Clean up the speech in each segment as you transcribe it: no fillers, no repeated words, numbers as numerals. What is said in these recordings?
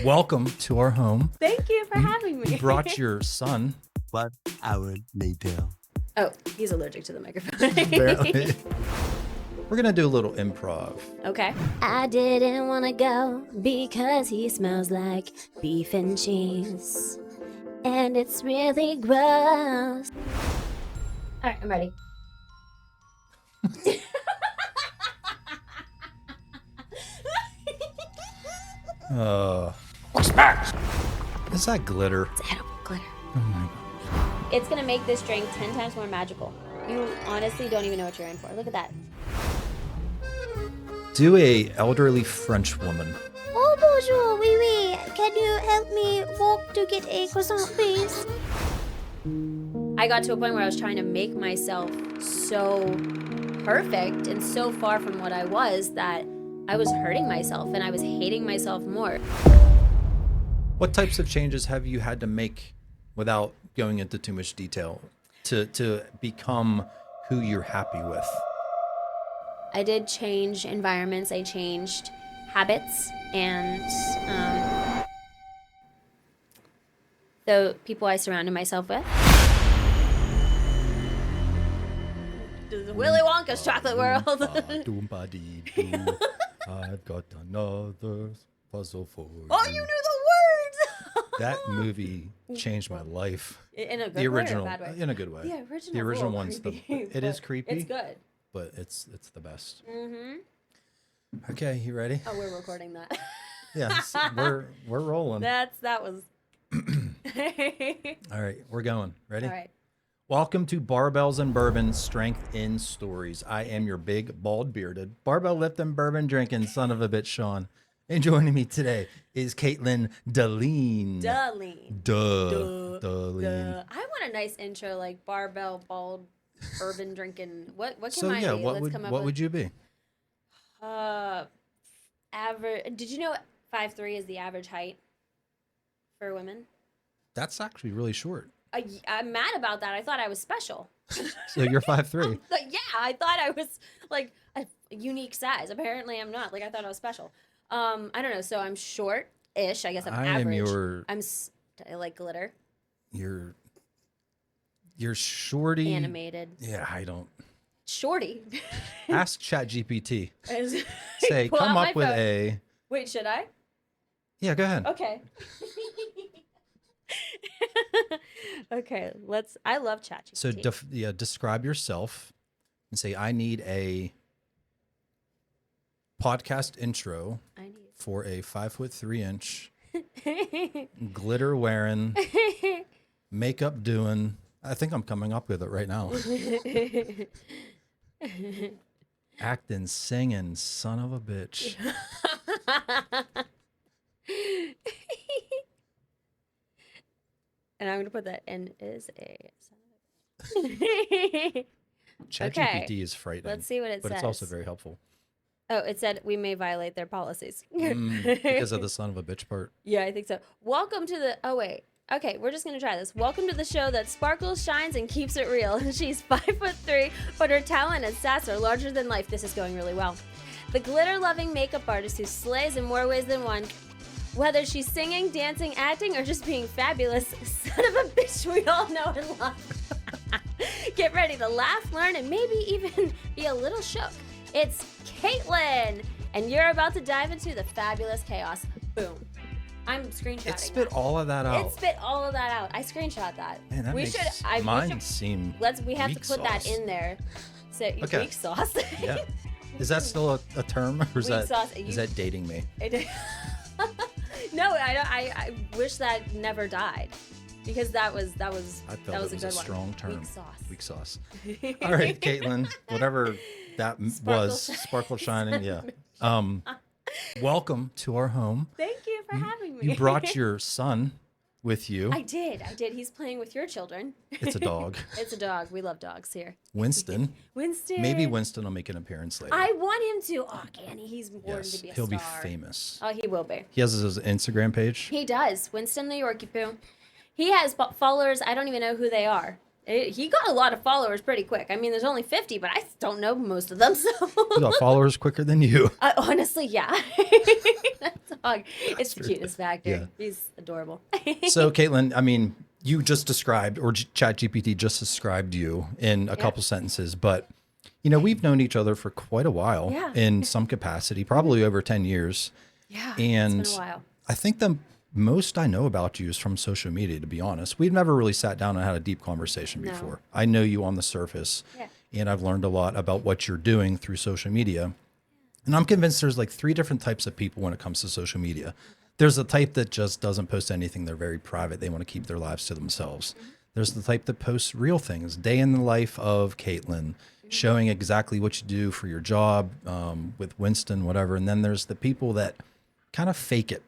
Welcome to our home. Thank you for having me. You brought your son. 1 hour later. Oh, he's allergic to the microphone. Apparently. We're going to do a little improv. Okay. I didn't want to go because he smells like beef and cheese. And it's really gross. All right, I'm ready. What's that? Is that glitter? It's edible glitter. Oh my God. It's going to make this drink 10 times more magical. You honestly don't even know what you're in for. Look at that. Do a elderly French woman. Oh, bonjour, oui, oui. Can you help me walk to get a croissant, please? I got to a point where I was trying to make myself so perfect and so far from what I was that I was hurting myself and I was hating myself more. What types of changes have you had to make without going into too much detail to become who you're happy with? I did change environments. I changed habits and the people I surrounded myself with. This is Willy Wonka's chocolate world. I've got another puzzle for you. Oh, you knew the words! That movie changed my life. In a good The original, way or a bad way? in a good way. The original one's creepy, it is creepy. It's good. But it's the best. Mm-hmm. Okay, you ready? Oh, we're recording that. Yeah, we're rolling. That was. All right, we're going. Ready? All right. Welcome to Barbells and Bourbon, Strength in Stories. I am your big, bald, bearded, barbell lifting, bourbon drinking son of a bitch, Sean. And joining me today is Caitlyn Deline. Deline. I want a nice intro like barbell, bald, bourbon drinking. What can So mine yeah, be? what Let's would come up what with, would you be? Average. Did you know 5'3" is the average height for women? That's actually really short. I'm mad about that. I thought I was special. So you're 5'3". Yeah, I thought I was like a unique size. Apparently, I'm not. Like I thought I was special. I don't know. So I'm short-ish. I guess I'm average. I like glitter. You're shorty. Animated. Yeah, I don't. Shorty. Ask ChatGPT. Say, Say, pull come out up my with phone. a. Wait, should I? Yeah, go ahead. Okay. Okay, I love ChatGPT. So describe yourself and say, I need a podcast intro for a 5'3" glitter wearing, makeup doing. I think I'm coming up with it right now. Acting, singing, son of a bitch. And I'm gonna put that in is a son of a bitch. ChatGPT is frightening. Let's see what it says. But it's also very helpful. Oh, it said we may violate their policies. Because of the son of a bitch part. Yeah, I think so. Welcome to the. Oh wait. Okay, we're just gonna try this. Welcome to the show that sparkles, shines, and keeps it real. She's 5'3", but her talent and sass are larger than life. This is going really well. The glitter-loving makeup artist who slays in more ways than one. Whether she's singing, dancing, acting, or just being fabulous, son of a bitch we all know and love. Get ready to laugh, learn, and maybe even be a little shook. It's Caitlyn, and you're about to dive into the fabulous chaos. Boom. I'm screenshotting. It spit all of that out. It spit all of that out. I screenshot that. Man, that makes mine seem We have to put sauce. that in there. So Okay. weak sauce. Yeah. Is that still a term, or is Weak sauce. is that dating me? No, I wish that never died, because that was I felt that was it was a a good strong one. term. Weak sauce. All right, Caitlyn, whatever that was, sparkle shining. Yeah. Welcome to our home. Thank you for having me. You brought your son with you. I did. He's playing with your children. It's a dog. It's a dog. We love dogs here. Winston. Winston. Maybe Winston will make an appearance later. I want him to. Oh, can he? He's born Yes, to be a he'll star. be famous. Oh, he will be. He has his Instagram page. He does. Winston the Yorkie Poo. He has followers. I don't even know who they are. He got a lot of followers pretty quick. I mean, there's only 50, but I don't know most of them. So He got followers quicker than you. honestly, yeah. That dog, it's the cutest factor. Yeah. He's adorable. So, Caitlyn, I mean, you just described, or ChatGPT just described you in a couple sentences, but we've known each other for quite a while in some capacity, probably over 10 years. Yeah, And it's been a while. I think the most I know about you is from social media, to be honest. We've never really sat down and had a deep conversation before. I know you on the surface, and I've learned a lot about what you're doing through social media. And I'm convinced there's like 3 different types of people when it comes to social media. There's a type that just doesn't post anything. They're very private. They want to keep their lives to themselves. There's the type that posts real things, day in the life of Caitlyn, showing exactly what you do for your job with Winston, whatever. And then there's the people that kind of fake it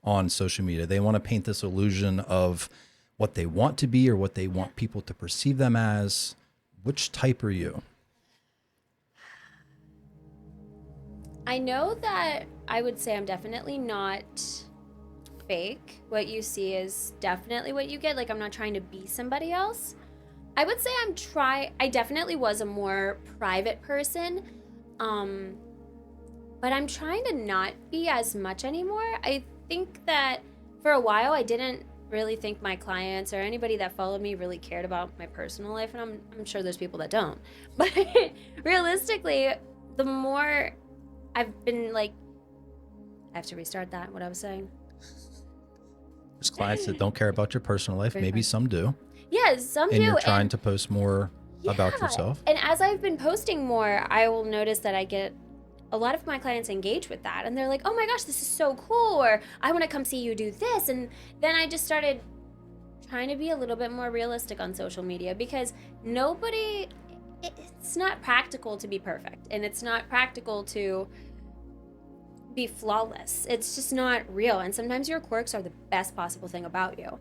on social media. They want to paint this illusion of what they want to be or what they want people to perceive them as. Which type are you? I know that I would say I'm definitely not fake. What you see is definitely what you get. Like, I'm not trying to be somebody else. I would say I definitely was a more private person. But I'm trying to not be as much anymore. I think that for a while I didn't really think my clients or anybody that followed me really cared about my personal life, and I'm sure there's people that don't. But realistically, the more I've been like, I have to restart that, what I was saying. There's clients that don't care about your personal life. Maybe some do. Yeah, some do. And you're trying to post more about yourself. And as I've been posting more, I will notice that I get a lot of my clients engage with that, and they're like, oh my gosh, this is so cool, or I want to come see you do this. And then I just started trying to be a little bit more realistic on social media, because it's not practical to be perfect, and it's not practical to be flawless. It's just not real, and sometimes your quirks are the best possible thing about you.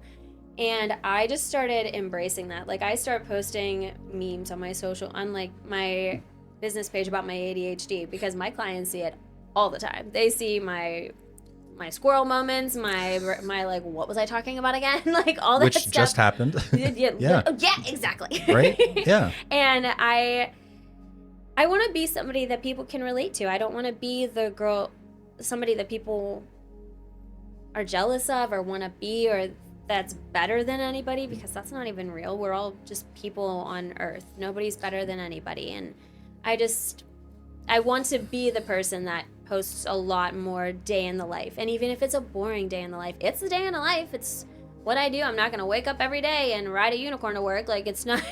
And I just started embracing that. Like, I start posting memes on my business page about my ADHD, because my clients see it all the time. They see my squirrel moments, my like, what was I talking about again? Like, all that Which stuff. just happened. Yeah, exactly. Right? Yeah. And I want to be somebody that people can relate to. I don't want to be somebody that people are jealous of or want to be, or that's better than anybody, because that's not even real. We're all just people on earth. Nobody's better than anybody. And I want to be the person that posts a lot more day in the life. And even if it's a boring day in the life, it's a day in the life. It's what I do. I'm not going to wake up every day and ride a unicorn to work. Like, it's not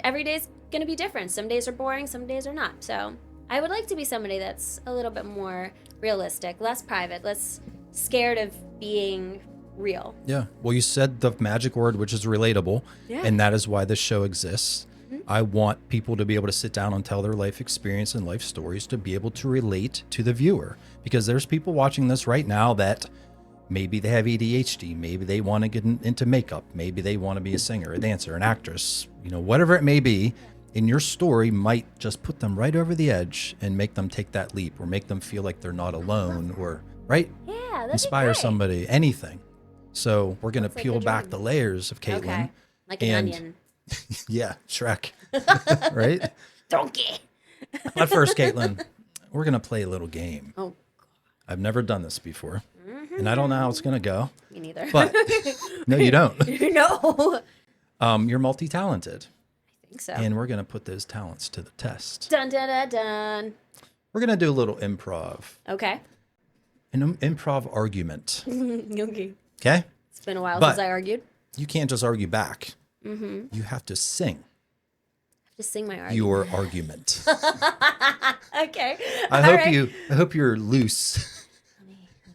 every day's going to be different. Some days are boring, some days are not. So I would like to be somebody that's a little bit more realistic, less private, less scared of being real. Yeah. Well, you said the magic word, which is relatable. Yeah. And that is why this show exists. I want people to be able to sit down and tell their life experience and life stories to be able to relate to the viewer, because there's people watching this right now that maybe they have ADHD, maybe they want to get into makeup, maybe they want to be a singer, a dancer, an actress, whatever it may be. And your story might just put them right over the edge and make them take that leap, or make them feel like they're not alone, or right? Yeah, that'd Inspire be great. somebody, anything. So we're going to Sounds like peel a back dream. the layers of Caitlyn. Okay. Like an And- onion. Yeah, Shrek. Right? Donkey. But first, Caitlyn, we're going to play a little game. Oh, I've never done this before, and I don't know how it's going to go, me neither. but no, you don't. No. You're multi-talented, I think so. and we're going to put those talents to the test. Dun dun dun dun. We're going to do a little improv, Okay. an improv argument, Okay. okay? It's been a while But- since I argued. You can't just argue back. You have to sing Just sing my argument. your argument. Okay. I hope you're loose.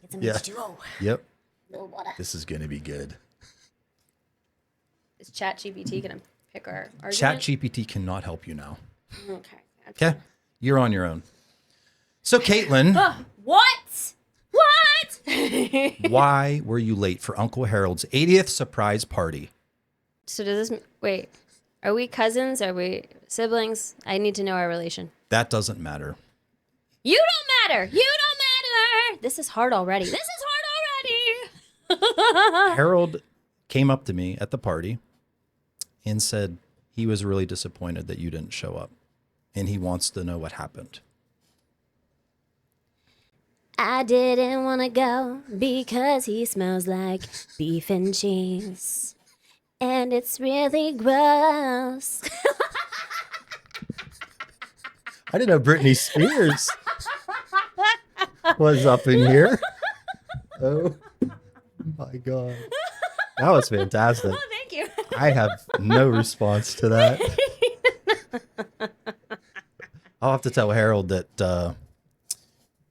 Get some Yeah. H2O. Yep. Little water. This is going to be good. Is ChatGPT gonna pick our argument? ChatGPT cannot help you now. Okay. Okay? You're on your own. So, Caitlyn, What? What? why were you late for Uncle Harold's 80th surprise party? So does this wait? Are we cousins? Are we siblings? I need to know our relation. That doesn't matter. You don't matter. You don't matter. This is hard already. This is hard already. Harold came up to me at the party, and said he was really disappointed that you didn't show up, and he wants to know what happened. I didn't want to go because he smells like beef and cheese. And it's really gross. I didn't know Britney Spears was up in here. Oh my God. That was fantastic. Oh, thank you. I have no response to that. I'll have to tell Harold that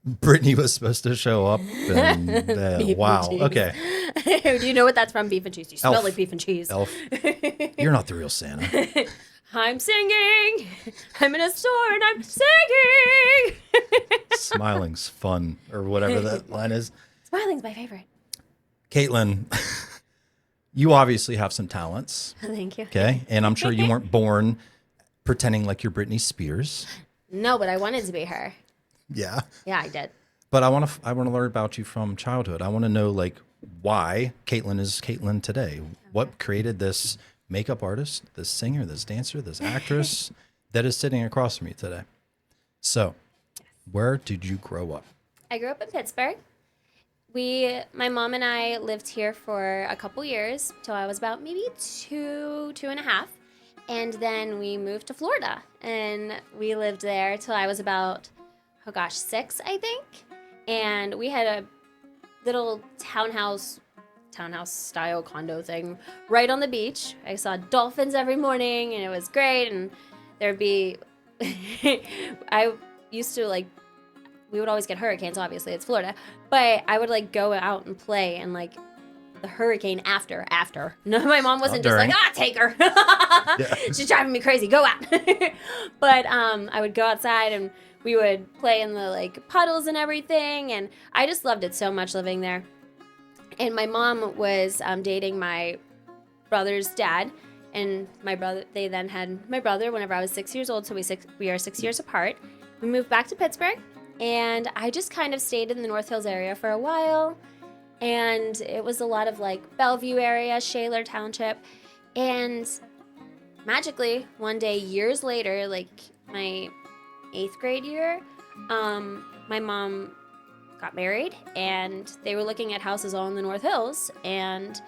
Brittany was supposed to show up. And, Beef wow. and cheese. Okay. Do you know what that's from? Beef and cheese. You smell Elf. like beef and cheese. Elf, you're not the real Santa. I'm singing. I'm in a store and I'm singing. Smiling's fun, or whatever that line is. Smiling's my favorite. Caitlyn, you obviously have some talents. Thank you. Okay. And I'm sure you weren't born pretending like you're Britney Spears. No, but I wanted to be her. Yeah. Yeah, I did. But I want to learn about you from childhood. I want to know like why Caitlyn is Caitlyn today. What created this makeup artist, this singer, this dancer, this actress that is sitting across from me today? So, where did you grow up? I grew up in Pittsburgh. My mom and I lived here for a couple years till I was about maybe two and a half. And then we moved to Florida and we lived there till I was about, 6, I think. And we had a little townhouse style condo thing right on the beach. I saw dolphins every morning and it was great. And there'd be, I used to we would always get hurricanes, obviously it's Florida, but I would go out and play and the hurricane after. No, my mom wasn't just during. take her. Yeah. She's driving me crazy, go out. But I would go outside and we would play in the puddles and everything. And I just loved it so much living there. And my mom was dating my brother's dad. And they then had my brother whenever I was 6 years old. So we are 6 years apart. We moved back to Pittsburgh. And I just kind of stayed in the North Hills area for a while. And it was a lot of Bellevue area, Shaler Township. And magically, one day, years later, my 8th grade year, my mom got married and they were looking at houses all in the North Hills. And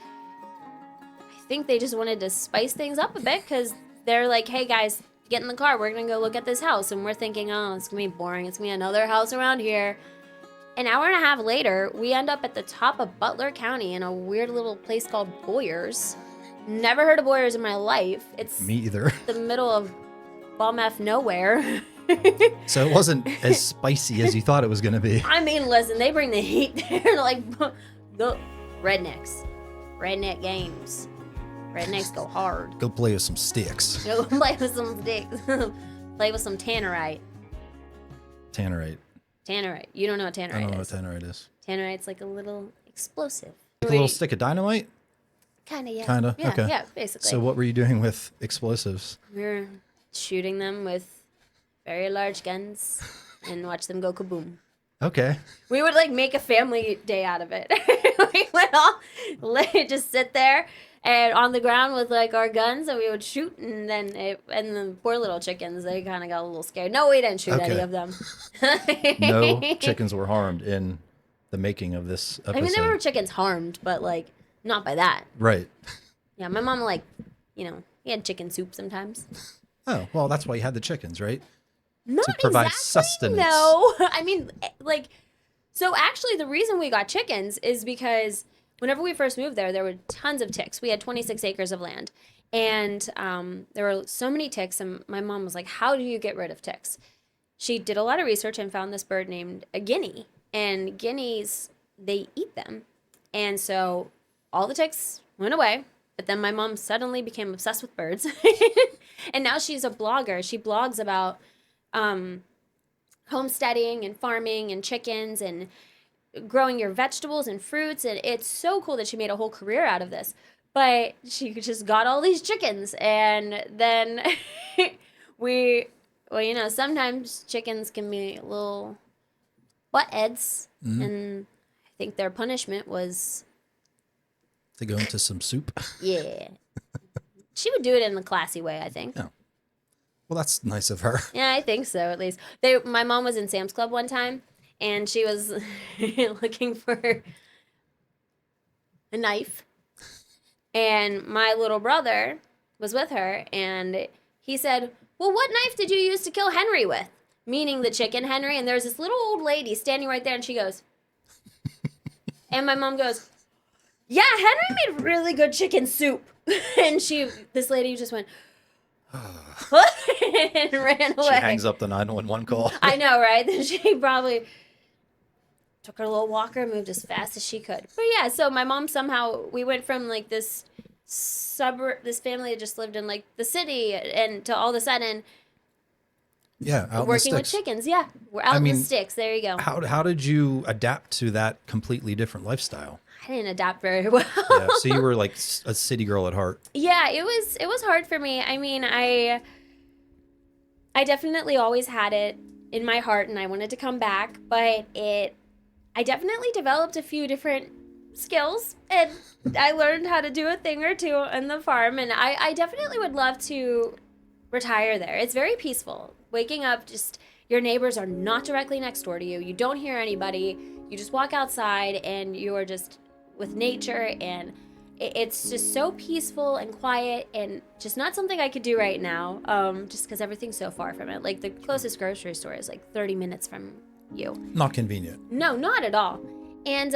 I think they just wanted to spice things up a bit because they're like, hey guys, get in the car. We're going to go look at this house. And we're thinking, oh, it's going to be boring. It's going to be another house around here. An hour and a half later, we end up at the top of Butler County in a weird little place called Boyers. Never heard of Boyers in my life. It's Me either. the middle of bum F nowhere. So it wasn't as spicy as you thought it was going to be. I mean, listen, they bring the heat there. The rednecks. Redneck games. Rednecks go hard. Go play with some sticks. Go play with some sticks. Play with some tannerite. Tannerite. Tannerite. You don't know what tannerite I don't know is. what tannerite is. Tannerite's like a little explosive. Like a little stick of dynamite? Kind of, yeah. Kinda? Yeah, Okay. yeah, basically. So what were you doing with explosives? We're shooting them with very large guns and watch them go kaboom. Okay. We would make a family day out of it. We would all just sit there and on the ground with our guns and we would shoot and then the poor little chickens, they kind of got a little scared. No, we didn't shoot any Okay. of them. No chickens were harmed in the making of this episode. I mean, there were chickens harmed, but not by that. Right. Yeah, my mom he had chicken soup sometimes. Oh, well, that's why you had the chickens, right? Not To provide exactly, sustenance. No, I mean, so actually the reason we got chickens is because whenever we first moved there were tons of ticks. We had 26 acres of land. And there were so many ticks. And my mom was like, how do you get rid of ticks? She did a lot of research and found this bird named a guinea. And guineas, they eat them. And so all the ticks went away. But then my mom suddenly became obsessed with birds. And now she's a blogger. She blogs about homesteading and farming and chickens and growing your vegetables and fruits. And it's so cool that she made a whole career out of this. But she just got all these chickens. And then sometimes chickens can be a little buttheads. Mm-hmm. And I think their punishment was, To go into some soup. yeah. She would do it in a classy way, I think. Yeah. Well, that's nice of her. Yeah, I think so, at least. My mom was in Sam's Club one time, and she was looking for a knife. And my little brother was with her, and he said, well, what knife did you use to kill Henry with? Meaning the chicken Henry. And there's this little old lady standing right there, and she goes, and my mom goes, yeah, Henry made really good chicken soup. And this lady just went, and ran away. She hangs up the 911 call. I know, right? Then she probably took her little walker and moved as fast as she could. But yeah, so my mom somehow, we went from like this suburb, this family that just lived in like the city, and to all of a sudden, Yeah, out working in the with sticks. chickens. Yeah, we're out in the sticks. There you go. How did you adapt to that completely different lifestyle? I didn't adapt very well. Yeah, so you were like a city girl at heart. Yeah, it was hard for me. I mean, I definitely always had it in my heart, and I wanted to come back, but I definitely developed a few different skills, and I learned how to do a thing or two on the farm, and I definitely would love to retire there. It's very peaceful. Waking up, just your neighbors are not directly next door to you. You don't hear anybody. You just walk outside, and you are just with nature, and it's just so peaceful and quiet, and just not something I could do right now, just because everything's so far from it. Like, the closest grocery store is like 30 minutes from you. Not convenient. No, not at all. And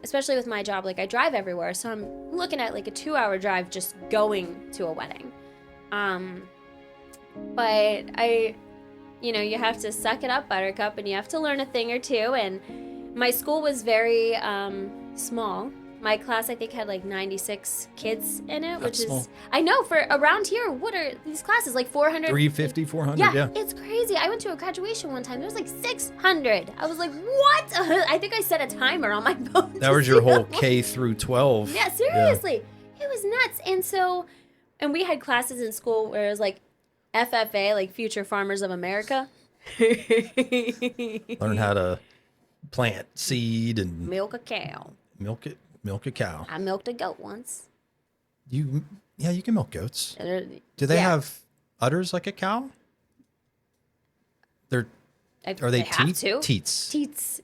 especially with my job, like, I drive everywhere, so I'm looking at like a 2-hour drive just going to a wedding. But you have to suck it up, Buttercup, and you have to learn a thing or two. And my school was very small. My class, I think, had like 96 kids in it, which That's is small. I know, for around here. What are these classes, like 400? 350, 400, Yeah, yeah. it's crazy. I went to a graduation one time. There was like 600. I was like, what? I think I set a timer on my phone. That was your whole K through 12. Yeah, seriously. It was nuts. And we had classes in school where it was like FFA, like Future Farmers of America. Learn how to plant seed and Milk a cow. milk a cow. I milked a goat once. You can milk goats. Do Do they have udders like a cow? Are they teats? Teats. Teats.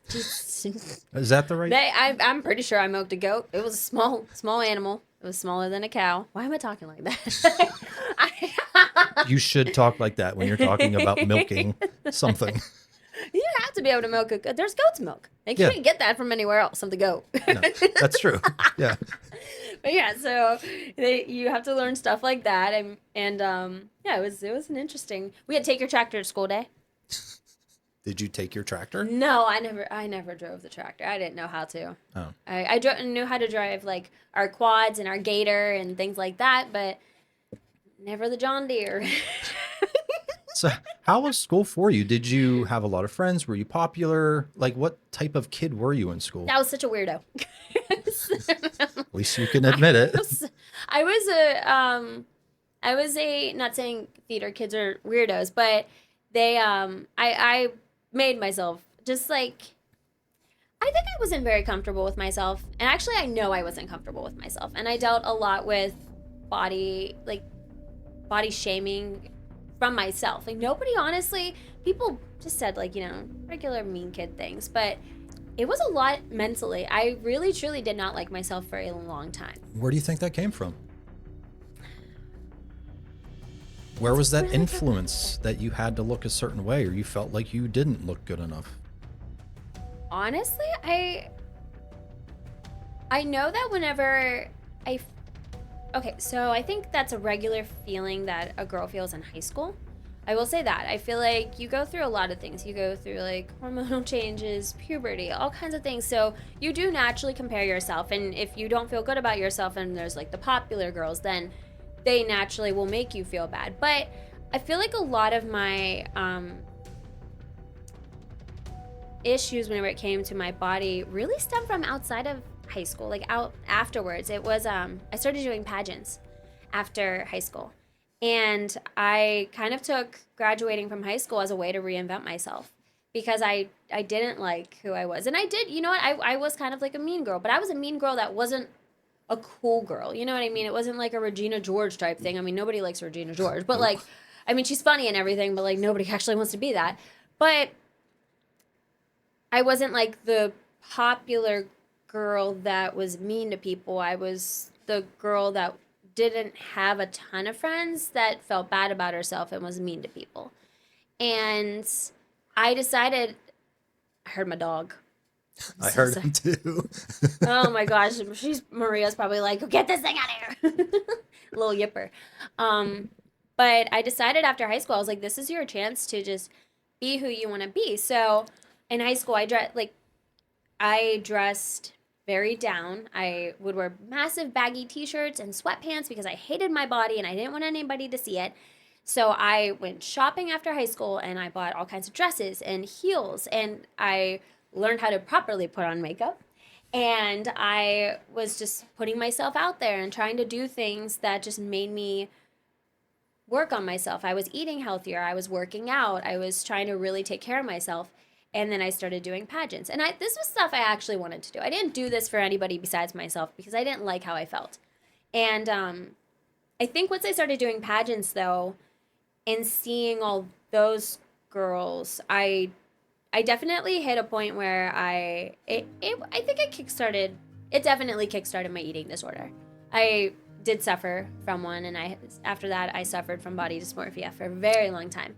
Is that the right? I'm pretty sure I milked a goat. It was a small animal. It was smaller than a cow. Why am I talking like that? You should talk like that when you're talking about milking something. You have to be able to milk a goat. There's goat's milk. You can't get that from anywhere else from the goat. No, that's true. Yeah. But yeah, so you have to learn stuff like that, and yeah, it was an interesting. We had to take your tractor to school day. Did you take your tractor? No, I never drove the tractor. I didn't know how to. Oh. I knew how to drive like our quads and our gator and things like that, but never the John Deere. So how was school for you? Did you have a lot of friends? Were you popular? Like, what type of kid were you in school? I was such a weirdo. At least you can admit it. I was a not saying theater kids are weirdos, but they I made myself just like, I think I wasn't very comfortable with myself, and actually I know I wasn't comfortable with myself, and I dealt a lot with body shaming from myself. Like, nobody, honestly, people just said like, regular mean kid things, but it was a lot mentally. I really truly did not like myself for a long time. Where do you think that came from? Where was that influence that you had to look a certain way, or you felt like you didn't look good enough? Honestly, I know that whenever okay, so I think that's a regular feeling that a girl feels in high school. I will say that. I feel like you go through a lot of things. You go through like hormonal changes, puberty, all kinds of things. So you do naturally compare yourself. And if you don't feel good about yourself and there's like the popular girls, then they naturally will make you feel bad. But I feel like a lot of my issues whenever it came to my body really stemmed from outside of high school, like out afterwards. It was I started doing pageants after high school, and I kind of took graduating from high school as a way to reinvent myself, because I didn't like who I was. And I did, you know what, I was kind of like a mean girl, but I was a mean girl that wasn't a cool girl. You know what I mean? It wasn't like a Regina George type thing. I mean, nobody likes Regina George, but like, I mean, she's funny and everything, but like nobody actually wants to be that. But I wasn't like the popular girl that was mean to people. I was the girl that didn't have a ton of friends that felt bad about herself and was mean to people. And I decided, I heard my dog. I heard him too. Oh my gosh, Maria's probably like, "Go get this thing out of here." Little yipper. But I decided after high school, I was like, this is your chance to just be who you want to be. So in high school, I dressed very down. I would wear massive baggy t-shirts and sweatpants because I hated my body and I didn't want anybody to see it. So I went shopping after high school and I bought all kinds of dresses and heels and I learned how to properly put on makeup. And I was just putting myself out there and trying to do things that just made me work on myself. I was eating healthier. I was working out. I was trying to really take care of myself. And then I started doing pageants. And this was stuff I actually wanted to do. I didn't do this for anybody besides myself because I didn't like how I felt. And I think once I started doing pageants, though, and seeing all those girls, I definitely hit a point where I think it definitely kickstarted my eating disorder. I did suffer from one, and after that I suffered from body dysmorphia for a very long time.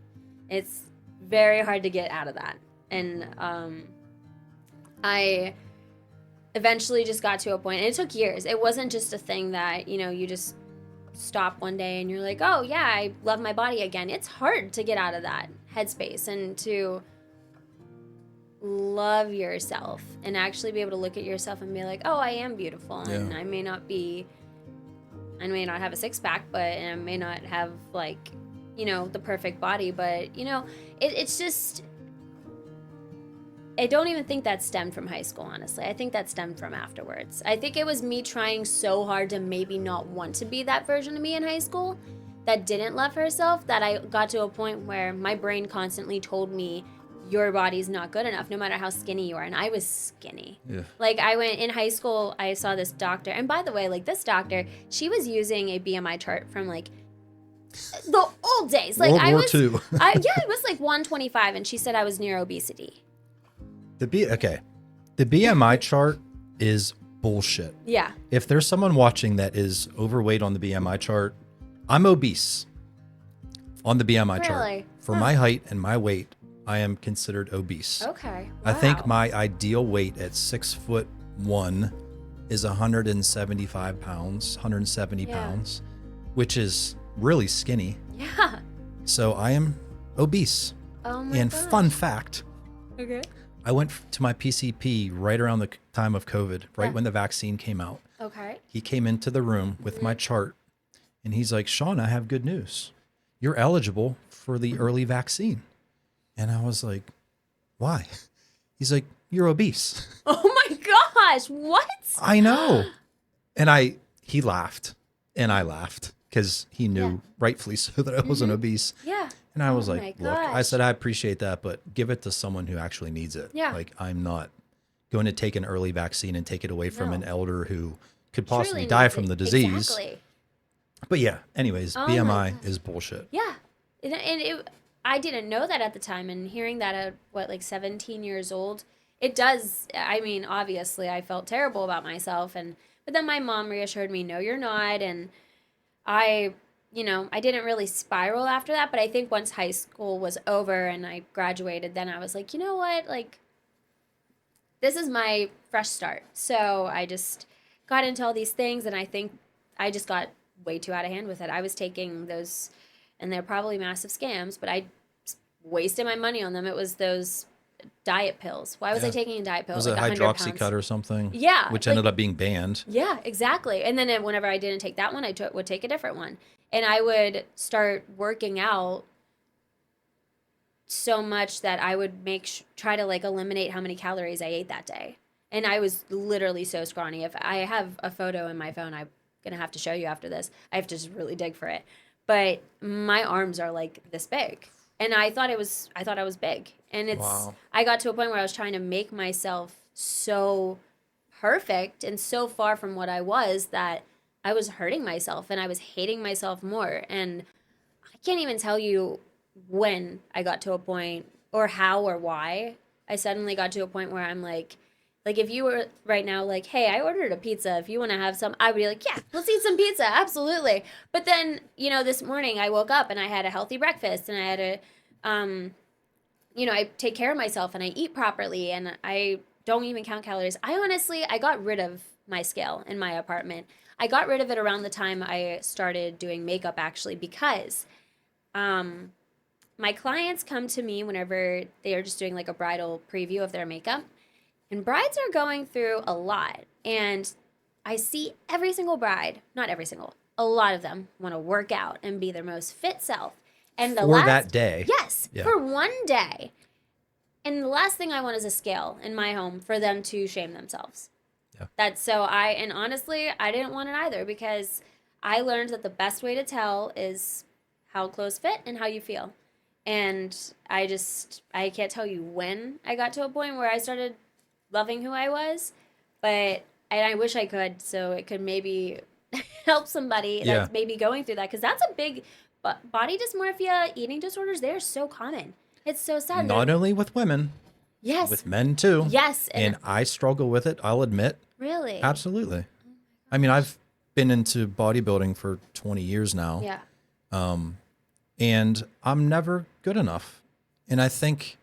It's very hard to get out of that. And I eventually just got to a point, and it took years. It wasn't just a thing that, you just stop one day and you're like, oh yeah, I love my body again. It's hard to get out of that headspace and to love yourself and actually be able to look at yourself and be like, oh, I am beautiful. Yeah. And I may not have a six-pack, but I may not have like, the perfect body, but it's just, I don't even think that stemmed from high school, honestly. I think that stemmed from afterwards. I think it was me trying so hard to maybe not want to be that version of me in high school that didn't love herself, that I got to a point where my brain constantly told me, your body's not good enough, no matter how skinny you are. And I was skinny. Yeah. Like, I went in high school, I saw this doctor. And by the way, like, this doctor, she was using a BMI chart from, like, the old days. Like, World War II. It was like 125, and she said I was near obesity. The BMI chart is bullshit. Yeah. If there's someone watching that is overweight on the BMI chart, I'm obese on the BMI chart. For my height and my weight, I am considered obese. Okay. Wow. I think my ideal weight at 6'1" is 175 pounds, 170 pounds, which is really skinny. Yeah. So I am obese. Oh my And gosh. fun fact. Okay. I went to my PCP right around the time of COVID, right when the vaccine came out. Okay. He came into the room with my chart and he's like, Sean, I have good news. You're eligible for the early vaccine. And I was like, why? He's like, you're obese. Oh my gosh. What? I know. And he laughed and I laughed because he knew rightfully so that I wasn't obese. Yeah. And I was Oh like, my look, I gosh. said, I appreciate that, but give it to someone who actually needs it. Yeah. Like, I'm not going to take an early vaccine and take it away from an elder who could possibly Truly die needs from it. the disease. Exactly. But yeah, anyways, Oh my BMI God. is bullshit. Yeah. I didn't know that at the time, and hearing that at 17 years old, it does. I mean, obviously I felt terrible about myself, but then my mom reassured me, no, you're not. And I didn't really spiral after that, but I think once high school was over and I graduated, then I was like, you know what? Like, this is my fresh start. So I just got into all these things, and I think I just got way too out of hand with it. I was taking those, and they're probably massive scams, but I wasted my money on them. It was those diet pills. Why was I taking a diet pill? Was like it 100 hydroxycut pounds? or something? Yeah. Which ended up being banned. Yeah, exactly. And then whenever I didn't take that one, I would take a different one. And I would start working out so much that I would try to like eliminate how many calories I ate that day. And I was literally so scrawny. If I have a photo in my phone, I'm going to have to show you after this. I have to just really dig for it. But my arms are like this big. And I thought I was big. And I got to a point where I was trying to make myself so perfect and so far from what I was that I was hurting myself and I was hating myself more. And I can't even tell you when I got to a point or how or why I suddenly got to a point where I'm like if you were right now like, hey, I ordered a pizza. If you want to have some, I would be like, yeah, let's eat some pizza. Absolutely. But then, this morning I woke up and I had a healthy breakfast and I had I take care of myself and I eat properly and I don't even count calories. I got rid of my scale in my apartment. I got rid of it around the time I started doing makeup actually because um, my clients come to me whenever they are just doing like a bridal preview of their makeup. And brides are going through a lot. And I see every single bride, not every single, a lot of them want to work out and be their most fit self. And that day. Yes, Yeah. for one day. And the last thing I want is a scale in my home for them to shame themselves. Yeah. And honestly, I didn't want it either because I learned that the best way to tell is how clothes fit and how you feel. And I can't tell you when I got to a point where I started loving who I was, and I wish I could, so it could maybe help somebody that's maybe going through that, because that's a big body dysmorphia, eating disorders. They're so common. It's so sad. Not only with women, yes, with men too. Yes, and I struggle with it. I'll admit. Really? Absolutely. I mean, I've been into bodybuilding for 20 years now. Yeah. And I'm never good enough, and I think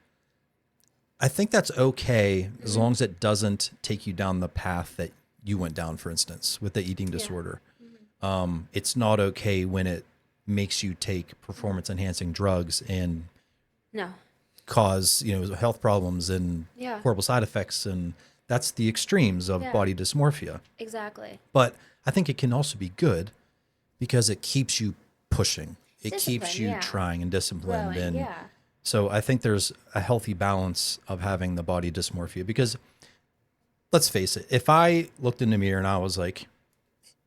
that's okay as long as it doesn't take you down the path that you went down, for instance, with the eating disorder. It's not okay when it makes you take performance enhancing drugs and cause, health problems and horrible side effects. And that's the extremes of body dysmorphia. Exactly. But I think it can also be good because it keeps you pushing. It keeps you trying and disciplined. Growing, and so I think there's a healthy balance of having the body dysmorphia, because let's face it, if I looked in the mirror and I was like,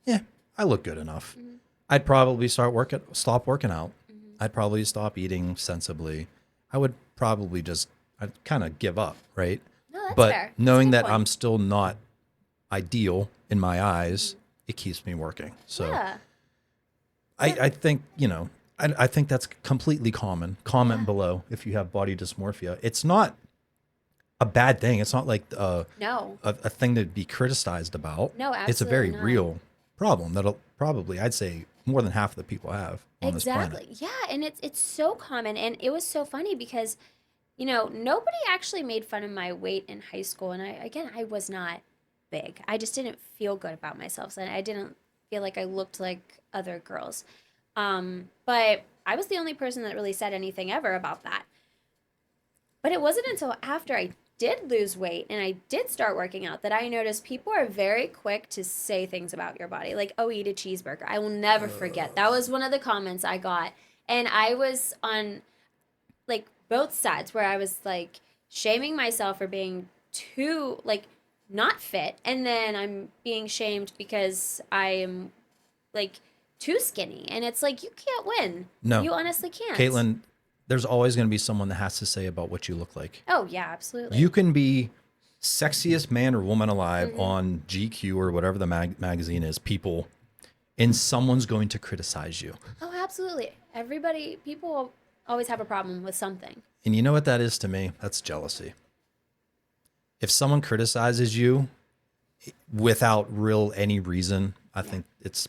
yeah, I look good enough, I'd probably stop working out. I'd probably stop eating sensibly. I would probably I'd kind of give up, right? No, that's but fair. knowing that I'm still not ideal in my eyes, it keeps me working. So I think, I think that's completely common. Comment below if you have body dysmorphia. It's not a bad thing. It's not like a thing to be criticized about. No, absolutely It's a very not. real problem that'll probably, I'd say, more than half of the people have on this planet. Yeah, and it's so common, and it was so funny because, nobody actually made fun of my weight in high school, and I was not big. I just didn't feel good about myself, and I didn't feel like I looked like other girls. But I was the only person that really said anything ever about that. But it wasn't until after I did lose weight and I did start working out that I noticed people are very quick to say things about your body. Like, oh, eat a cheeseburger. I will never forget. That was one of the comments I got. And I was on like both sides where I was like shaming myself for being too like not fit. And then I'm being shamed because I am like too skinny, and it's like you can't win. No, you honestly can't. Caitlyn, there's always going to be someone that has to say about what you look like. Oh yeah, absolutely. You can be sexiest man or woman alive on GQ or whatever the magazine is, People, and someone's going to criticize you. Oh, absolutely. People always have a problem with something. And you know what that is to me? That's jealousy. If someone criticizes you without any reason, I think it's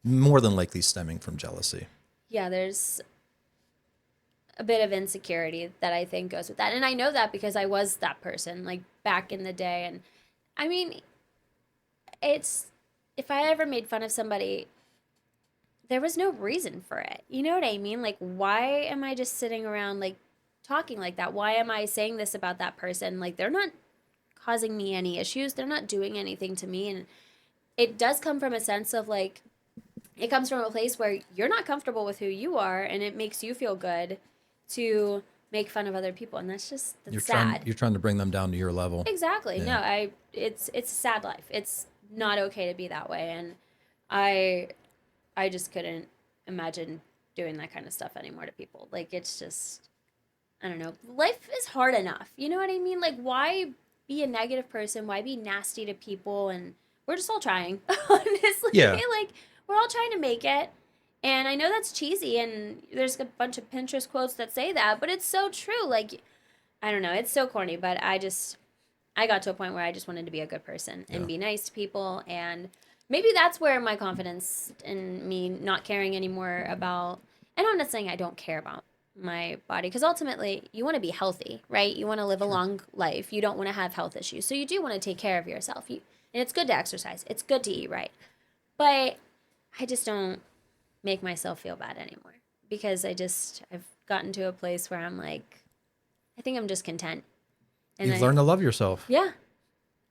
more than likely stemming from jealousy. Yeah, there's a bit of insecurity that I think goes with that. And I know that because I was that person like back in the day. And I mean, if I ever made fun of somebody, there was no reason for it. You know what I mean? Like, why am I just sitting around like talking like that? Why am I saying this about that person? Like, they're not causing me any issues. They're not doing anything to me. And it does come from a sense of like, it comes from a place where you're not comfortable with who you are, and it makes you feel good to make fun of other people, and that's sad. You're trying to bring them down to your level. Exactly. Yeah. No, it's a sad life. It's not okay to be that way, and I just couldn't imagine doing that kind of stuff anymore to people. Like, it's just, I don't know. Life is hard enough. You know what I mean? Like, why be a negative person? Why be nasty to people? And we're just all trying, honestly. Yeah. Like, we're all trying to make it. And I know that's cheesy, and there's a bunch of Pinterest quotes that say that, but it's so true. Like, I don't know, it's so corny, but I got to a point where I just wanted to be a good person and be nice to people. And maybe that's where my confidence in me not caring anymore about, and I'm not saying I don't care about my body, because ultimately you want to be healthy, right? You want to live a long life. You don't want to have health issues. So you do want to take care of yourself. And it's good to exercise. It's good to eat right. But I just don't make myself feel bad anymore, because I've gotten to a place where I'm like, I think I'm just content. And You've learned to love yourself. yeah.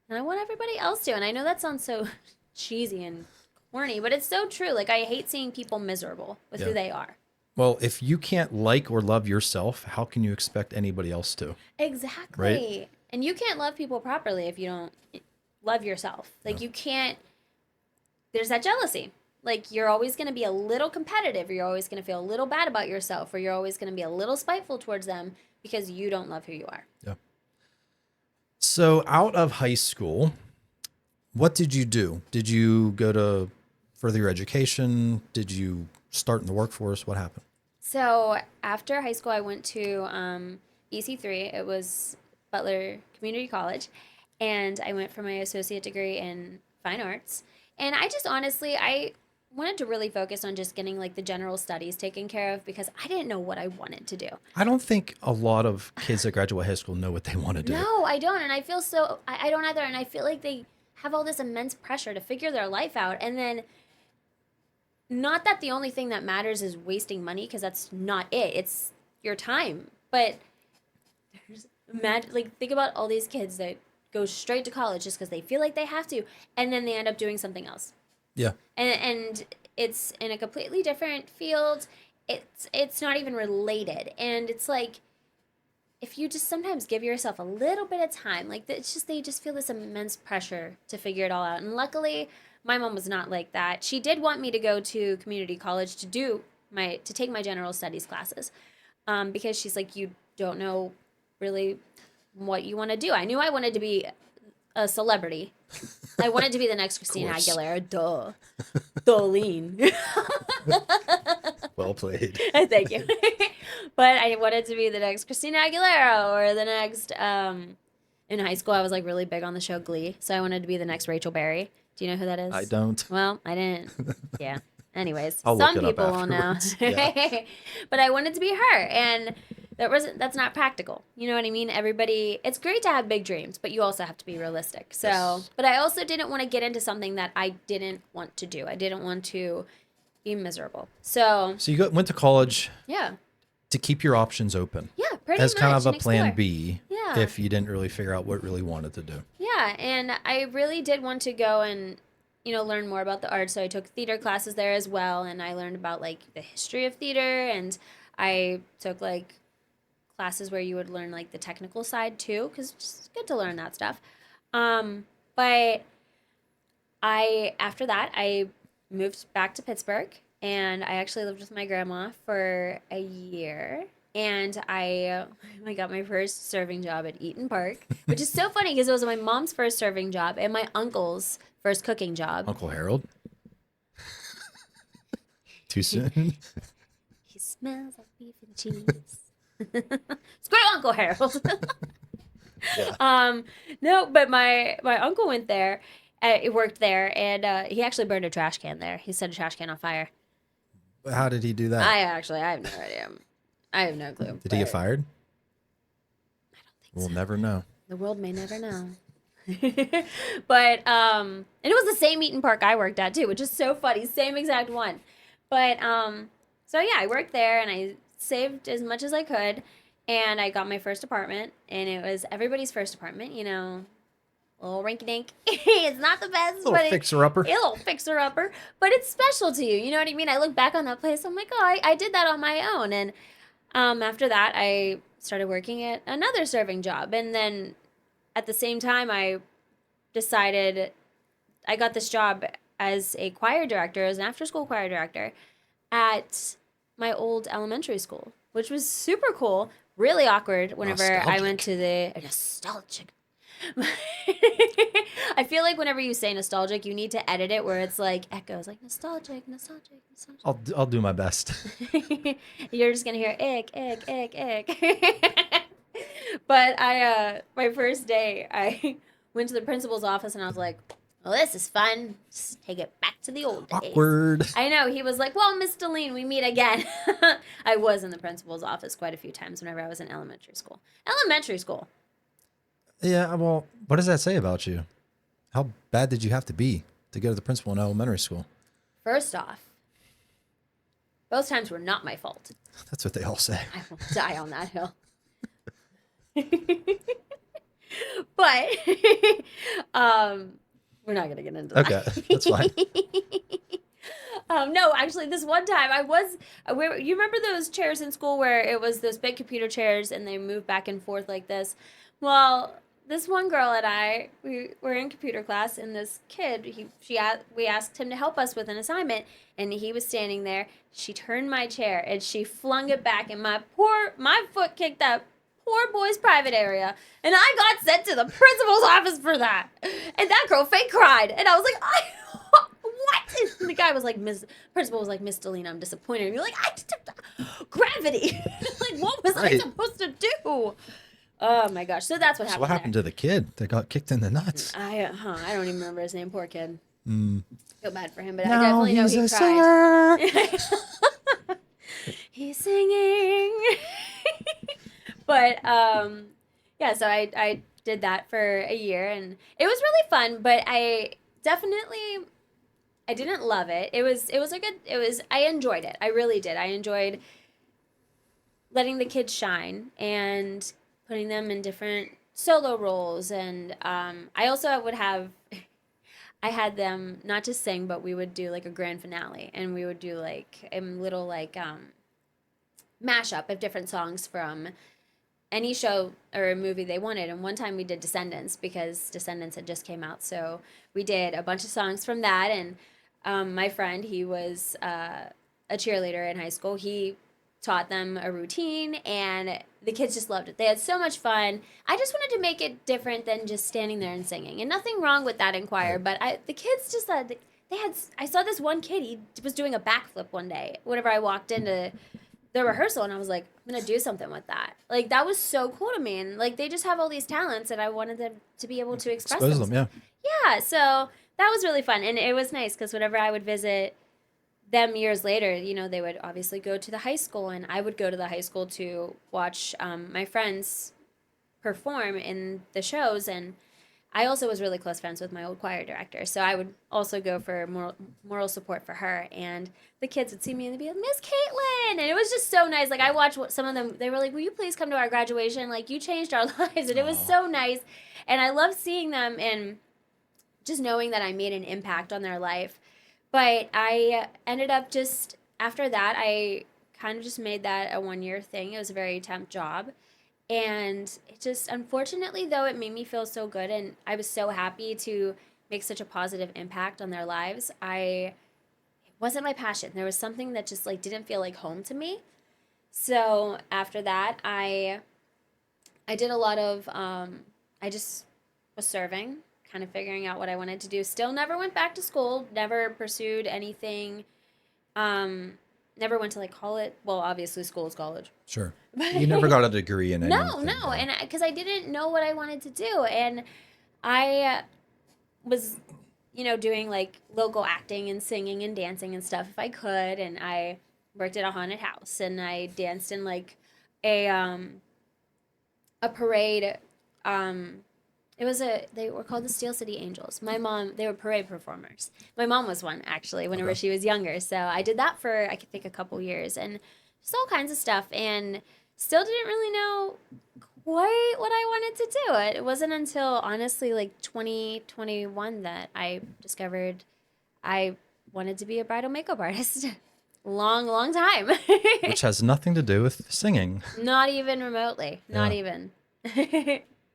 And I want everybody else to. And I know that sounds so cheesy and corny, but it's so true. Like, I hate seeing people miserable with who they are. Well, if you can't like or love yourself, how can you expect anybody else to? Exactly. Right? And you can't love people properly if you don't love yourself. Like, you can't, there's that jealousy. Like, you're always going to be a little competitive, or you're always going to feel a little bad about yourself, or you're always going to be a little spiteful towards them because you don't love who you are. Yeah. So out of high school, what did you do? Did you go to further your education? Did you start in the workforce? What happened? So after high school, I went to EC3. It was Butler Community College. And I went for my associate degree in fine arts. And I just honestly, I wanted to really focus on just getting like the general studies taken care of, because I didn't know what I wanted to do. I don't think a lot of kids that graduate high school know what they want to do. No, I don't. And I feel so, I don't either. And I feel like they have all this immense pressure to figure their life out. And then, not that the only thing that matters is wasting money, because that's not it. It's your time. But think about all these kids that go straight to college just because they feel like they have to, and then they end up doing something else. Yeah. And it's in a completely different field. It's not even related. And it's like, if you just sometimes give yourself a little bit of time, like, it's just, they just feel this immense pressure to figure it all out. And luckily, my mom was not like that. She did want me to go to community college to take my general studies classes, because she's like, you don't know really what you want to do. I knew I wanted to be a celebrity. I wanted to be the next Christina Aguilera. Duh. Darlene. Well played. Thank you. But I wanted to be the next Christina Aguilera, or the next, in high school, I was like really big on the show Glee. So I wanted to be the next Rachel Berry. Do you know who that is? I don't. Well, I didn't. Yeah. Anyways, I'll look some it up people will know. afterwards. Yeah. But I wanted to be her, and that's not practical. You know what I mean? Everybody, it's great to have big dreams, but you also have to be realistic. So, Yes. But I also didn't want to get into something that I didn't want to do. I didn't want to be miserable. So So went to college yeah. to keep your options open. Yeah, pretty As much. kind of a and plan explore. B Yeah. if you didn't really figure out what you really wanted to do. Yeah, and I really did want to go and, learn more about the arts. So I took theater classes there as well, and I learned about like the history of theater, and I took like classes where you would learn like the technical side too, because it's good to learn that stuff. But after that I moved back to Pittsburgh, and I actually lived with my grandma for a year. And I got my first serving job at Eaton Park, which is so funny because it was my mom's first serving job and my uncle's first cooking job. Uncle Harold? Too soon? He smells like beef and cheese. Screw Uncle Harold. Yeah. No, but my uncle went there. He worked there, and he actually burned a trash can there. He set a trash can on fire. How did he do that? I have no idea. I have no clue. Did he get fired? I don't think We'll so. never know. The world may never know. But and it was the same Eaton Park I worked at too, which is so funny. Same exact one. But so yeah, I worked there, and I saved as much as I could, and I got my first apartment, and it was everybody's first apartment, a little rinky dink. It's not the best, Little but fixer-upper. a little fixer upper, but it's special to you. You know what I mean? I look back on that place, I'm like, oh, I did that on my own. And after that, I started working at another serving job. And then at the same time, I decided I got this job as a choir director, as an after-school choir director at my old elementary school, which was super cool, really awkward whenever I went to the nostalgic. I feel like whenever you say nostalgic, you need to edit it where it's like echoes, like nostalgic, nostalgic, nostalgic. I'll do my best. You're just gonna hear ick, ick, ick, ick. But my first day, I went to the principal's office and I was like, well, this is fun. Just take it back to the old days. Awkward. I know. He was like, well, Miss Deline, we meet again. I was in the principal's office quite a few times whenever I was in elementary school. Elementary school. Yeah, well, what does that say about you? How bad did you have to be to go to the principal in elementary school? First off, both times were not my fault. That's what they all say. I will die on that hill. But we're not going to get into that. Okay, that's fine. No, actually, this one time you remember those chairs in school where it was those big computer chairs and they move back and forth like this? Well, this one girl and we were in computer class, and this kid, we asked him to help us with an assignment, and he was standing there. She turned my chair and she flung it back, and my foot kicked that poor boy's private area, and I got sent to the principal's office for that. And that girl fake cried, and I was like, what? And the guy was like, principal was like, Miss Deline, I'm disappointed. And you're like, gravity. Like, what was I supposed to do? Oh my gosh! So that's what happened. So what happened to the kid that got kicked in the nuts? I don't even remember his name. Poor kid. Feel bad for him, but Now I definitely know he's he a cried. singer. He's singing. But yeah, so I did that for a year, and it was really fun. But I didn't love it. I enjoyed it. I really did. I enjoyed letting the kids shine and putting them in different solo roles. And I also I had them not just sing, but we would do like a grand finale, and we would do like a little like mashup of different songs from any show or a movie they wanted. And one time we did Descendants, because Descendants had just came out. So we did a bunch of songs from that. And my friend, he was a cheerleader in high school. He taught them a routine, and the kids just loved it. They had so much fun. I just wanted to make it different than just standing there and singing. And nothing wrong with that in choir, but the kids just said I saw this one kid, he was doing a backflip one day whenever I walked into the rehearsal, and I was like, I'm gonna do something with that. Like, that was so cool to me. And like, they just have all these talents, and I wanted them to be able to express Expose them, yeah, so that was really fun. And it was nice because whenever I would visit them years later, they would obviously go to the high school, and I would go to the high school to watch my friends perform in the shows. And I also was really close friends with my old choir director, so I would also go for moral support for her. And the kids would see me and they'd be like, Miss Caitlyn! And it was just so nice. Like, I watched some of them, they were like, will you please come to our graduation? Like, you changed our lives. And it was so nice. And I loved seeing them and just knowing that I made an impact on their life. But I ended up just, after that, I kind of just made that a 1-year thing. It was a very temp job. And it just, unfortunately, though, it made me feel so good. And I was so happy to make such a positive impact on their lives. It wasn't my passion. There was something that just like didn't feel like home to me. So after that, I did a lot of, I just was serving, kind of figuring out what I wanted to do. Still never went back to school, never pursued anything, never went to like college. Well, obviously school is college. Sure. You never got a degree in anything. No. And because I didn't know what I wanted to do. And I was, doing like local acting and singing and dancing and stuff if I could. And I worked at a haunted house, and I danced in like a parade. They were called the Steel City Angels. They were parade performers. My mom was one, actually, whenever she was younger. So I did that for, I think, a couple years, and just all kinds of stuff, and still didn't really know quite what I wanted to do. It wasn't until, honestly, like 2021 that I discovered I wanted to be a bridal makeup artist. Long time. Which has nothing to do with singing. Not even remotely. Not even.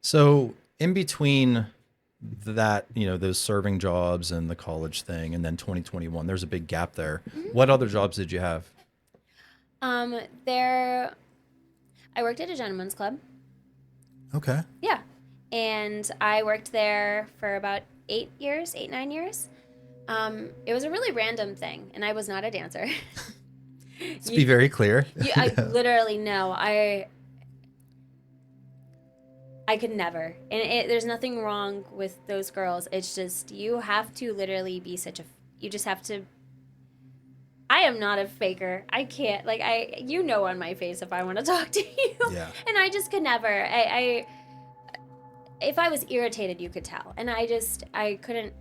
So in between that, those serving jobs and the college thing, and then 2021, there's a big gap there. Mm-hmm. What other jobs did you have? I worked at a gentleman's club. Okay. Yeah. and I worked there for about 9 years. It was a really random thing, and I was not a dancer. Let's be very clear. I literally no. I could never. And there's nothing wrong with those girls. It's just you have to literally be you just have to. I am not a faker. I can't you know on my face if I want to talk to you. Yeah. And I just could never. If I was irritated, you could tell. And I couldn't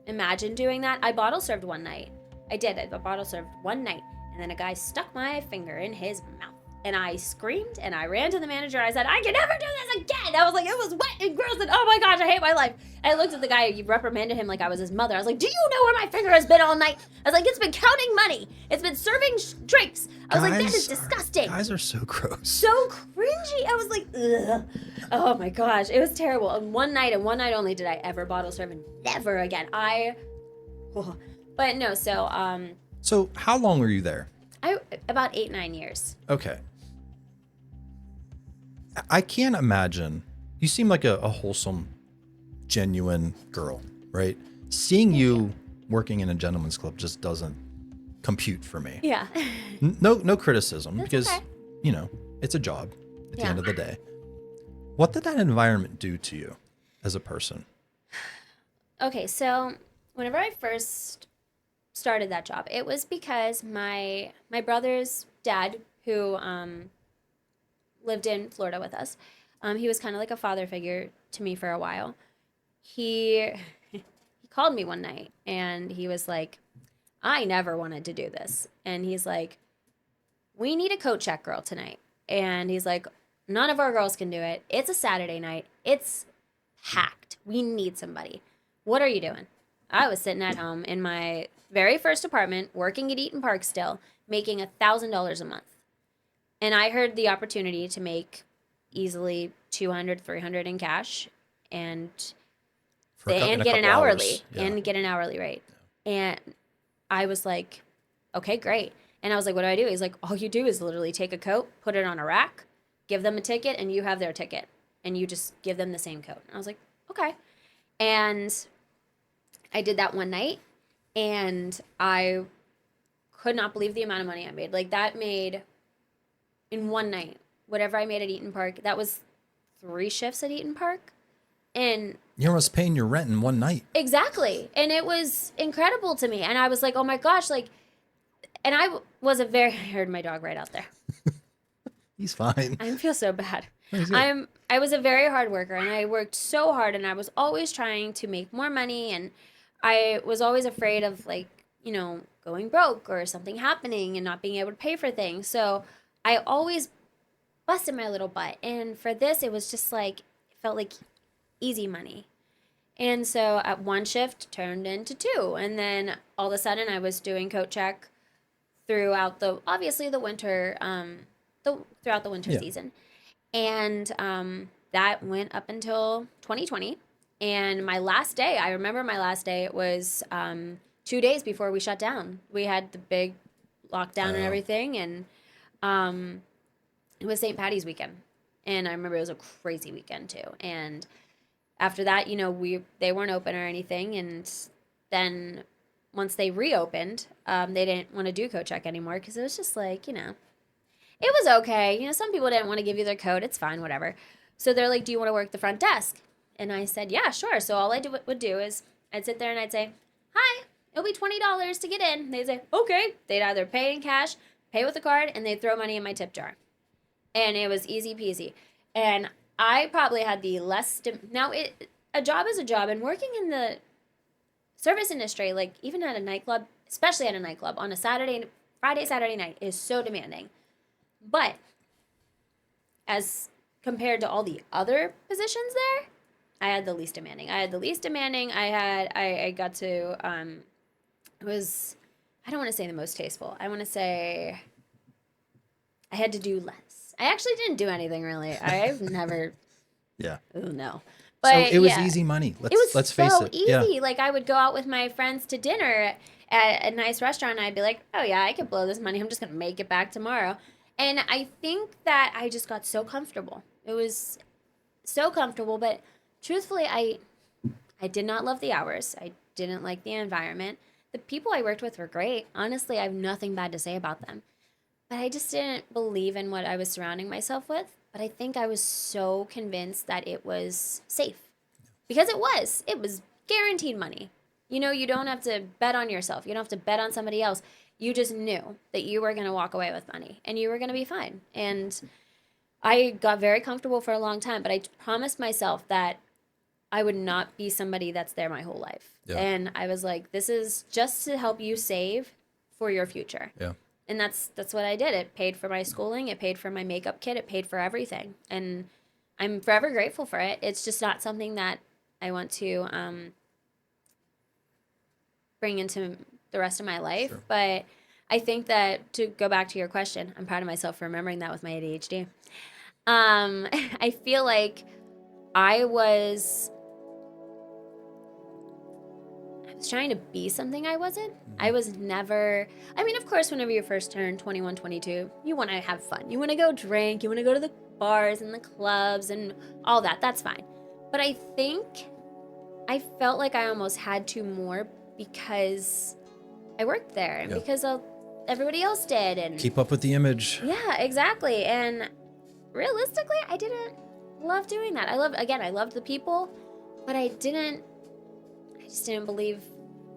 imagine doing that. I bottle served one night. I did. I bottle served one night. And then a guy stuck my finger in his mouth. And I screamed and I ran to the manager. I said, I can never do this again. I was like, it was wet and gross and oh my gosh, I hate my life. And I looked at the guy, he reprimanded him like I was his mother. I was like, do you know where my finger has been all night? I was like, it's been counting money. It's been serving drinks. I was like, that is disgusting. Guys are so gross. So cringy. I was like, ugh. Oh my gosh, it was terrible. And one night only did I ever bottle serve and never again. But no, So how long were you there? about 8-9 years. Okay. I can't imagine. You seem like a wholesome, genuine girl, right? Seeing you working in a gentleman's club just doesn't compute for me. Yeah. No criticism That's because, okay. it's a job at the Yeah. end of the day. What did that environment do to you as a person? Okay, so whenever I first started that job, it was because my brother's dad, who lived in Florida with us, he was kind of like a father figure to me for a while. He called me one night and he was like, I never wanted to do this. And he's like, we need a coat check girl tonight. And he's like, none of our girls can do it. It's a Saturday night. It's packed. We need somebody. What are you doing? I was sitting at home in my very first apartment, working at Eaton Park still, making $1,000 a month. And I heard the opportunity to make easily $200, $300 in cash and In a get an couple hourly hours. Yeah. and get an hourly rate. And I was like, okay, great. And I was like, what do I do? He's like, all you do is literally take a coat, put it on a rack, give them a ticket, and you have their ticket. And you just give them the same coat. And I was like, okay. And I did that one night, and I could not believe the amount of money I made. Like, that made, in one night, whatever I made at Eaton Park, that was 3 shifts at Eaton Park. And You're almost paying your rent in one night. exactly. And it was incredible to me. And I was like, oh my gosh, like, and I was I heard my dog right out there. He's fine. I feel so bad. He's good. I was a very hard worker and I worked so hard and I was always trying to make more money and I was always afraid of going broke or something happening and not being able to pay for things. So I always busted my little butt. And for this, it was just like, it felt like easy money. And so at one shift turned into 2. And then all of a sudden I was doing coat check throughout the winter, throughout the winter Yeah. season. And that went up until 2020. And my last day, I remember my last day, it was 2 days before we shut down. We had the big lockdown and everything. And it was St. Patty's weekend. And I remember it was a crazy weekend too. And after that, they weren't open or anything. And then once they reopened, they didn't want to do coat check anymore because it was just like, it was okay. Some people didn't want to give you their code. It's fine, whatever. So they're like, do you want to work the front desk? And I said, yeah, sure. So all I would do is I'd sit there and I'd say, hi, it'll be $20 to get in. They'd say, okay. They'd either pay in cash, pay with a card, and they'd throw money in my tip jar. And it was easy peasy. And I probably had the less... a job is a job. And working in the service industry, like even at a nightclub, especially at a nightclub, on a Friday, Saturday night is so demanding. But as compared to all the other positions there, I had the least demanding. I got to, it was, I don't want to say the most tasteful. I want to say I had to do less. I actually didn't do anything really. I've never, Yeah. oh no. So But it was yeah. easy money. It was Let's face so it. easy. Yeah. Like I would go out with my friends to dinner at a nice restaurant and I'd be like, oh yeah, I could blow this money. I'm just going to make it back tomorrow. And I think that I just got so comfortable. It was so comfortable, but truthfully, I did not love the hours. I didn't like the environment. The people I worked with were great. Honestly, I have nothing bad to say about them. But I just didn't believe in what I was surrounding myself with. But I think I was so convinced that it was safe. Because it was. It was guaranteed money. You know, you don't have to bet on yourself. You don't have to bet on somebody else. You just knew that you were going to walk away with money and you were going to be fine. And I got very comfortable for a long time, but I promised myself that I would not be somebody that's there my whole life. Yeah. And I was like, this is just to help you save for your future. Yeah. And that's what I did. It paid for my schooling. It paid for my makeup kit. It paid for everything. And I'm forever grateful for it. It's just not something that I want to bring into the rest of my life. Sure. But I think that, to go back to your question, I'm proud of myself for remembering that with my ADHD. I feel like I was trying to be something I wasn't. I was never, I mean, of course, whenever you first turn 21, 22, you want to have fun. You want to go drink. You want to go to the bars and the clubs and all that. That's fine. But I think I felt like I almost had to more because I worked there and because everybody else did. And Keep up with the image. yeah, exactly. And realistically, I didn't love doing that. I loved the people, but I just didn't believe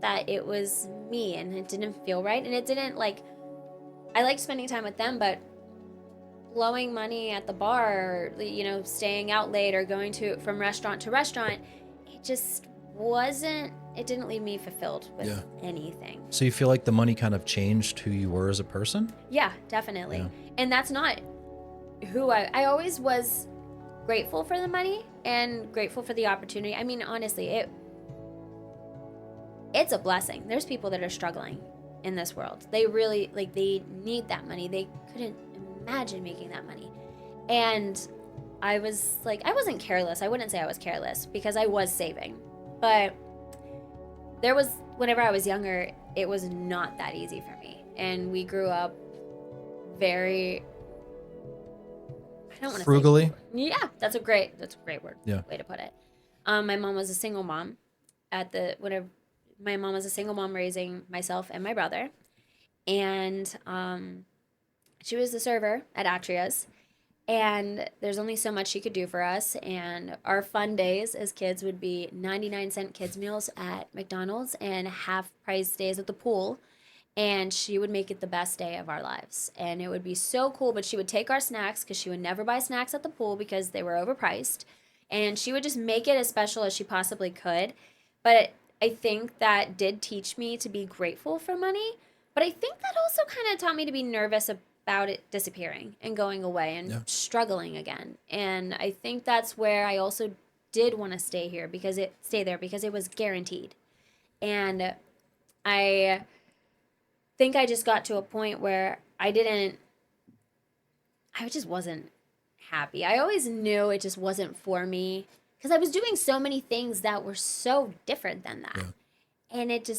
that it was me, and it didn't feel right. And it didn't, like, I liked spending time with them, but blowing money at the bar, or, you know, staying out late or going from restaurant to restaurant, it just wasn't, it didn't leave me fulfilled with anything. So you feel like the money kind of changed who you were as a person? Yeah, definitely. Yeah. And that's not who I always was grateful for the money and grateful for the opportunity. I mean, honestly, it's a blessing. There's people that are struggling in this world. They really, like, they need that money. They couldn't imagine making that money. And I was like, I wasn't careless. I wouldn't say I was careless because I was saving. But there was, whenever I was younger, it was not that easy for me. And we grew up very, I don't want to Frugally? Yeah, that's a great word. Yeah. Way to put it. My mom was a single mom my mom was a single mom raising myself and my brother. And she was the server at Atria's. And there's only so much she could do for us. And our fun days as kids would be 99-cent kids meals at McDonald's and half-price days at the pool. And she would make it the best day of our lives. And it would be so cool. But she would take our snacks, because she would never buy snacks at the pool because they were overpriced. And she would just make it as special as she possibly could. But I think that did teach me to be grateful for money. But I think that also kind of taught me to be nervous about it disappearing and going away and struggling again. And I think that's where I also did want to stay there because it was guaranteed. And I think I just got to a point where I just wasn't happy. I always knew it just wasn't for me because I was doing so many things that were so different than that. Yeah. And it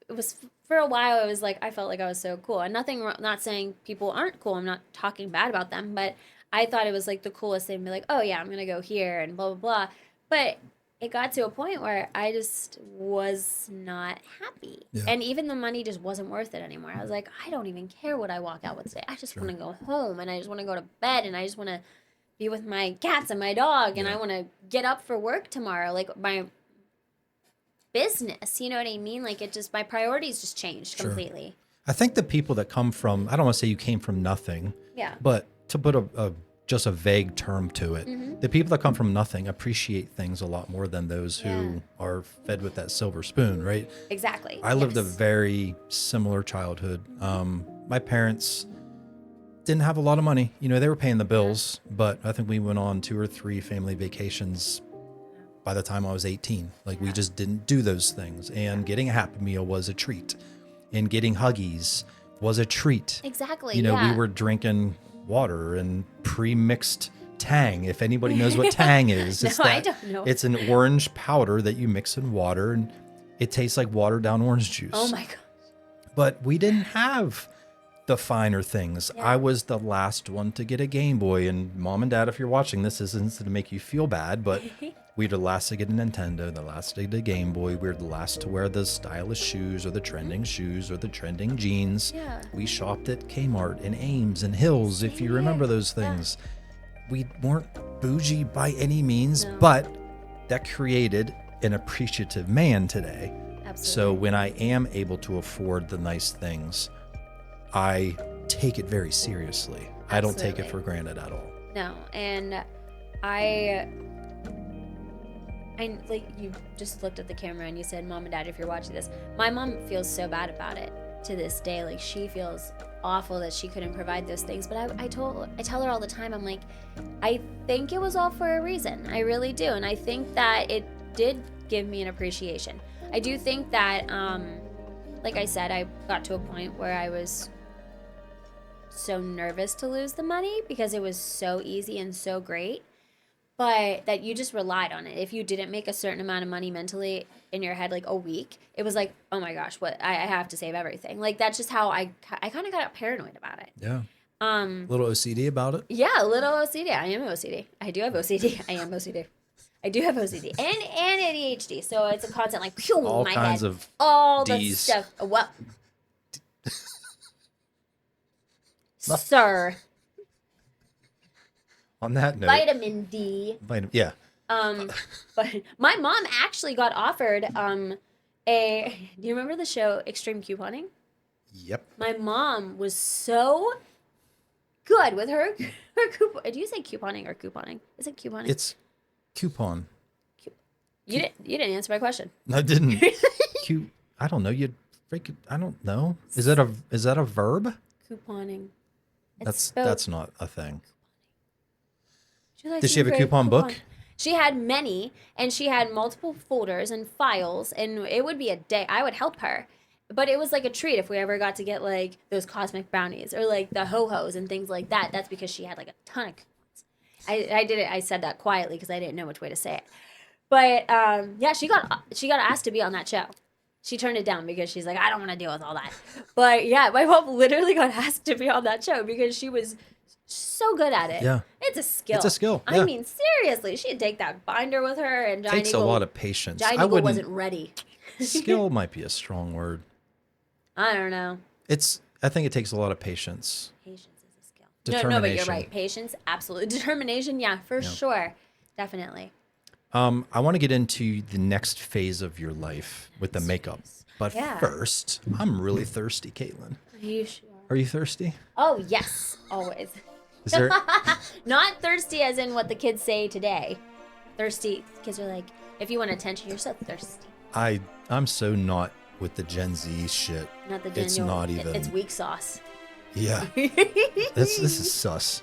was, for a while, it was like, I felt like I was so cool. And not saying people aren't cool. I'm not talking bad about them, but I thought it was like the coolest thing to be like, oh yeah, I'm going to go here and blah, blah, blah. But it got to a point where I just was not happy. Yeah. And even the money just wasn't worth it anymore. I was like, I don't even care what I walk out with today. I just want to go home, and I just want to go to bed, and I just want to be with my cats and my dog, and I want to get up for work tomorrow. Like, my business, you know what I mean? Like, my priorities just changed completely. I think the people that come from, I don't want to say you came from nothing, but to put just a vague term to it, the people that come from nothing appreciate things a lot more than those who are fed with that silver spoon, right? Exactly. I lived a very similar childhood. My parents didn't have a lot of money. You know, they were paying the bills, but I think we went on 2 or 3 family vacations by the time I was 18. Like, we just didn't do those things. And getting a Happy Meal was a treat. And getting Huggies was a treat. Exactly. You know, we were drinking water and pre-mixed Tang. If anybody knows what Tang is, I don't know. It's an orange powder that you mix in water, and it tastes like watered down orange juice. Oh my God. But we didn't have the finer things. Yeah. I was the last one to get a Game Boy, and Mom and Dad, if you're watching this isn't to make you feel bad, but we were the last to get a Nintendo, the last to get a Game Boy. We were the last to wear the stylish shoes or the trending shoes or the trending jeans. Yeah. We shopped at Kmart and Ames and Hills, if you remember those things. We weren't bougie by any means, No. but that created an appreciative man today. Absolutely. So when I am able to afford the nice things, I take it very seriously. I don't take it Absolutely. for granted at all. No, and I like you just looked at the camera and you said, "Mom and Dad, if you're watching this," my mom feels so bad about it to this day. Like she feels awful that she couldn't provide those things. But I tell her all the time. I'm like, I think it was all for a reason. I really do, and I think that it did give me an appreciation. I do think that, like I said, I got to a point where I was so nervous to lose the money because it was so easy and so great, but that you just relied on it. If you didn't make a certain amount of money mentally in your head, like a week, it was like, oh my gosh, what I have to save everything. Like that's just how I kind of got paranoid about it. Yeah. A little OCD about it. Yeah, a little OCD. I am OCD. I do have OCD. I am OCD. I do have OCD and ADHD. So it's a constant like phew, All my kinds head. of All the Ds. stuff. What? Sir, On that note, vitamin D. yeah. But my mom actually got offered do you remember the show Extreme Couponing? Yep. My mom was so good with her coupon. Do you say couponing or couponing? Is it couponing? It's coupon. You didn't answer my question. I didn't. I don't know. I don't know. Is that a verb? Couponing. It's That's spelled- not a thing. She likes Did she to have a create coupon book? She had many, and she had multiple folders and files, and it would be a day. I would help her, but it was like a treat if we ever got to get like those cosmic brownies or like the ho-hos and things like that. That's because she had like a ton of coupons. I did it. I said that quietly because I didn't know which way to say it. But yeah, she got asked to be on that show. She turned it down because she's like, I don't want to deal with all that. But yeah, my mom literally got asked to be on that show because she was so good at it. Yeah. It's a skill. It's a skill, I yeah. mean, seriously, she'd take that binder with her, and Giant Takes Eagle, a lot of patience. Giant I Eagle wouldn't. wasn't ready. Skill might be a strong word. I don't know. I think it takes a lot of patience. Patience is a skill. No, but you're Determination. right. Patience, absolutely. Determination, yeah, for sure. Definitely. I want to get into the next phase of your life with the makeup. But Yeah. first, I'm really thirsty, Caitlyn. Are you sure? Are you thirsty? Oh, yes. Always. Is there? Not thirsty as in what the kids say today. Thirsty. Kids are like, if you want attention, you're so thirsty. I'm so not with the Gen Z shit. Not the It's genuine. not even. It's weak sauce. Yeah. This is sus.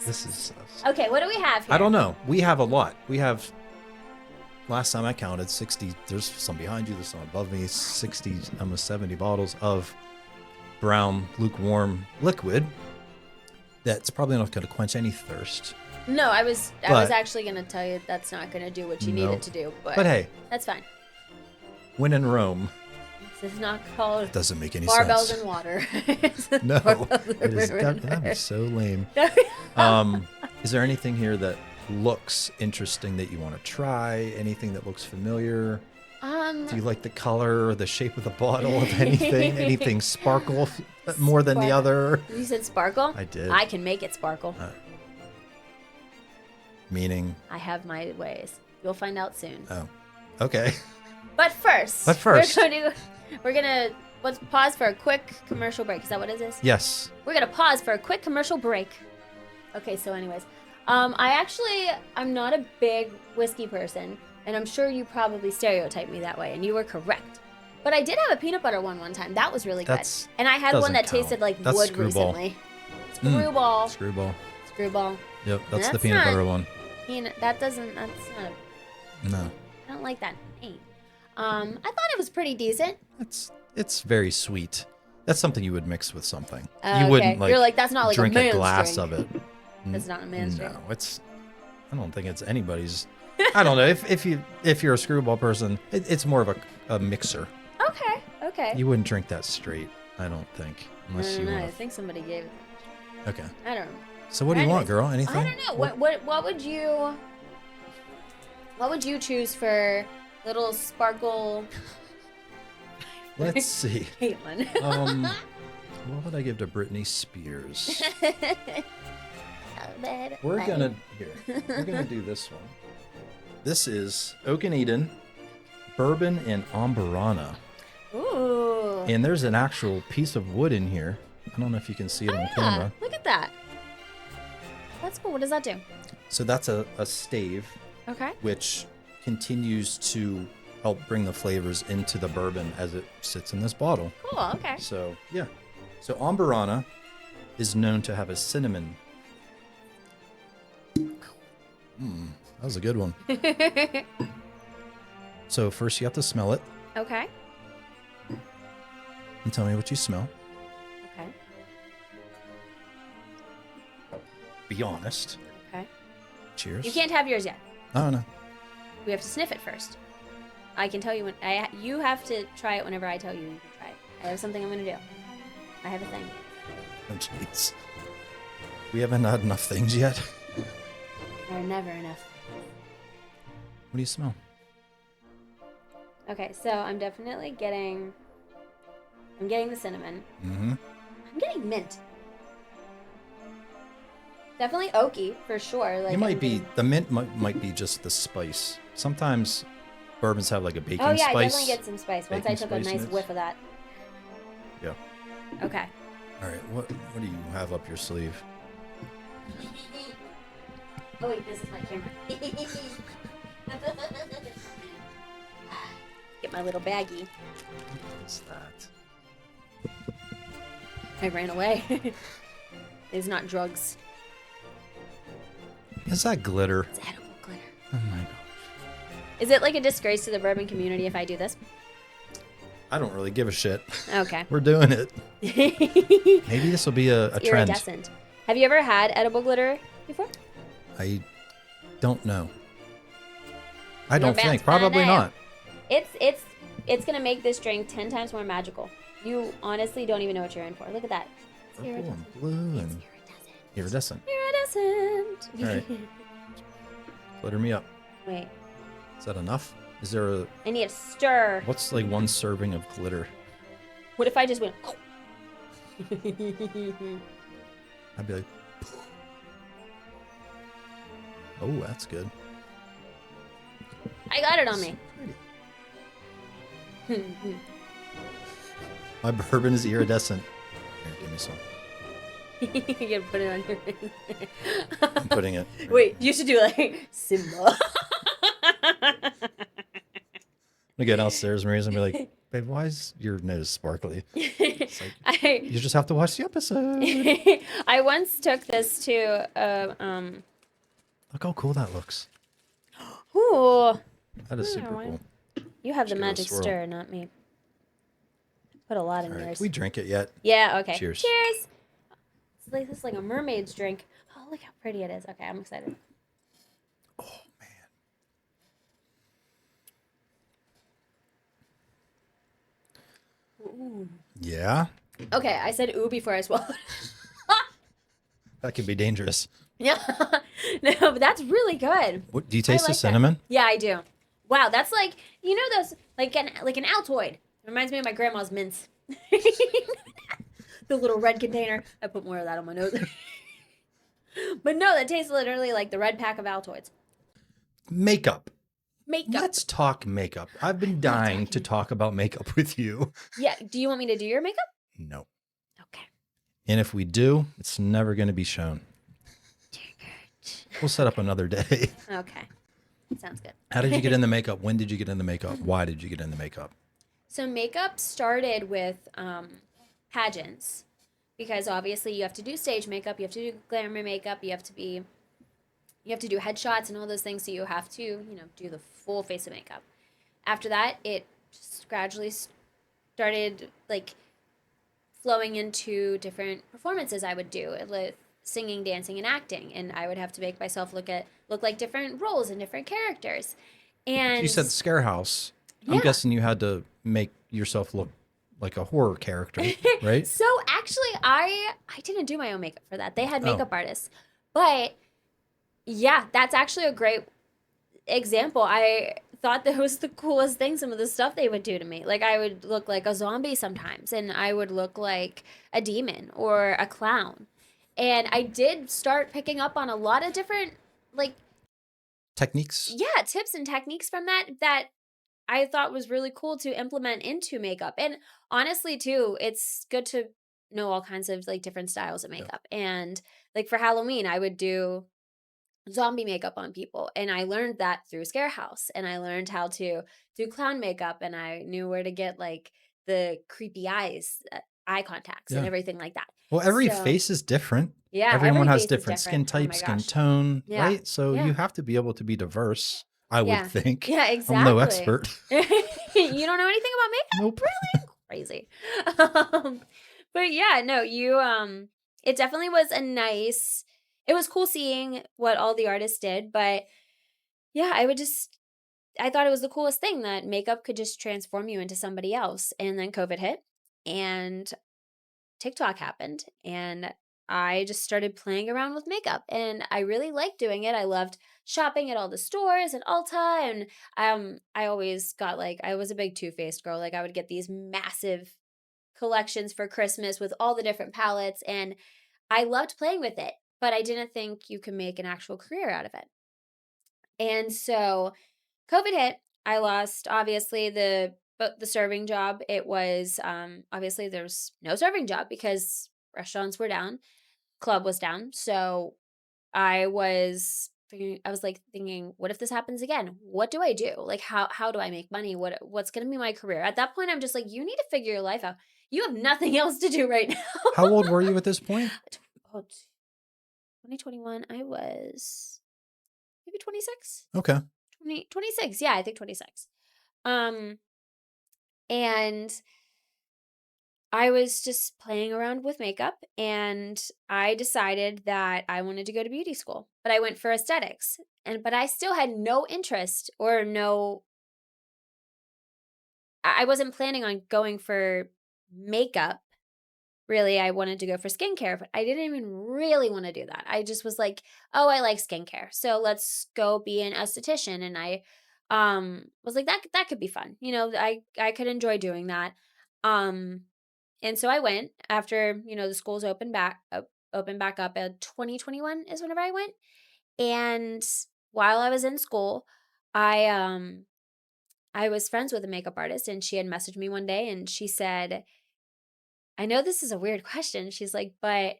This is sus. Okay, what do we have here? I don't know. We have a lot. We have, last time I counted, 60. There's some behind you, there's some above me. 60, almost 70 bottles of brown, lukewarm liquid. That's probably not going to quench any thirst. No, I was But- actually going to tell you that's not going to do what you need No. it to do, but But hey, that's fine. when in Rome, This is not called doesn't make any barbells sense. and water. No, Barbells it is, and that'd be so lame. water. Is there anything here that looks interesting that you want to try? Anything that looks familiar? Do you like the color or the shape of the bottle of anything? Anything sparkle more than the other? You said sparkle? I did. I can make it sparkle. Meaning, I have my ways. You'll find out soon. oh, okay. But first, first. we're gonna let's pause for a quick commercial break. Is that what it is? Yes. We're gonna pause for a quick commercial break. Okay, so anyways, I'm not a big whiskey person, and I'm sure you probably stereotyped me that way, and you were correct. But I did have a peanut butter one time. That was really That's- good. And I had one doesn't that count. tasted like That's wood Screwball. recently. Screwball. Screwball. Screwball. Yep, that's the That's peanut not- butter one. That's not a, No, I don't like that name. I thought it was pretty decent. it's very sweet. That's something you would mix with something. Oh, You okay. wouldn't like, You're like, that's not like a drink man's glass drink. of it. That's not a man's drink. No, I don't think it's anybody's. I don't know if you're a Screwball person, it's more of a mixer. Okay. okay. You wouldn't drink that straight, I don't think, unless I you don't know. I want think somebody gave it. to. Okay. I don't know. So what do you want, Anyways, girl? Anything? I don't know. What would you choose for little sparkle Let's see. Caitlyn? What would I give to Britney Spears? Oh, bad. We're gonna do this one. This is Oak and Eden, bourbon and amberana, Ooh. and there's an actual piece of wood in here. I don't know if you can see it on camera. Look at that. That's cool. What does that do? So that's a stave, Okay. which continues to help bring the flavors into the bourbon as it sits in this bottle. Cool. Okay. So yeah. So amberana is known to have a cinnamon. That was a good one. So first you have to smell it Okay. and tell me what you smell. Okay. Be honest. Okay. Cheers. You can't have yours yet. Oh no. We have to sniff it first. I can tell you when you have to try it whenever I tell you you can try it. I have something I'm gonna do. I have a thing. Oh jeez. We haven't had enough things yet. There are never enough. What do you smell? Okay, so I'm definitely getting. I'm getting the cinnamon. Mm-hmm. I'm getting mint. Definitely oaky for sure. Like It might I'm be getting- the mint might be just the spice. Sometimes bourbons have like a baking Oh yeah, I spice. definitely get some spice once I Baking took a spice nice notes. whiff of that. Yeah. Okay. All right. What do you have up your sleeve? Oh wait, this is my camera. Get my little baggie. What's that? I ran away. It's not drugs. Is that glitter? It's edible glitter. Oh my gosh. Is it like a disgrace to the bourbon community if I do this? I don't really give a shit. Okay. We're doing it. Maybe this will be a trend. Iridescent. Have you ever had edible glitter before? I don't know. I Your don't think. man's Probably fine, eh? not. It's gonna make this drink 10 times more magical. You honestly don't even know what you're in for. Look at that. It's Purple iridescent. and blue and iridescent. Iridescent. All right. Glitter me up. Wait, Is that enough? Is there a I need a stir. what's like one serving of glitter? What if I just went? I'd be like, oh, that's good. I got it on me. My bourbon is iridescent. Here, give me some. You can put it on your. I'm putting it. Wait, you should do like Simba. I get downstairs, Maria's gonna be like, babe, why is your nose sparkly? It's like, I you just have to watch the episode. I once took this to Look how cool that looks. Ooh, That is Yeah, super why- cool. you have the Just give it a magic swirl. stir, not me. Put a lot in All right, yours. we drink it yet? Yeah, okay. Cheers. Cheers. This is like a mermaid's drink. Oh, look how pretty it is. Okay, I'm excited. Oh man. Yeah, Okay, I said ooh before I swallowed. that could be dangerous. Yeah. No, but that's really good. What do you taste like the that. cinnamon? Yeah, I do. Wow, that's like those like an Altoid. It reminds me of my grandma's mints. The little red container. I put more of that on my nose. But no, that tastes literally like the red pack of Altoids. Makeup. Makeup. Let's talk makeup. I've been dying to talk about makeup with you. Yeah. Do you want me to do your makeup? No. Okay. And if we do, it's never going to be shown. We'll set up another day. Okay. Sounds good. How did you get in the makeup? When did you get in the makeup? Why did you get in the makeup? So makeup started with pageants, because obviously you have to do stage makeup, you have to do glamour makeup, you have to do headshots and all those things. So you have to, do the full face of makeup. After that, it just gradually started like flowing into different performances I would do, like singing, dancing, and acting, and I would have to make myself look like different roles and different characters. And You said scare house. I'm Yeah. guessing you had to make yourself look like a horror character, right? So actually, I didn't do my own makeup for that. They had Oh, makeup artists, but yeah, that's actually a great example. I thought that was the coolest thing. Some of the stuff they would do to me, like I would look like a zombie sometimes, and I would look like a demon or a clown. And I did start picking up on a lot of different like techniques. yeah tips and techniques from that I thought was really cool to implement into makeup. And honestly, too, it's good to know all kinds of like different styles of Yeah. makeup. And like for Halloween, I would do zombie makeup on people. And I learned that through Scare House. And I learned how to do clown makeup. And I knew where to get like the creepy eyes, eye contacts, and Yeah. everything like that. Well, every So, face is different. yeah, Everyone every has face is different skin different. Oh type, my skin gosh. tone, Yeah. right? So Yeah. you have to be able to be diverse, I would Yeah. think. Yeah, I'm no exactly. expert. You don't know anything about makeup? Nope. Really? Crazy. Um, but yeah, no, you it definitely was a nice it was cool seeing what all the artists did, but yeah, I thought it was the coolest thing that makeup could just transform you into somebody else. And then COVID hit and TikTok happened, and I just started playing around with makeup, and I really liked doing it. I loved shopping at all the stores at Ulta, and I always got like I was a big Too Faced girl. Like I would get these massive collections for Christmas with all the different palettes, and I loved playing with it, but I didn't think you could make an actual career out of it. And so COVID hit. I lost obviously the serving job. It was obviously there's no serving job because restaurants were down, club was down. So I was like thinking, what if this happens again? What do I do? Like how do I make money? What's going to be my career? At that point I'm just like you need to figure your life out. You have nothing else to do right now. How old were you at this point? Oh, 2021 I was maybe 26. Okay. 26. Yeah, I think 26. Um and I was just playing around with makeup and I decided that I wanted to go to beauty school, but I went for aesthetics. But I still had no interest or no I wasn't planning on going for makeup. Really, I wanted to go for skincare, but I didn't even really want to do that. I just was like, "Oh, I like skincare. So let's go be an esthetician." And I was like that could be fun. I could enjoy doing that. Um And so I went after, the schools opened back up in 2021 is whenever I went. And while I was in school, I I was friends with a makeup artist and she had messaged me one day and she said, "I know this is a weird question." She's like, "But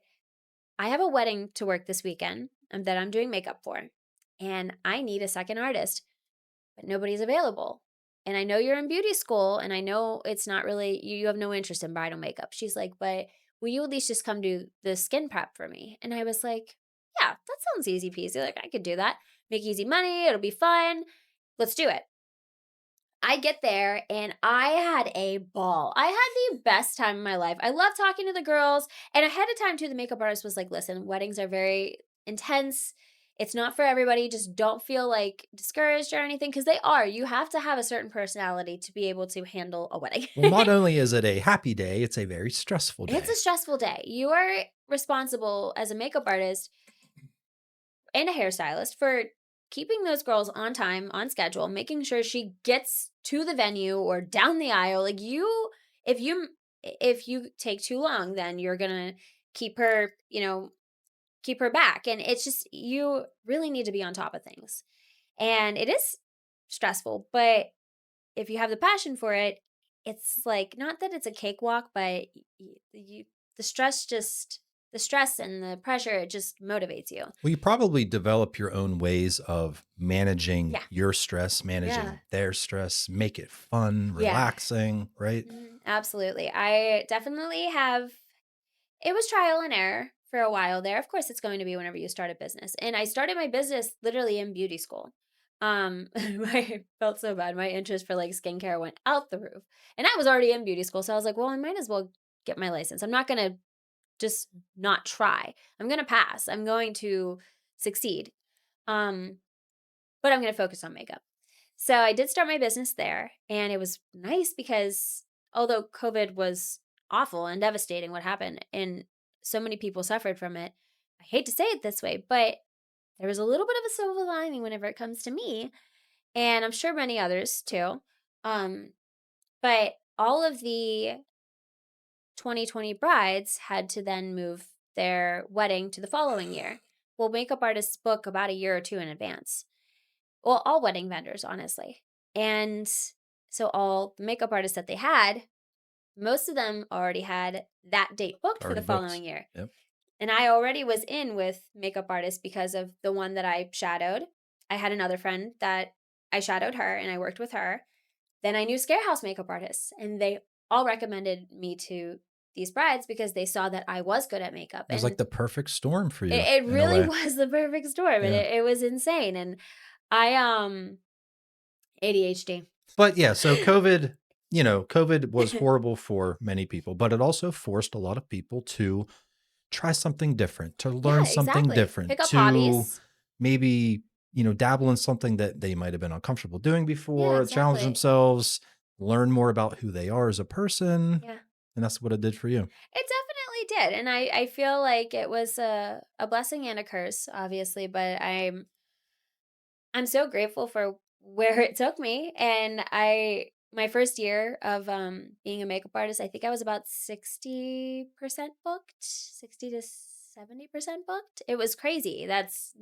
I have a wedding to work this weekend that I'm doing makeup for. And I need a second artist, but nobody's available. And I know you're in beauty school and I know it's not really you have no interest in bridal makeup." She's like, "But will you at least just come do the skin prep for me?" And I was like, "Yeah, that sounds easy peasy. Like I could do that. Make easy money, it'll be fun. Let's do it." I get there and I had a ball. I had the best time of my life. I love talking to the girls. And ahead of time, too, the makeup artist was like, "Listen, weddings are very intense. It's not for everybody. Just don't feel like discouraged or anything." Because they are. You have to have a certain personality to be able to handle a wedding. Well, not only is it a happy day, it's a very stressful It's day. a stressful day. You are responsible as a makeup artist and a hairstylist for keeping those girls on time, on schedule, making sure she gets to the venue or down the aisle. Like if you if you take too long, then you're gonna keep her, keep her back. And it's just you really need to be on top of things. And it is stressful, but if you have the passion for it, it's like not that it's a cakewalk, but the the stress and the pressure, it just motivates you. Well, you probably develop your own ways of managing Yeah. your stress, managing Yeah. their stress, make it fun, Yeah. relaxing, right? Absolutely. I definitely have it was trial and error for a while there. Of course, it's going to be whenever you start a business. And I started my business literally in beauty school. I felt so bad. My interest for like skincare went out the roof. And I was already in beauty school. So I was like, well, I might as well get my license. I'm not going to just not try. I'm going to pass. I'm going to succeed. Um, but I'm going to focus on makeup. So I did start my business there, and it was nice because although COVID was awful and devastating what happened, and so many people suffered from it, I hate to say it this way, but there was a little bit of a silver lining whenever it comes to me, and I'm sure many others too. Um, but all of the 2020 brides had to then move their wedding to the following year. Well, makeup artists book about a year or two in advance. Well, all wedding vendors, honestly. And so all the makeup artists that they had, most of them already had that date booked for the Already booked. following year. Yep. And I already was in with makeup artists because of the one that I shadowed. I had another friend that I shadowed her and I worked with her. Then I knew Scarehouse makeup artists, and they all recommended me to these brides because they saw that I was good at makeup. It was And like the perfect storm for you. it in a really way. was the perfect storm, and Yeah. it was insane. And I ADHD. But yeah, so COVID was horrible for many people, but it also forced a lot of people to try something different, to learn something exactly. different, Pick up to hobbies. maybe, dabble in something that they might have been uncomfortable doing before, challenge exactly. themselves, learn more about who they are as a person. Yeah. And that's what it did for you. It definitely did. And I feel like it was a blessing and a curse, obviously, but I'm so grateful for where it took me. And my first year of being a makeup artist, I think I was about 60% booked, 60 to 70% booked. It was crazy. That's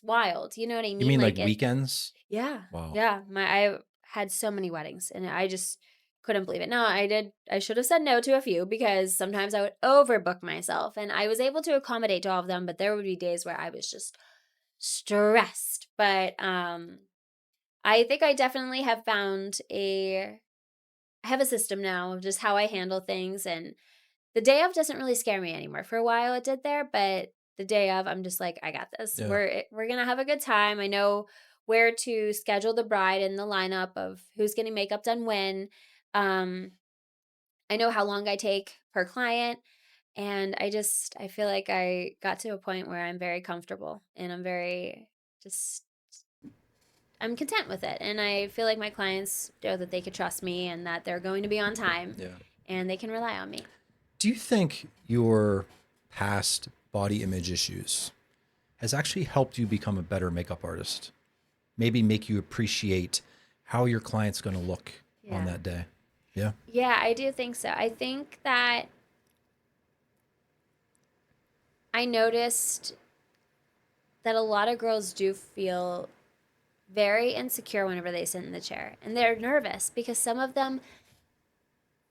wild. You know what I mean? You mean like it, weekends? yeah. Wow. Yeah. I had so many weddings and I just couldn't believe it. No, I should have said no to a few because sometimes I would overbook myself and I was able to accommodate to all of them, but there would be days where I was just stressed. But I think I definitely have found I have a system now of just how I handle things, and the day of doesn't really scare me anymore. For a while it did there, but the day of I'm just like, I got this. Yeah. We're going to have a good time. I know where to schedule the bride in the lineup of who's getting makeup done when. Um I know how long I take per client, and I feel like I got to a point where I'm very comfortable and I'm very just I'm content with it. And I feel like my clients know that they could trust me and that they're going to be on time Yeah. and they can rely on me. Do you think your past body image issues has actually helped you become a better makeup artist? Maybe make you appreciate how your client's going to look on Yeah. that day? Yeah. Yeah, I do think so. I think that I noticed that a lot of girls do feel very insecure whenever they sit in the chair. And they're nervous because some of them,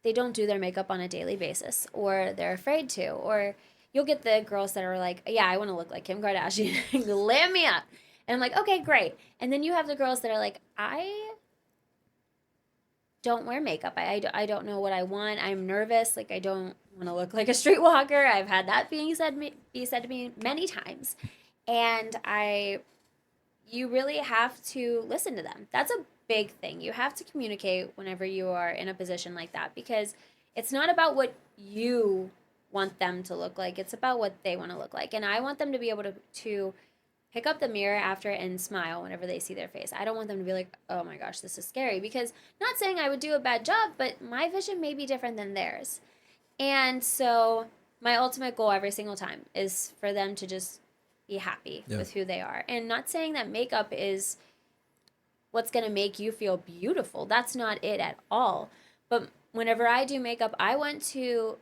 they don't do their makeup on a daily basis or they're afraid to. Or you'll get the girls that are like, yeah, I want to look like Kim Kardashian. Lam me up. And I'm like, okay, great. And then you have the girls that are like, I don't wear makeup. I don't know what I want. I'm nervous. Like, I don't want to look like a streetwalker. I've had that be said to me many times. And you really have to listen to them. That's a big thing. You have to communicate whenever you are in a position like that because it's not about what you want them to look like. It's about what they want to look like. And I want them to be able to pick up the mirror after and smile whenever they see their face. I don't want them to be like, oh my gosh, this is scary. Because not saying I would do a bad job, but my vision may be different than theirs. And so my ultimate goal every single time is for them to just be happy with who they are. And not saying that makeup is what's going to make you feel beautiful. That's not it at all. But whenever I do makeup, I want to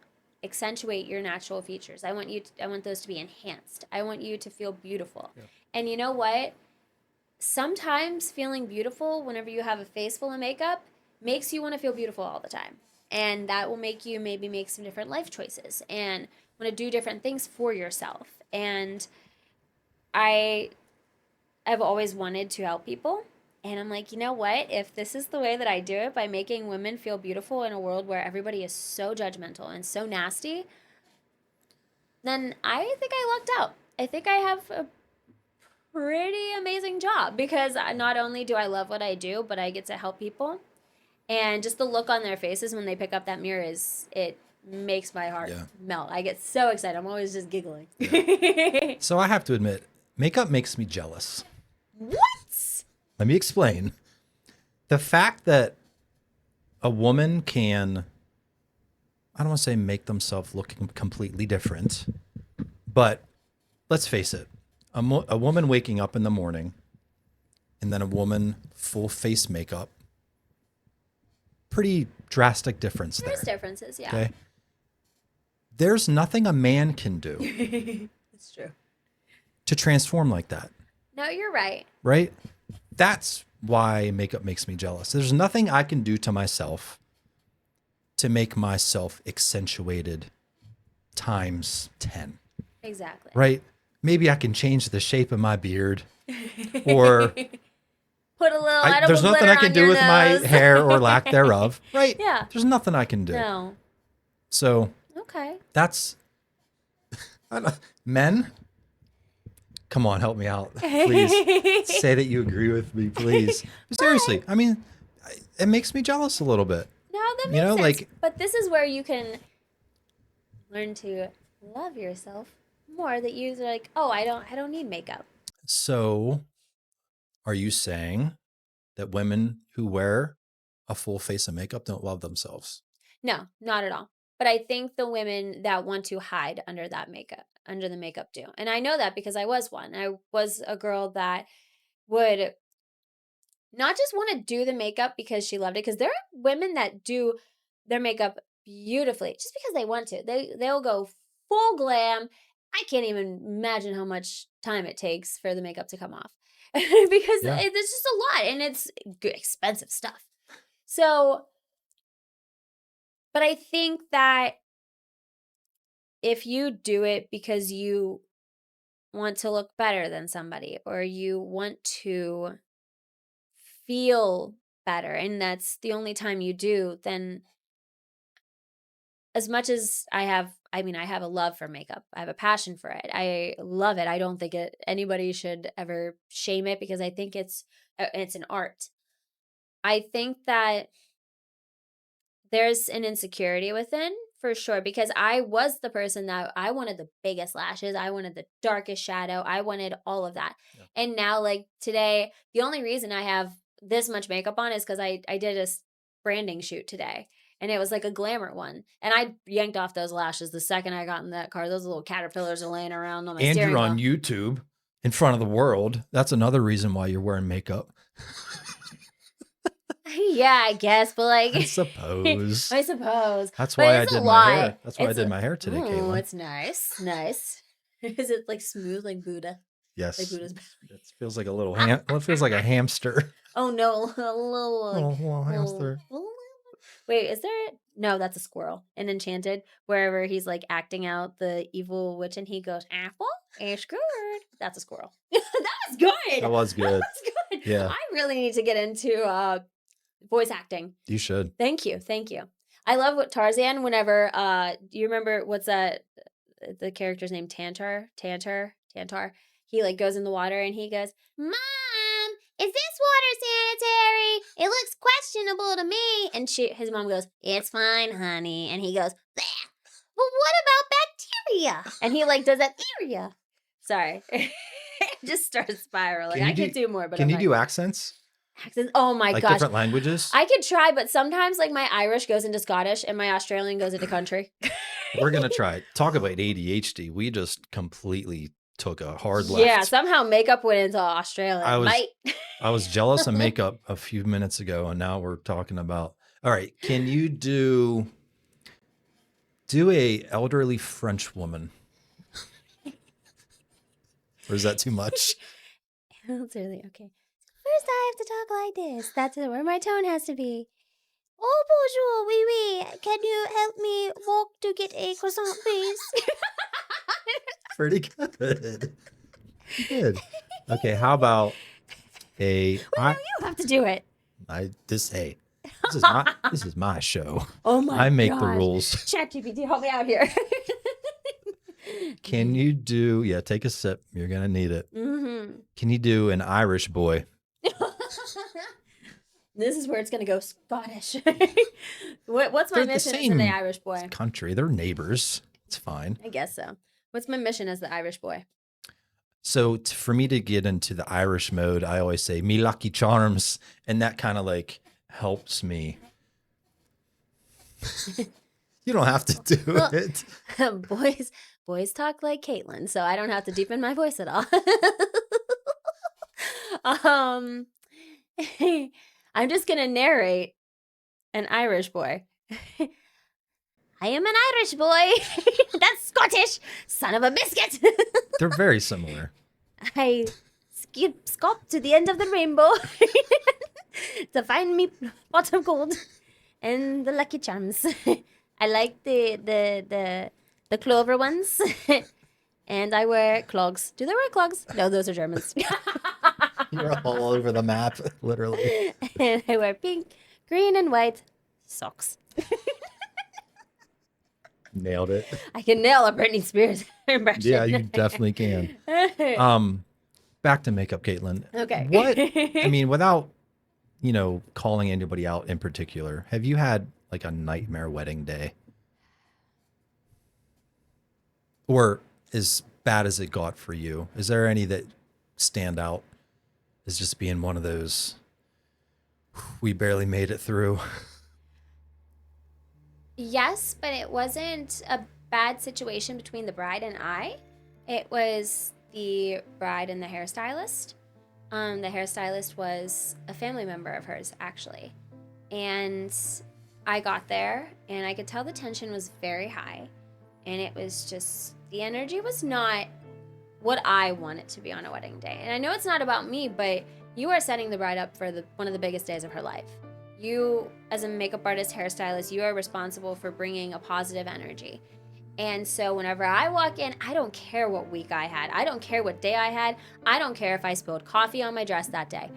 accentuate your natural features. I want those to be enhanced. I want you to feel beautiful. Yeah. And you know what? Sometimes feeling beautiful whenever you have a face full of makeup makes you want to feel beautiful all the time. And that will make you maybe make some different life choices and want to do different things for yourself. And I've always wanted to help people. And I'm like, you know what? If this is the way that I do it by making women feel beautiful in a world where everybody is so judgmental and so nasty, then I think I lucked out. I think I have a pretty amazing job because not only do I love what I do, but I get to help people. And just the look on their faces when they pick up that mirror it makes my heart melt. I get so excited. I'm always just giggling. Yeah. So I have to admit, makeup makes me jealous. What? Let me explain. The fact that a woman can I don't want to say make themselves look completely different, but let's face it, a woman waking up in the morning and then a woman full face makeup, pretty drastic difference There's there. differences, yeah. Okay. There's nothing a man can do It's true. to transform like that, No, you're right. right? That's why makeup makes me jealous. There's nothing I can do to myself to make myself accentuated times 10, Exactly. right? Maybe I can change the shape of my beard or Put a little edible there's nothing glitter I can on do your with my nose. hair or lack thereof, right? Yeah. There's nothing I can do. No. So Okay. that's men. Come on, help me out, please. Say that you agree with me, please. Seriously, I mean, it makes me jealous a little bit. No, that makes You know, sense. like- But this is where you can learn to love yourself more. That you're like, oh, I don't need makeup. So, are you saying that women who wear a full face of makeup don't love themselves? No, not at all. But I think the women that want to hide under that makeup, under the makeup do. And I know that because I was one. I was a girl that would not just want to do the makeup because she loved it, because there are women that do their makeup beautifully just because they want to. They'll go full glam. I can't even imagine how much time it takes for the makeup to come off because Yeah. it's just a lot and it's good, expensive stuff. So, but I think that if you do it because you want to look better than somebody or you want to feel better and that's the only time you do, then as much as I have a love for makeup. I have a passion for it. I love it. I don't think anybody should ever shame it because I think it's an art. I think that there's an insecurity within for sure because I was the person that I wanted the biggest lashes, I wanted the darkest shadow, I wanted all of that. Yeah. And now like today, the only reason I have this much makeup on is because I did a branding shoot today. And it was like a glamour one. And I yanked off those lashes the second I got in that car. Those little caterpillars are laying around on my And steering you're wheel. on YouTube in front of the world. That's another reason why you're wearing makeup. Yeah, I guess, but like I suppose. I suppose. That's But why I it's a did lot. my hair. That's why I It's did a- my hair today, Oh, Caitlin. it's nice. Nice. Is it like smooth like Buddha? Yes. Like Buddha's It feels like a little well, it feels like a hamster. Oh no, a little like Little hamster. Wait, is there no, that's a squirrel in Enchanted, wherever he's like acting out the evil witch and he goes, apple? It's good. That's a squirrel. That was good. That was good. That was good. Yeah. I really need to get into voice acting. You should. Thank you. Thank you. I love what Tarzan, whenever do you remember what's that the character's name? Tantar? He like goes in the water and he goes, Mom, is this water sanitary? It looks questionable to me. And his mom goes, it's fine, honey. And he goes, "Bleh. But what about bacteria? And he like does that area. Sorry. It just starts spiraling. Can you I could do more, but Can I'm you not do gonna. accents? Accents. Oh my Like gosh. different languages? I could try, but sometimes like my Irish goes into Scottish and my Australian goes into country. We're going to try it. Talk about ADHD. We just completely took a hard left. Yeah, somehow makeup went into Australia. I was jealous of makeup a few minutes ago, and now we're talking about. All right, can you do a elderly French woman, or is that too much? That's really okay. First, I have to talk like this. That's where my tone has to be. Oh, bonjour, oui, oui. Can you help me walk to get a croissant, please? Pretty good. Good. Okay, how about You have to do it. this is my show. Oh my I make the gosh. rules. ChatGPT, help me out here. Can you do take a sip. You're gonna need it. Mm-hmm. Can you do an Irish boy? This is where it's gonna go Scottish. What's my They're the mission as same the Irish boy? country. They're neighbors. It's fine. I guess so. What's my mission as the Irish boy? So for me to get into the Irish mode, I always say "me lucky charms," and that kind of like helps me. You don't have to do Well, it. boys talk like Caitlyn, so I don't have to deepen my voice at all. um, I'm just gonna narrate an Irish boy. I am an Irish boy. That's Scottish, son of a biscuit. They're very similar. I scop to the end of the rainbow to find me pot of gold and the lucky charms. I like the clover ones, and I wear clogs. Do they wear clogs? No, those are Germans. You're all over the map, literally. And I wear pink, green, and white socks. Nailed it. I can nail a Britney Spears impression. Yeah, you definitely can. Back to makeup, Caitlin. Okay. What, I mean, without, calling anybody out in particular, have you had like a nightmare wedding day? Or as bad as it got for you? Is there any that stand out as just being one of those, we barely made it through? Yes, but it wasn't a bad situation between the bride and I. It was the bride and the hairstylist. The hairstylist was a family member of hers, actually. And I got there, and I could tell the tension was very high. And it was just, the energy was not what I want it to be on a wedding day. And I know it's not about me, but you are setting the bride up for one of the biggest days of her life. You, as a makeup artist, hairstylist, you are responsible for bringing a positive energy. And so whenever I walk in, I don't care what week I had. I don't care what day I had. I don't care if I spilled coffee on my dress that day.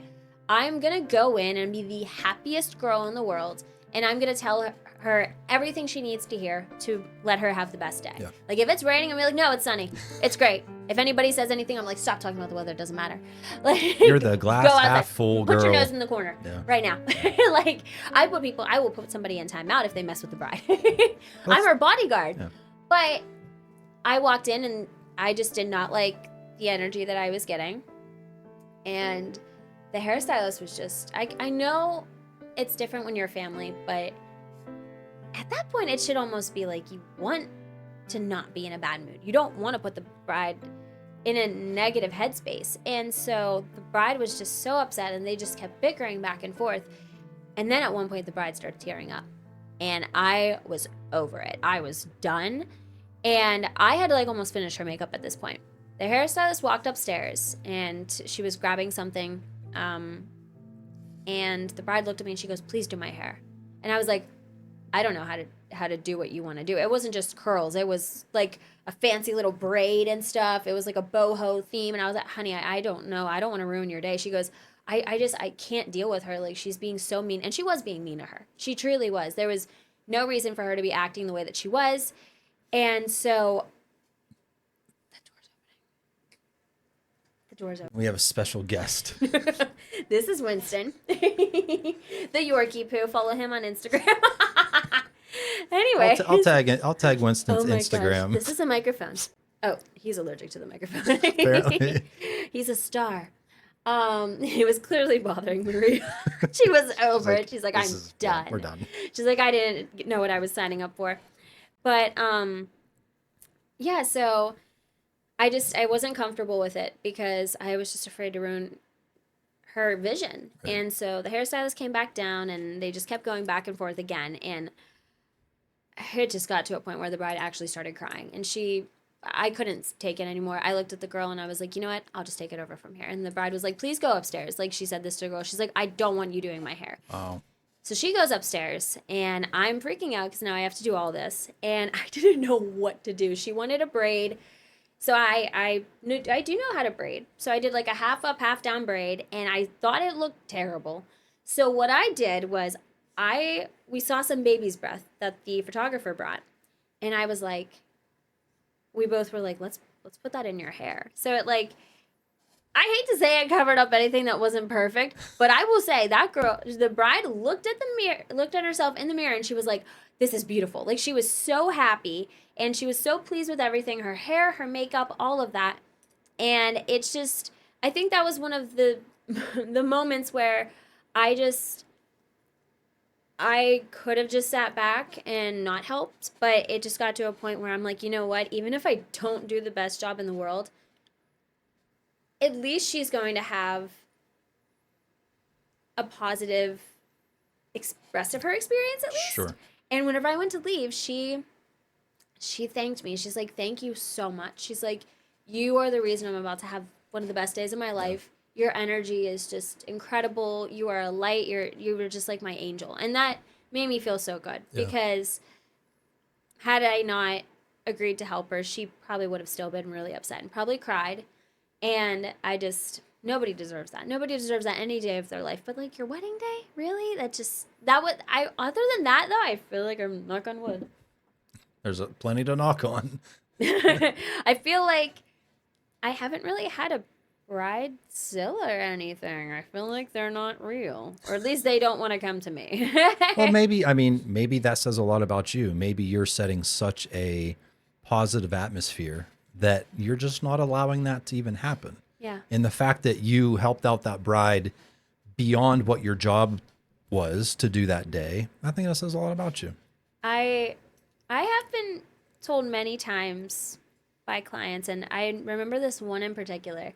I'm going to go in and be the happiest girl in the world. And I'm going to tell her everything she needs to hear to let her have the best day. Yeah. Like if it's raining, I'm like, no, it's sunny. It's great. If anybody says anything, I'm like, stop talking about the weather. It doesn't matter. Like, You're the glass go outside. half full girl. Put your nose in the corner Yeah. right now. Like I will put somebody in timeout if they mess with the bride. I'm her bodyguard. Yeah. But I walked in and I just did not like the energy that I was getting. And the hairstylist was just, I know it's different when you're family, but at that point it should almost be like you want to not be in a bad mood. You don't want to put the bride in a negative headspace. And so the bride was just so upset and they just kept bickering back and forth. And then at one point the bride started tearing up. And I was over it. I was done. And I had to like almost finish her makeup at this point. The hairstylist walked upstairs and she was grabbing something. And the bride looked at me and she goes, "Please do my hair." And I was like, I don't know how to do what you want to do. It wasn't just curls. It was like a fancy little braid and stuff. It was like a boho theme. And I was like, honey, I don't know. I don't want to ruin your day. She goes, I can't deal with her. Like she's being so mean. And she was being mean to her. She truly was. There was no reason for her to be acting the way that she was. And so the door's open. We have a special guest. This is Winston, the Yorkie poo. Follow him on Instagram. Anyway, I'll tag Winston's oh my Instagram. gosh, this is a microphone. Oh, he's allergic to the microphone. Apparently. He's a star. It was clearly bothering Maria. She was over it. She's like, I'm done. We're done. She's like, I didn't know what I was signing up for. But yeah, so I wasn't comfortable with it because I was just afraid to ruin her vision. Right. And so the hairstylist came back down and they just kept going back and forth again. And it just got to a point where the bride actually started crying. And I couldn't take it anymore. I looked at the girl and I was like, you know what? I'll just take it over from here. And the bride was like, please go upstairs. Like she said this to the girl. She's like, I don't want you doing my hair. Oh. So she goes upstairs and I'm freaking out because now I have to do all this. And I didn't know what to do. She wanted a braid. So I do know how to braid. So I did like a half up, half down braid. And I thought it looked terrible. So what I did was we saw some baby's breath that the photographer brought. And I was like, we both were like, let's put that in your hair. So it like, I hate to say it covered up anything that wasn't perfect, but I will say that girl, the bride looked at herself in the mirror and she was like, this is beautiful. Like she was so happy and she was so pleased with everything, her hair, her makeup, all of that. And it's just, I think that was one of the moments where I I could have just sat back and not helped, but it just got to a point where I'm like, you know what? Even if I don't do the best job in the world, at least she's going to have a positive rest of her experience at least. Sure. And whenever I went to leave, she thanked me. She's like, "Thank you so much." She's like, "You are the reason I'm about to have one of the best days of my life. Your energy is just incredible. You are a light. You were just like my angel." And that made me feel so good Yeah. because had I not agreed to help her, she probably would have still been really upset and probably cried. And I just nobody deserves that. Nobody deserves that any day of their life. But like your wedding day, really? That would I other than that though, I feel like I'm knock on wood. There's plenty to knock on. I feel like I haven't really had a bridezilla or anything. I feel like they're not real, or at least they don't want to come to me. Well, maybe that says a lot about you. Maybe you're setting such a positive atmosphere that you're just not allowing that to even happen. Yeah. And the fact that you helped out that bride beyond what your job was to do that day, I think that says a lot about you. I have been told many times by clients, and I remember this one in particular.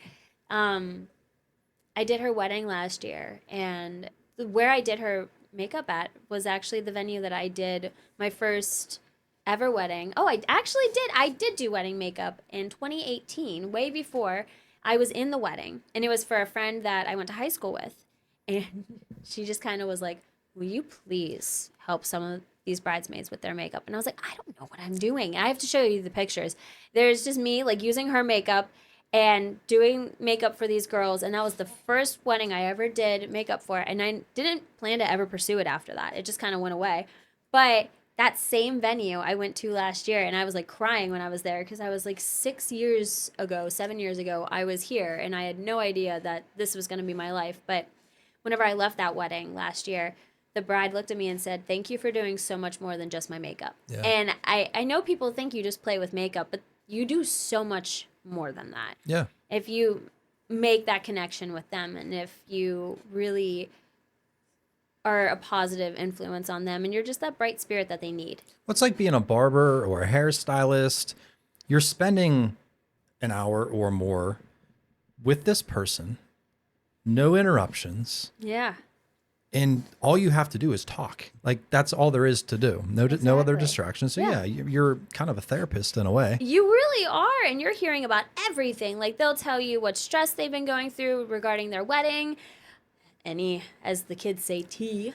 I did her wedding last year, and where I did her makeup at was actually the venue that I did my first ever wedding. Oh, I actually did. I did do wedding makeup in 2018, way before I was in the wedding, and it was for a friend that I went to high school with. And she just kind of was like, "Will you please help some of these bridesmaids with their makeup?" And I was like, "I don't know what I'm doing. I have to show you the pictures." There's just me like using her makeup and doing makeup for these girls. And that was the first wedding I ever did makeup for. And I didn't plan to ever pursue it after that. It just kind of went away. But that same venue I went to last year, and I was like crying when I was there because I was like 7 years ago, I was here and I had no idea that this was going to be my life. But whenever I left that wedding last year, the bride looked at me and said, "Thank you for doing so much more than just my makeup." Yeah. And I know people think you just play with makeup, but you do so much more than that. Yeah. If you make that connection with them and if you really are a positive influence on them and you're just that bright spirit that they need. Well, it's like being a barber or a hairstylist. You're spending an hour or more with this person, no interruptions, Yeah. and all you have to do is talk. Like that's all there is to do. No other Exactly. distractions. So Yeah. you're kind of a therapist in a way. You really are, and you're hearing about everything. Like they'll tell you what stress they've been going through regarding their wedding. As the kids say, tea.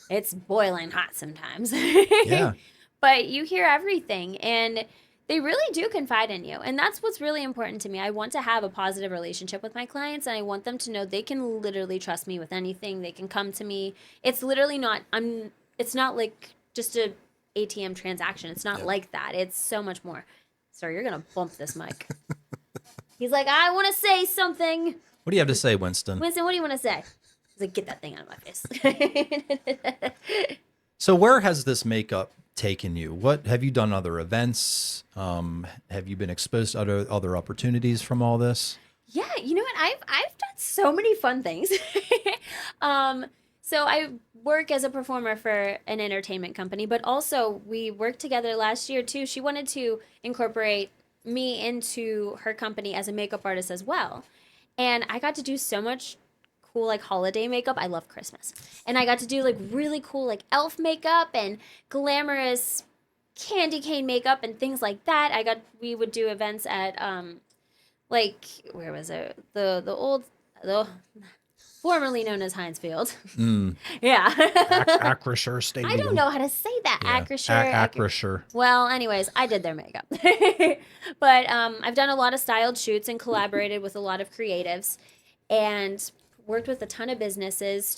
It's boiling hot sometimes. Yeah. But you hear everything, and they really do confide in you. And that's what's really important to me. I want to have a positive relationship with my clients, and I want them to know they can literally trust me with anything. They can come to me. It's literally not, it's not like just a ATM transaction. It's not like that. It's so much more. Sorry, you're going to bump this mic. He's like, "I want to say something." What do you have to say, Winston? Winston, what do you want to say? He's like, "Get that thing out of my face." So where has this makeup taken you? What have you done other events? Have you been exposed to other opportunities from all this? Yeah, you know what? I've done so many fun things. So I work as a performer for an entertainment company, but also we worked together last year too. She wanted to incorporate me into her company as a makeup artist as well. And I got to do so much cool like holiday makeup. I love Christmas. And I got to do like really cool like elf makeup and glamorous candy cane makeup and things like that. We would do events at like where was it? The formerly known as Heinz Field. Yeah. Acrisure Stadium. I don't know how to say that. Acrisure. Acrisure. Well, anyways, I did their makeup. But I've done a lot of styled shoots and collaborated with a lot of creatives and worked with a ton of businesses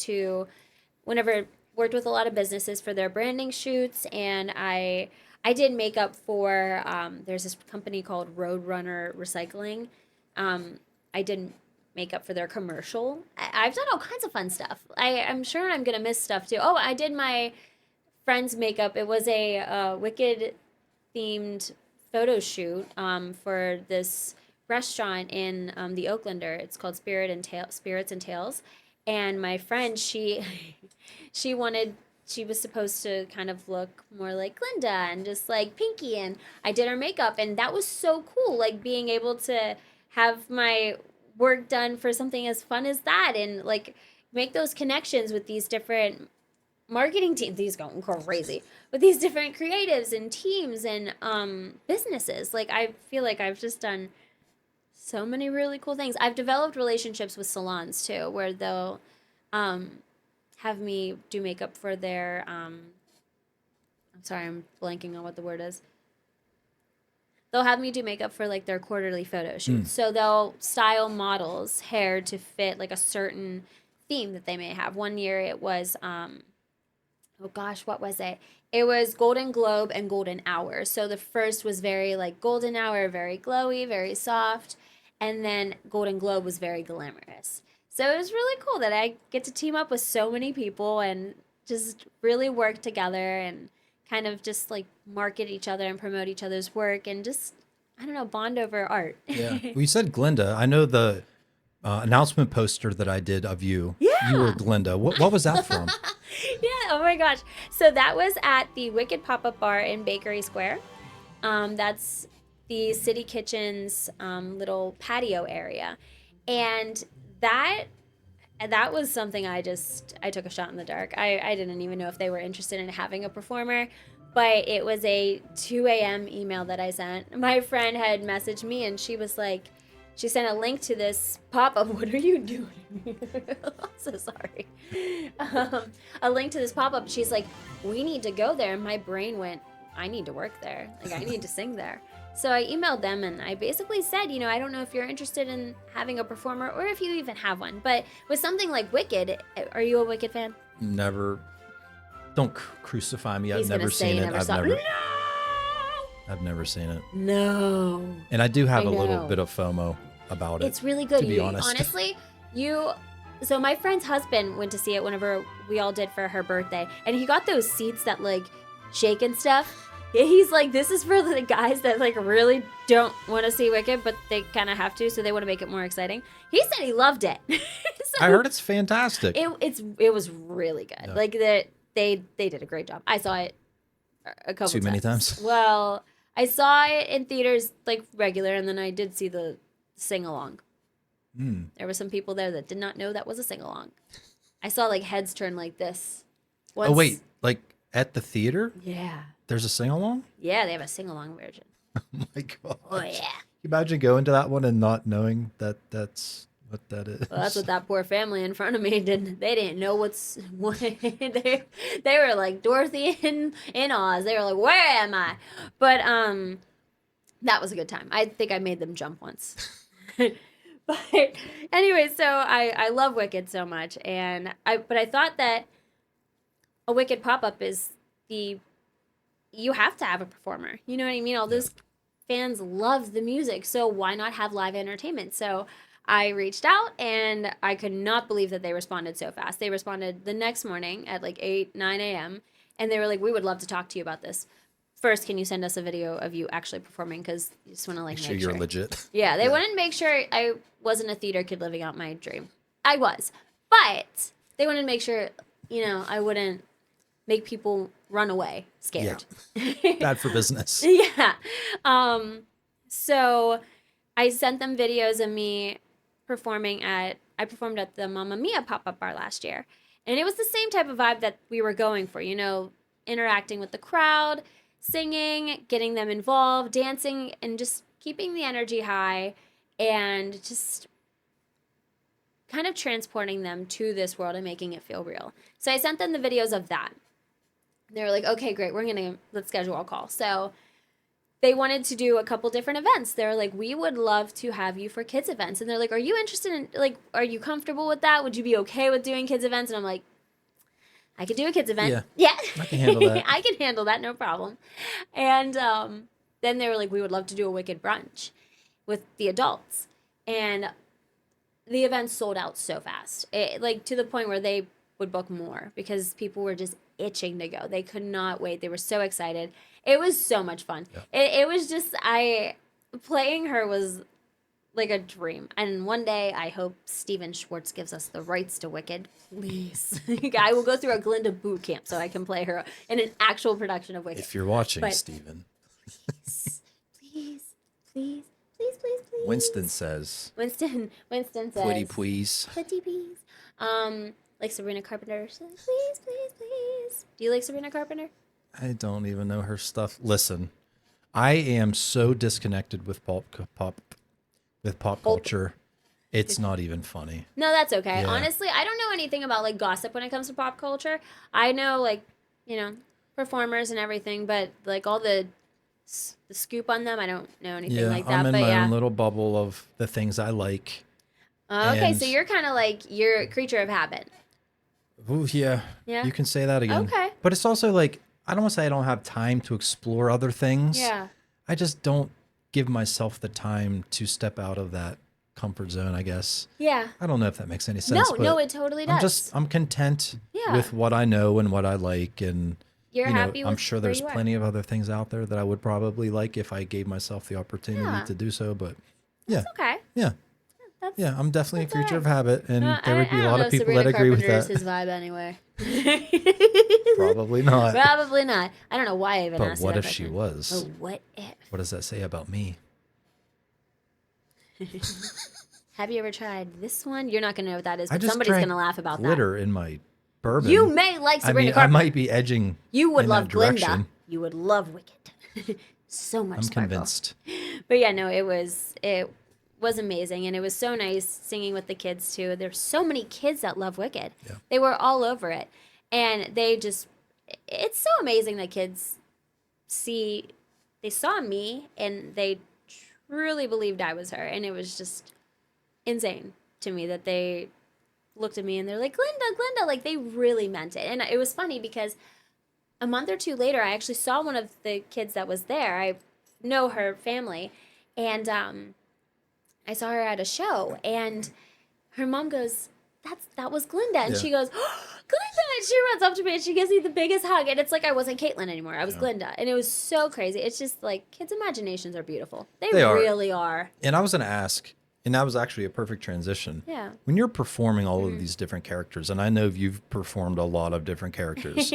worked with a lot of businesses for their branding shoots. And I did makeup for, there's this company called Roadrunner Recycling. I did makeup for their commercial. I've done all kinds of fun stuff. I'm sure I'm going to miss stuff too. Oh, I did my friend's makeup. It was a Wicked themed photo shoot for this restaurant in the Oaklander. It's called Spirits and Tales. And my friend, she she was supposed to kind of look more like Glinda and just like Pinky, and I did her makeup, and that was so cool, like being able to have my work done for something as fun as that, and like make those connections with these different marketing teams, these going crazy, with these different creatives and teams and businesses. Like I feel like I've just done so many really cool things. I've developed relationships with salons too, where they'll have me do makeup for their I'm sorry, I'm blanking on what the word is. They'll have me do makeup for like their quarterly photo shoots. So they'll style models' hair to fit like a certain theme that they may have. One year it was oh gosh, what was it? It was Golden Globe and Golden Hour. So the first was very like Golden Hour, very glowy, very soft, and then Golden Globe was very glamorous. So it was really cool that I get to team up with so many people and just really work together and kind of just like market each other and promote each other's work and just, I don't know, bond over art. Yeah. Well, you said Glinda. I know the announcement poster that I did of you. Yeah. You were Glinda. What was that from? Yeah, oh my gosh. So that was at the Wicked Pop-Up Bar in Bakery Square. That's the City Kitchen's little patio area. And that was something I took a shot in the dark. I didn't even know if they were interested in having a performer, but it was a 2 a.m. email that I sent. My friend had messaged me and she was like, she sent a link to this pop-up. What are you doing? I'm so sorry. A link to this pop-up. She's like, we need to go there. And my brain went, I need to work there. Like, I need to sing there. So I emailed them and I basically said, you know, I don't know if you're interested in having a performer or if you even have one. But with something like Wicked, are you a Wicked fan? Never. Don't crucify me. He's I've never seen it. I've never seen it. No. And I do have I a little know. bit of FOMO about it. It's really good. To be honest. Honestly, so my friend's husband went to see it whenever we all did for her birthday, and he got those seats that like shake and stuff. Yeah, he's like, this is for the guys that like really don't want to see Wicked, but they kind of have to, so they want to make it more exciting. He said he loved it. So I heard it's fantastic. it was really good. Yeah. Like they did a great job. I saw it a couple Too many times? Well, I saw it in theaters like regular, and then I did see the sing along. There were some people there that did not know that was a sing along. I saw like heads turn like this. Oh wait, like at the theater? Yeah. There's a sing along? Yeah, they have a sing along version. Oh my god. Oh yeah. Can you imagine going to that one and not knowing that that's what that is? Well, that's what that poor family in front of me did. They didn't know what they were like Dorothy in Oz. They were like, where am I? But that was a good time. I think I made them jump once. But anyway, so I love Wicked so much, and I thought that a Wicked pop-up is you have to have a performer. You know what I mean? All those fans love the music, so why not have live entertainment? So I reached out, and I could not believe that they responded so fast. They responded the next morning at like 9 a.m., and they were like, we would love to talk to you about this. First, can you send us a video of you actually performing? Because you just want to like Make sure you're legit. Yeah, they wanted to make sure I wasn't a theater kid living out my dream. I was. But they wanted to make sure, you know, I wouldn't make people run away scared. Yeah. Bad for business. Yeah. So I sent them videos of me performed at the Mamma Mia pop-up bar last year. And it was the same type of vibe that we were going for, you know, interacting with the crowd, singing, getting them involved, dancing, and just keeping the energy high and just kind of transporting them to this world and making it feel real. So I sent them the videos of that. They were like, okay, great, let's schedule a call. So they wanted to do a couple different events. They were like, we would love to have you for kids events. And they're like, are you interested in, like, are you comfortable with that? Would you be okay with doing kids events? And I'm like, I could do a kids event. Yeah. I can handle that. I can handle that, no problem. And then they were like, we would love to do a Wicked brunch with the adults. And the event sold out so fast. Like to the point where they would book more because people were just itching to go. They could not wait. They were so excited. It was so much fun. Yeah. It was just, playing her was like a dream. And one day, I hope Steven Schwartz gives us the rights to Wicked. Please. I will go through a Glinda boot camp so I can play her in an actual production of Wicked. If you're watching, But- Steven. Please, please, please, please, please, please. Winston says, Winston says. "Pretty please." Pretty please. Like Sabrina Carpenter says, please, please, please. Do you like Sabrina Carpenter? I don't even know her stuff. Listen, I am so disconnected with pop culture. It's not even funny. No, that's okay. Yeah. Honestly, I don't know anything about like gossip when it comes to pop culture. I know like, performers and everything, but like all the scoop on them, I don't know anything Yeah, like that. I'm in but my yeah. own little bubble of the things I like. Okay, so and- you're kind of like you're a creature of habit. Ooh, yeah. Yeah? You can say that again. Okay. But it's also like, I don't want to say I don't have time to explore other things. Yeah. I just don't give myself the time to step out of that comfort zone, I guess. Yeah. I don't know if that makes any sense. No, but it totally does. I'm content Yeah. with what I know and what I like. And, You're happy I'm with sure where there's you are. plenty of other things out there that I would probably like if I gave myself the opportunity Yeah. to do so. But yeah, Okay. yeah. That's, Yeah, I'm definitely a that's creature all of habit, and No, there would be I a don't lot know of if people Sabrina that agree with Carpenter that. is his vibe anyway. Probably not. Probably not. I don't know why I even But asked what you if that she question. was? But what if? What does that say about me? Have you ever tried this one? You're not going to know what that is, I but just somebody's drank going to laugh about glitter in my bourbon. that. You may like I Sabrina mean, I Carpenter. might be edging. You would in love that direction. Glinda. You would love Wicked. So much I'm sparkle. convinced. But yeah, no, it was amazing, and it was so nice singing with the kids too. There's so many kids that love Wicked. Yeah. They were all over it, and it's so amazing that kids they saw me and they truly believed I was her, and it was just insane to me that they looked at me and they're like, Glinda, like they really meant it. And it was funny because a month or two later, I actually saw one of the kids that was there. I know her family, and I saw her at a show, and her mom goes, that was Glinda. And Yeah. she goes, oh, Glinda! And she runs up to me and she gives me the biggest hug. And it's like I wasn't Caitlyn anymore. I was Glinda. And it was so crazy. It's just like kids' imaginations are beautiful. They are. really are. And I was going to ask, and that was actually a perfect transition. Yeah. When you're performing all of these different characters, and I know you've performed a lot of different characters,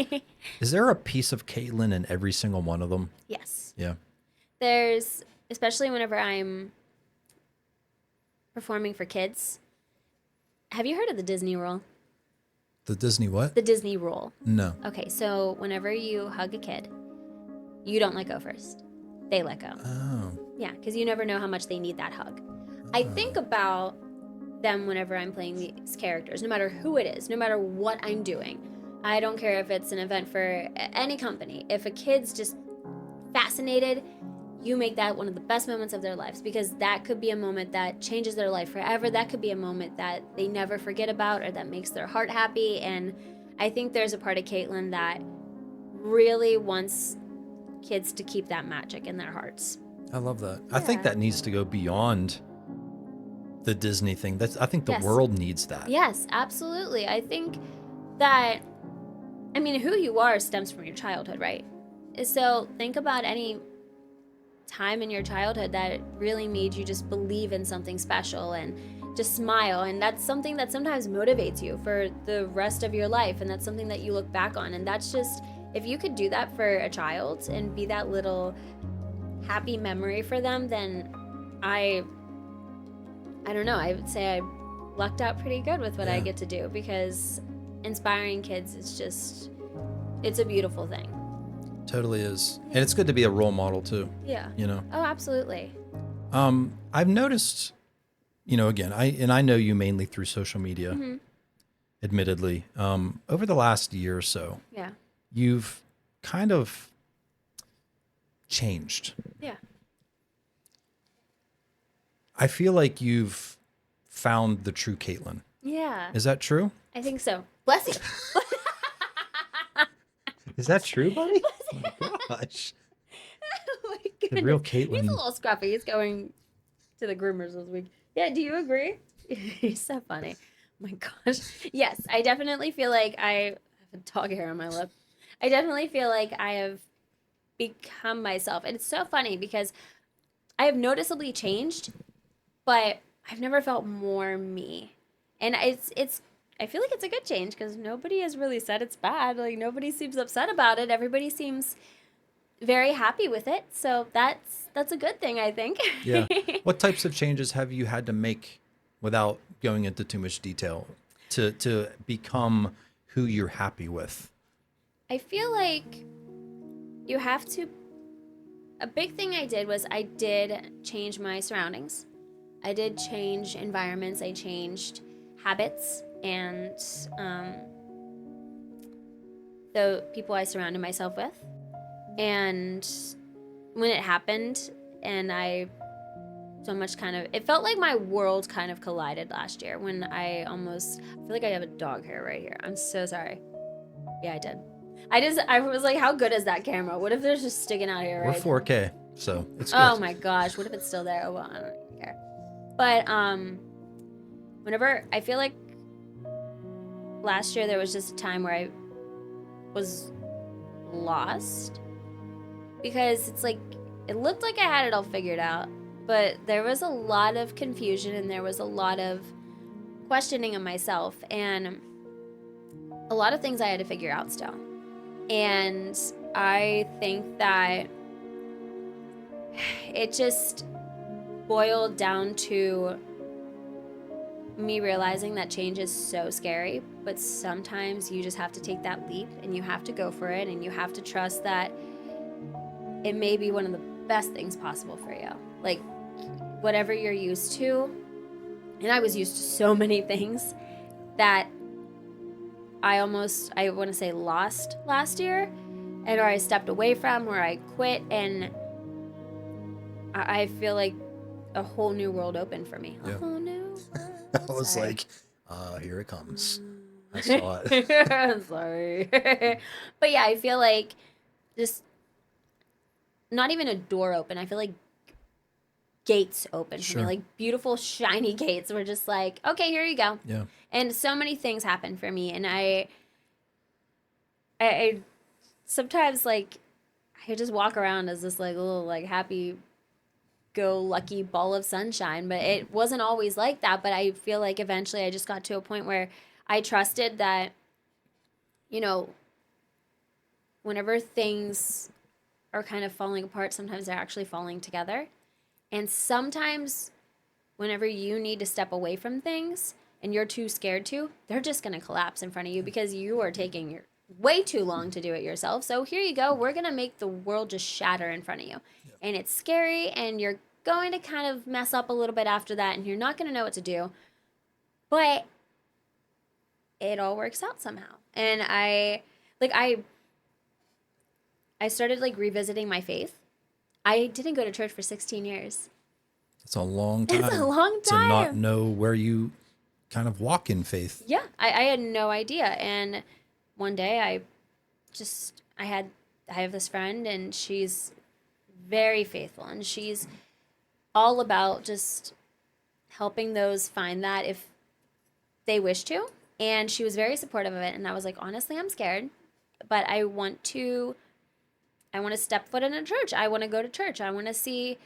is there a piece of Caitlyn in every single one of them? Yes. Yeah. There's, especially whenever I'm performing for kids. Have you heard of the Disney rule? The Disney what? The Disney rule. No. Okay, so whenever you hug a kid, you don't let go first. They let go. Oh. Yeah, because you never know how much they need that hug. I think about them whenever I'm playing these characters, no matter who it is, no matter what I'm doing. I don't care if it's an event for any company. If a kid's just fascinated, you make that one of the best moments of their lives, because that could be a moment that changes their life forever. That could be a moment that they never forget about, or that makes their heart happy. And I think there's a part of Caitlyn that really wants kids to keep that magic in their hearts. I love that. I think Yeah. that needs to go beyond the Disney thing. I think the Yes. world needs that. Yes, absolutely. I think that, I mean, who you are stems from your childhood, right? So think about any time in your childhood that really made you just believe in something special and just smile. And that's something that sometimes motivates you for the rest of your life. And that's something that you look back on. And that's just, if you could do that for a child and be that little happy memory for them, then I don't know, I would say I lucked out pretty good with what I Yeah. get to do, because inspiring kids is just, it's a beautiful thing. Totally is. And it's good to be a role model too, Yeah. you know. Oh, absolutely. I've noticed, again, I know you mainly through social media, Mm-hmm. admittedly. Over the last year or so, Yeah. you've kind of changed. Yeah. I feel like you've found the true Caitlyn. Yeah. Is that true? I think so. Bless you. Is that true, buddy? Oh my gosh. Oh my The goodness. real He's Caitlyn. a little scruffy. He's going to the groomers this week. Yeah, do you agree? He's so funny. Oh my gosh. Yes, I definitely feel like I have a dog hair on my lip. I definitely feel like I have become myself. And it's so funny because I have noticeably changed, but I've never felt more me. And it's I feel like it's a good change because nobody has really said it's bad. Like nobody seems upset about it. Everybody seems very happy with it. So that's a good thing, I think. Yeah. What types of changes have you had to make without going into too much detail to become who you're happy with? I feel like you have to. A big thing I did was I did change my surroundings. I did change environments. I changed habits and the people I surrounded myself with. And when it happened, and I so much kind of, it felt like my world kind of collided last year when I feel like I have a dog hair right here. I'm so sorry. Yeah, I did. I was like, how good is that camera? What if there's just sticking out here? Right? We're 4K, so it's good. Oh my gosh, what if it's still there? Oh, well, I don't even care. But whenever I feel like last year there was just a time where I was lost because it's like it looked like I had it all figured out, but there was a lot of confusion and there was a lot of questioning of myself and a lot of things I had to figure out still. And I think that it just boiled down to me realizing that change is so scary, but sometimes you just have to take that leap and you have to go for it and you have to trust that it may be one of the best things possible for you. Like whatever you're used to, and I was used to so many things that I want to say lost last year, and or I stepped away from, or I quit, and I feel like a whole new world opened for me. Yeah. A whole new world. I was Sorry. like, here it comes. I saw it. I'm sorry. But yeah, I feel like just not even a door open. I feel like gates open for Sure. me, like beautiful shiny gates. Were just like, okay, here you go. Yeah. And so many things happened for me, and I sometimes like I just walk around as this like little like happy go lucky ball of sunshine, but it wasn't always like that. But I feel like eventually I just got to a point where I trusted that, you know, whenever things are kind of falling apart, sometimes they're actually falling together. And sometimes whenever you need to step away from things and you're too scared to, they're just going to collapse in front of you because you are taking your way too long to do it yourself. So here you go. We're going to make the world just shatter in front of you. Yep. And it's scary and you're going to kind of mess up a little bit after that and you're not going to know what to do. But it all works out somehow. And I started like revisiting my faith. I didn't go to church for 16 years. It's a long time. It's a long time. To not know where you kind of walk in faith. Yeah, I had no idea. And one day I have this friend and she's very faithful and she's all about just helping those find that if they wish to. And she was very supportive of it. And I was like, honestly, I'm scared, but I want to step foot in a church. I want to go to church. I want to see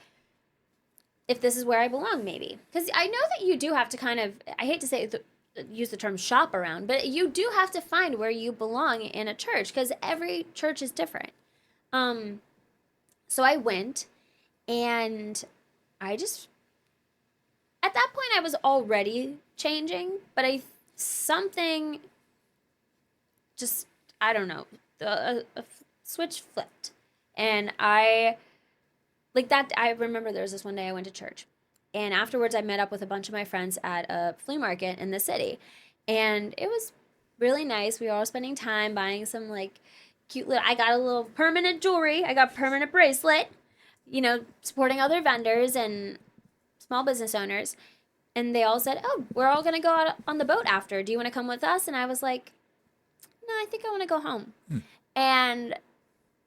if this is where I belong, maybe. Because I know that you do have to kind of, I hate to say use the term shop around, but you do have to find where you belong in a church because every church is different. So I went and at that point I was already changing, but something just, I don't know, a switch flipped. And I remember there was this one day I went to church. And afterwards I met up with a bunch of my friends at a flea market in the city. And it was really nice. We were all spending time buying some like cute I got a little permanent jewelry. I got a permanent bracelet, supporting other vendors and small business owners. And they all said, oh, we're all going to go out on the boat after. Do you want to come with us? And I was like, no, I think I want to go home. And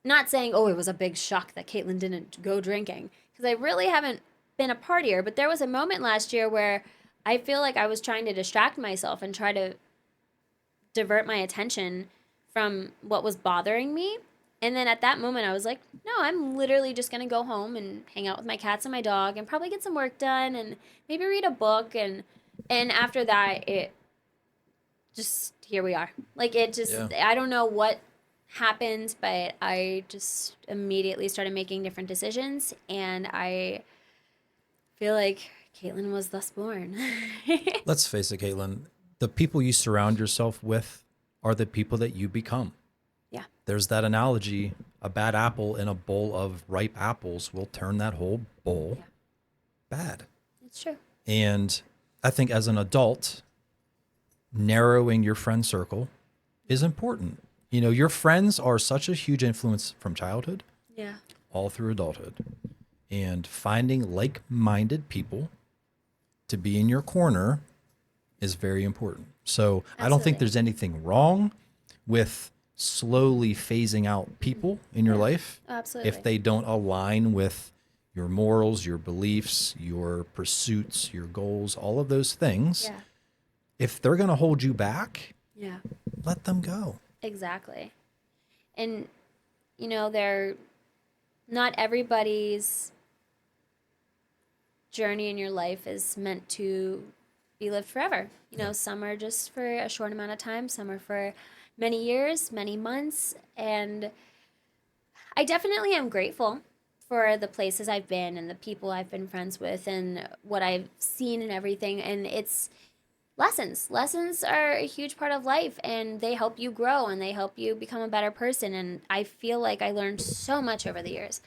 not saying, oh, it was a big shock that Caitlyn didn't go drinking, because I really haven't been a partier. But there was a moment last year where I feel like I was trying to distract myself and try to divert my attention from what was bothering me. And then at that moment, I was like, no, I'm literally just going to go home and hang out with my cats and my dog and probably get some work done and maybe read a book. And after that, it just, here we are. Like, it just, Yeah. I don't know what happened, but I just immediately started making different decisions. And I feel like Caitlyn was thus born. Let's face it, Caitlin, the people you surround yourself with are the people that you become. Yeah. There's that analogy, a bad apple in a bowl of ripe apples will turn that whole bowl bad. It's true. And I think as an adult, narrowing your friend circle is important. You know, your friends are such a huge influence from childhood Yeah. all through adulthood. And finding like-minded people to be in your corner is very important. So I don't think Absolutely. there's anything wrong with slowly phasing out people in your life Absolutely. if they don't align with your morals, your beliefs, your pursuits, your goals, all of those things. Yeah. If they're going to hold you back, Yeah. let them go. Exactly. And, you know, they're not everybody's journey in your life is meant to be lived forever. You know, some are just for a short amount of time, some are for many years, many months. And I definitely am grateful for the places I've been and the people I've been friends with and what I've seen and everything. And it's lessons. Lessons are a huge part of life and they help you grow and they help you become a better person. And I feel like I learned so much over the years.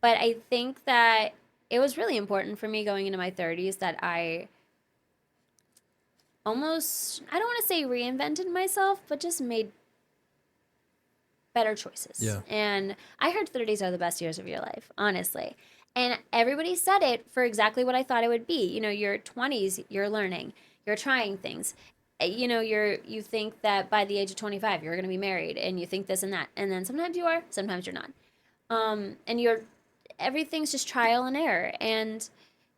But I think that it was really important for me going into my 30s that I almost, I don't want to say reinvented myself, but just made better choices. Yeah. And I heard 30s are the best years of your life, honestly. And everybody said it for exactly what I thought it would be. You know, your 20s, you're learning, you're trying things. You know, you think that by the age of 25, you're going to be married and you think this and that. And then sometimes you are, sometimes you're not. And everything's just trial and error. And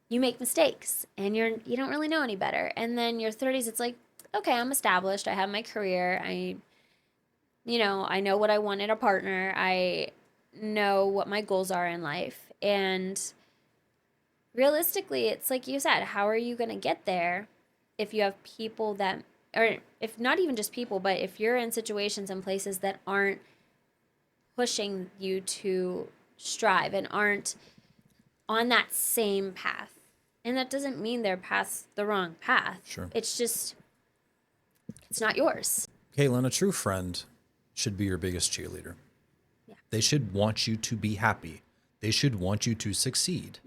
you make mistakes and you don't really know any better. And then your 30s, it's like, okay, I'm established. I have my career. I know what I want in a partner. I know what my goals are in life. And realistically, it's like you said, how are you going to get there if you have people that, or if not even just people, but if you're in situations and places that aren't pushing you to strive and aren't on that same path. And that doesn't mean they're past the wrong path. Sure. It's just, it's not yours. Caitlin, a true friend should be your biggest cheerleader. Yeah. They should want you to be happy. They should want you to succeed.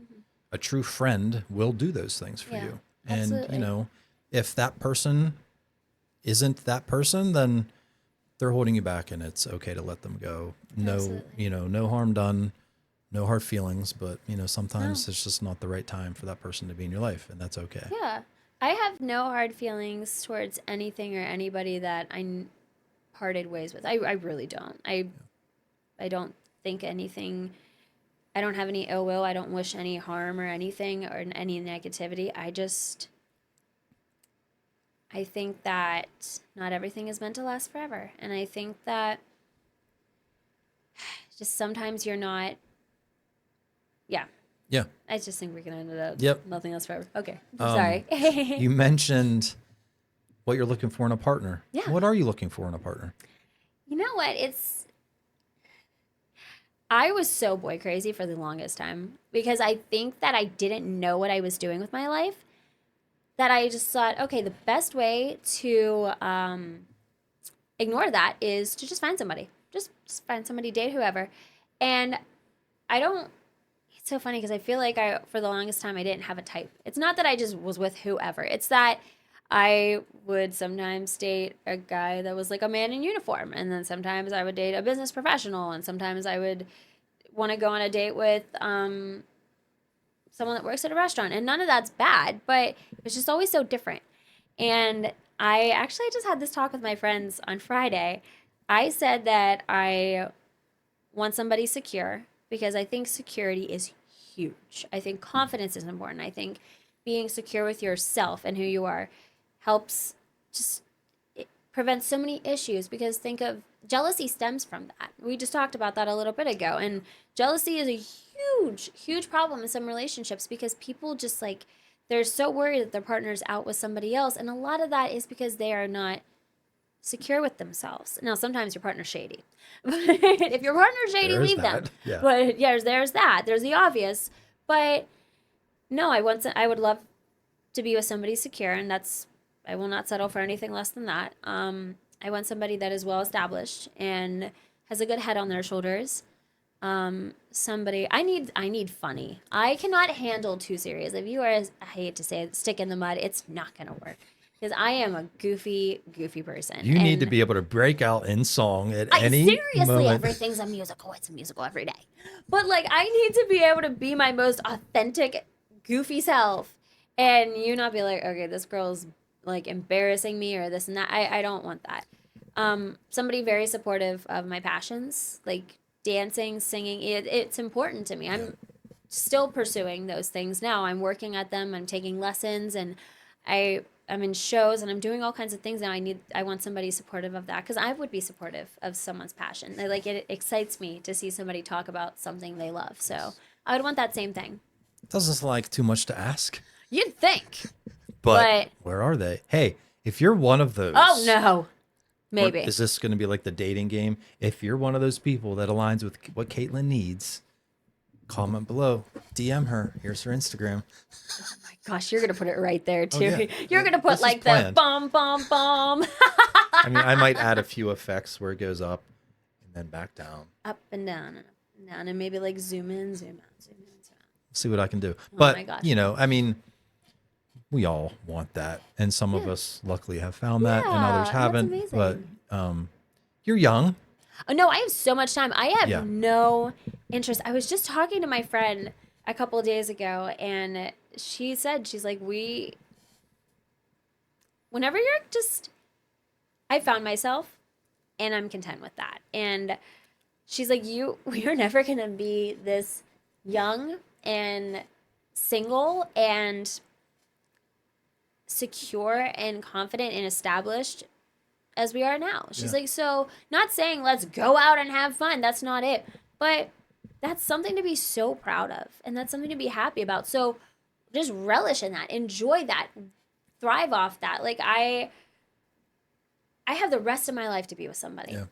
A true friend will do those things for Yeah, you. And, absolutely. you know, if that person isn't that person, then they're holding you back and it's okay to let them go. No, Absolutely. you know, no harm done, no hard feelings, but, you know, sometimes it's just not the right time for that person to be in your life and that's okay. Yeah. I have no hard feelings towards anything or anybody that parted ways with. I really don't. I don't think anything, I don't have any ill will. I don't wish any harm or anything or any negativity. I think that not everything is meant to last forever. And I think that just sometimes you're not, yeah. Yeah. I just think we're going to end it up. Yep. Nothing else forever. Okay. Um, Sorry. You mentioned what you're looking for in a partner. Yeah. What are you looking for in a partner? You know what? I was so boy crazy for the longest time because I think that I didn't know what I was doing with my life. That I just thought, okay, the best way to ignore that is to just find somebody. Just find somebody, date whoever. And it's so funny because I feel like for the longest time, I didn't have a type. It's not that I just was with whoever. It's that I would sometimes date a guy that was like a man in uniform. And then sometimes I would date a business professional. And sometimes I would want to go on a date with someone that works at a restaurant. And none of that's bad, but it's just always so different. And I actually just had this talk with my friends on Friday. I said that I want somebody secure because I think security is huge. I think confidence is important. I think being secure with yourself and who you are helps just prevents so many issues, because think of jealousy stems from that. We just talked about that a little bit ago. And jealousy is a huge, huge problem in some relationships, because people just like, they're so worried that their partner's out with somebody else. And a lot of that is because they are not secure with themselves. Now, sometimes your partner's shady. But if your partner's shady, There's leave them. that, yeah. But yeah, there's that. There's the obvious. But no, I would love to be with somebody secure, and I will not settle for anything less than that. I want somebody that is well established and has a good head on their shoulders. Somebody I need funny. I cannot handle too serious. If you are, I hate to say it, stick in the mud, it's not gonna work. Because I am a goofy person. You need to be able to break out in song at any seriously, moment. everything's a musical. It's a musical every day. But like, I need to be able to be my most authentic, goofy self, and you not be like, okay, this girl's like embarrassing me or this and that. I don't want that. Somebody very supportive of my passions, like dancing, singing. It's important to me. I'm still pursuing those things now. I'm working at them. I'm taking lessons, and I'm in shows, and I'm doing all kinds of things now. I want somebody supportive of that, because I would be supportive of someone's passion. It excites me to see somebody talk about something they love. So I would want that same thing. Doesn't sound like too much to ask. You'd think. But where are they? Hey, if you're one of those. Oh, no. Maybe. Is this going to be like the dating game? If you're one of those people that aligns with what Caitlyn needs, comment below. DM her. Here's her Instagram. Oh my gosh, you're going to put it right there, too. yeah. You're going to put This is like the planned. bomb, bomb, bomb. I mean, I might add a few effects where it goes up and then back down. Up and down and up and down, and maybe like zoom in, zoom out, zoom in, zoom out. See what I can do. my But, gosh. you know, I mean, we all want that. And some of us luckily have found that and Yeah, others that's haven't. amazing. But you're young. Oh, no, I have so much time. I have Yeah. no interest. I was just talking to my friend a couple of days ago, and she said, she's like, whenever you're just, I found myself, and I'm content with that. And she's like, we are never going to be this young and single and secure and confident and established as we are now. She's like, so not saying let's go out and have fun. That's not it. But that's something to be so proud of. And that's something to be happy about. So just relish in that. Enjoy that. Thrive off that. Like I have the rest of my life to be with somebody. Yeah.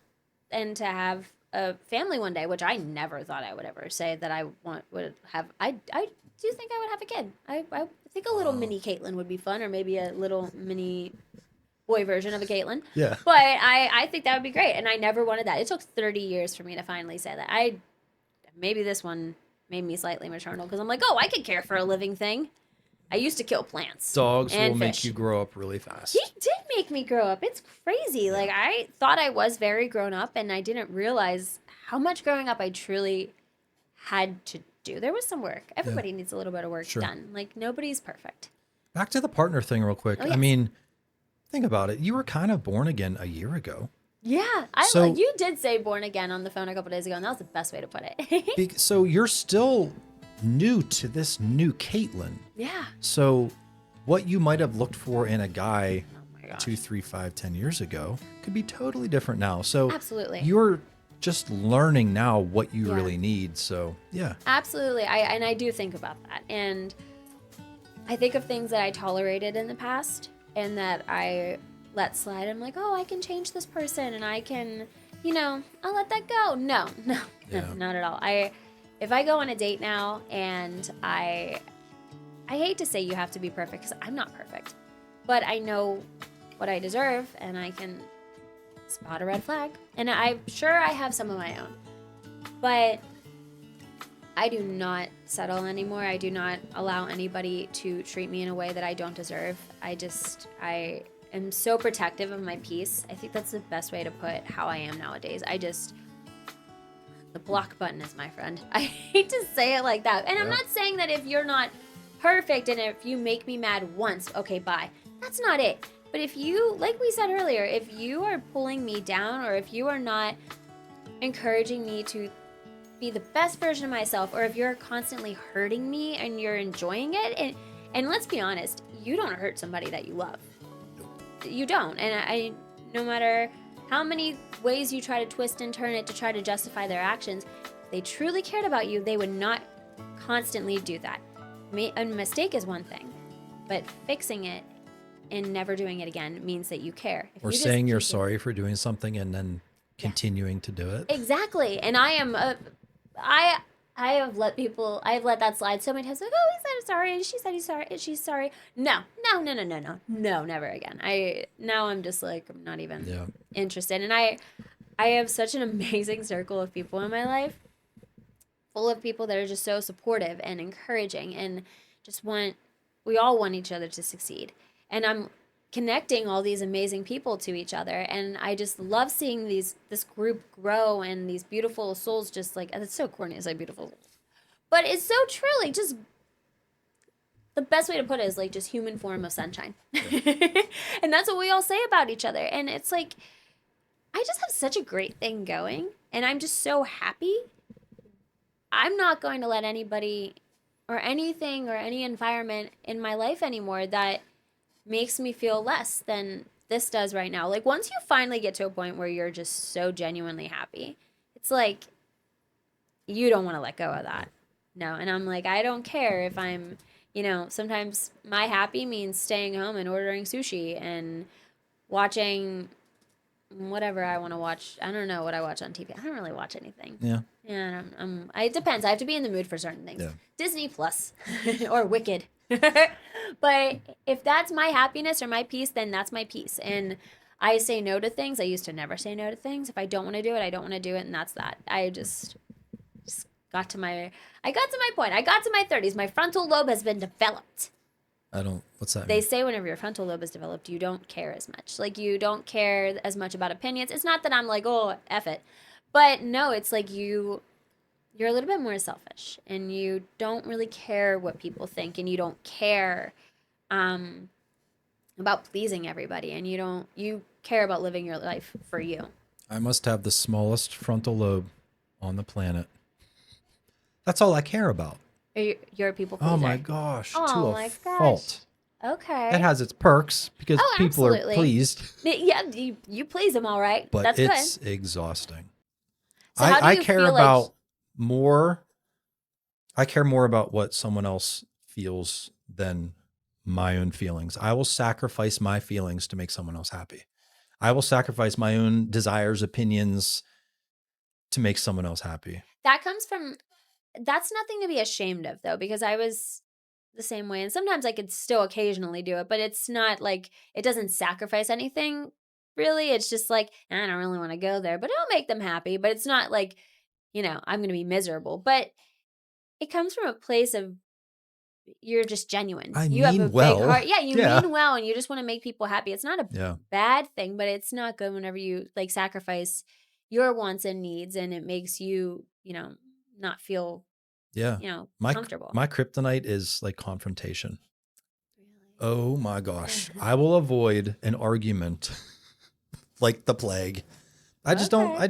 And to have a family one day, which I never thought I would ever say that I would have. I do think I would have a kid. I think a little mini Caitlyn would be fun, or maybe a little mini boy version of a Caitlyn. Yeah. But I think that would be great, and I never wanted that. It took 30 years for me to finally say that. Maybe this one made me slightly maternal, because I'm like, oh, I could care for a living thing. I used to kill plants. Dogs and will make fish. you grow up really fast. He did make me grow up. It's crazy. Like, I thought I was very grown up, and I didn't realize how much growing up I truly had to do. There was some work. Everybody needs a little bit of work done. Like, nobody's perfect. Back to the partner thing real quick. yes. I mean, think about it. You were kind of born again a year ago. Yeah. You did say born again on the phone a couple days ago, and that was the best way to put it. So you're still new to this new Caitlyn. Yeah. So what you might have looked for in a guy Oh my gosh. 2, 3, 5, 10 years ago could be totally different now. So Absolutely. you're just learning now what you Yeah. really need. So yeah. Absolutely. I do think about that. And I think of things that I tolerated in the past and that I let slide. I'm like, oh, I can change this person, and I can, I'll let that go. No, Yeah. not at all. If I go on a date now, and I hate to say you have to be perfect, because I'm not perfect, but I know what I deserve, and I can spot a red flag. And I'm sure I have some of my own, but I do not settle anymore. I do not allow anybody to treat me in a way that I don't deserve. I am so protective of my peace. I think that's the best way to put how I am nowadays. The block button is my friend. I hate to say it like that. And I'm not saying that if you're not perfect and if you make me mad once, okay, bye. That's not it. But if you, like we said earlier, if you are pulling me down, or if you are not encouraging me to be the best version of myself, or if you're constantly hurting me and you're enjoying it, and let's be honest, you don't hurt somebody that you love. You don't. And no matter how many ways you try to twist and turn it to try to justify their actions, if they truly cared about you, they would not constantly do that. A mistake is one thing, but fixing it and never doing it again means that you care. If Or you just saying you're keep sorry for doing something and then continuing to do it. Exactly. And I have let that slide so many times. Like, oh, he said he's sorry, and she said he's sorry, and she's sorry. No, never again. I'm just like, I'm not even interested. And I have such an amazing circle of people in my life, full of people that are just so supportive and encouraging, and we all want each other to succeed. And I'm connecting all these amazing people to each other, and I just love seeing this group grow, and these beautiful souls just like, and it's so corny, it's like beautiful, but it's so true. Like, just the best way to put it is like just human form of sunshine. And that's what we all say about each other. And it's like, I just have such a great thing going, and I'm just so happy. I'm not going to let anybody or anything or any environment in my life anymore that makes me feel less than this does right now. Like, once you finally get to a point where you're just so genuinely happy, it's like you don't want to let go of that. No. And I'm like, I don't care if I'm, sometimes my happy means staying home and ordering sushi and watching whatever I want to watch. I don't know what I watch on TV. I don't really watch anything. Yeah. Yeah, it depends. I have to be in the mood for certain things. Yeah. Disney Plus or Wicked. But if that's my happiness or my peace, then that's my peace. And I say no to things. I used to never say no to things. If I don't want to do it, I don't want to do it, and that's that. I just got to my point. I got to my 30s. My frontal lobe has been developed. What's that They mean? say whenever your frontal lobe is developed, you don't care as much. Like, you don't care as much about opinions. It's not that I'm like, oh, F it. But no, it's like you're a little bit more selfish, and you don't really care what people think, and you don't care about pleasing everybody, and you care about living your life for you. I must have the smallest frontal lobe on the planet. That's all I care about. You're a people pleaser. Oh my gosh, Oh to a my fault. gosh. Okay. It has its perks because Oh, people absolutely. are pleased, Yeah, you please them all right. but That's it's good. exhausting. So how do I you care feel about like more. I care more about what someone else feels than my own feelings. I will sacrifice my feelings to make someone else happy. I will sacrifice my own desires, opinions to make someone else happy. that's nothing to be ashamed of, though, because I was the same way, and sometimes I could still occasionally do it, but it's not like it doesn't sacrifice anything, really. It's just like, I don't really want to go there, but it'll make them happy. But it's not like, I'm going to be miserable. But it comes from a place of you're just genuine. I You have mean a big well. heart. Yeah, you Yeah. mean well, and you just want to make people happy. It's not a Yeah. bad thing, but it's not good whenever you like sacrifice your wants and needs, and it makes you, not feel, Yeah. comfortable. My kryptonite is like confrontation. Really? Oh my gosh. I will avoid an argument like the plague. Okay.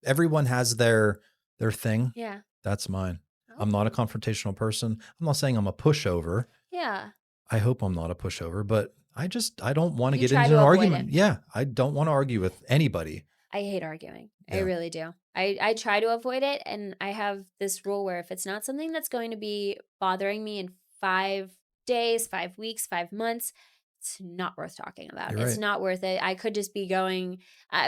Everyone has their thing. Yeah. That's mine. I'm not a confrontational person. I'm not saying I'm a pushover. Yeah. I hope I'm not a pushover, but I don't want to You get try into to an avoid argument. it. Yeah. I don't want to argue with anybody. I hate arguing. I Yeah. really do. I try to avoid it, and I have this rule where if it's not something that's going to be bothering me in 5 days, 5 weeks, 5 months, it's not worth talking about. You're It's right. not worth it. I could just be going,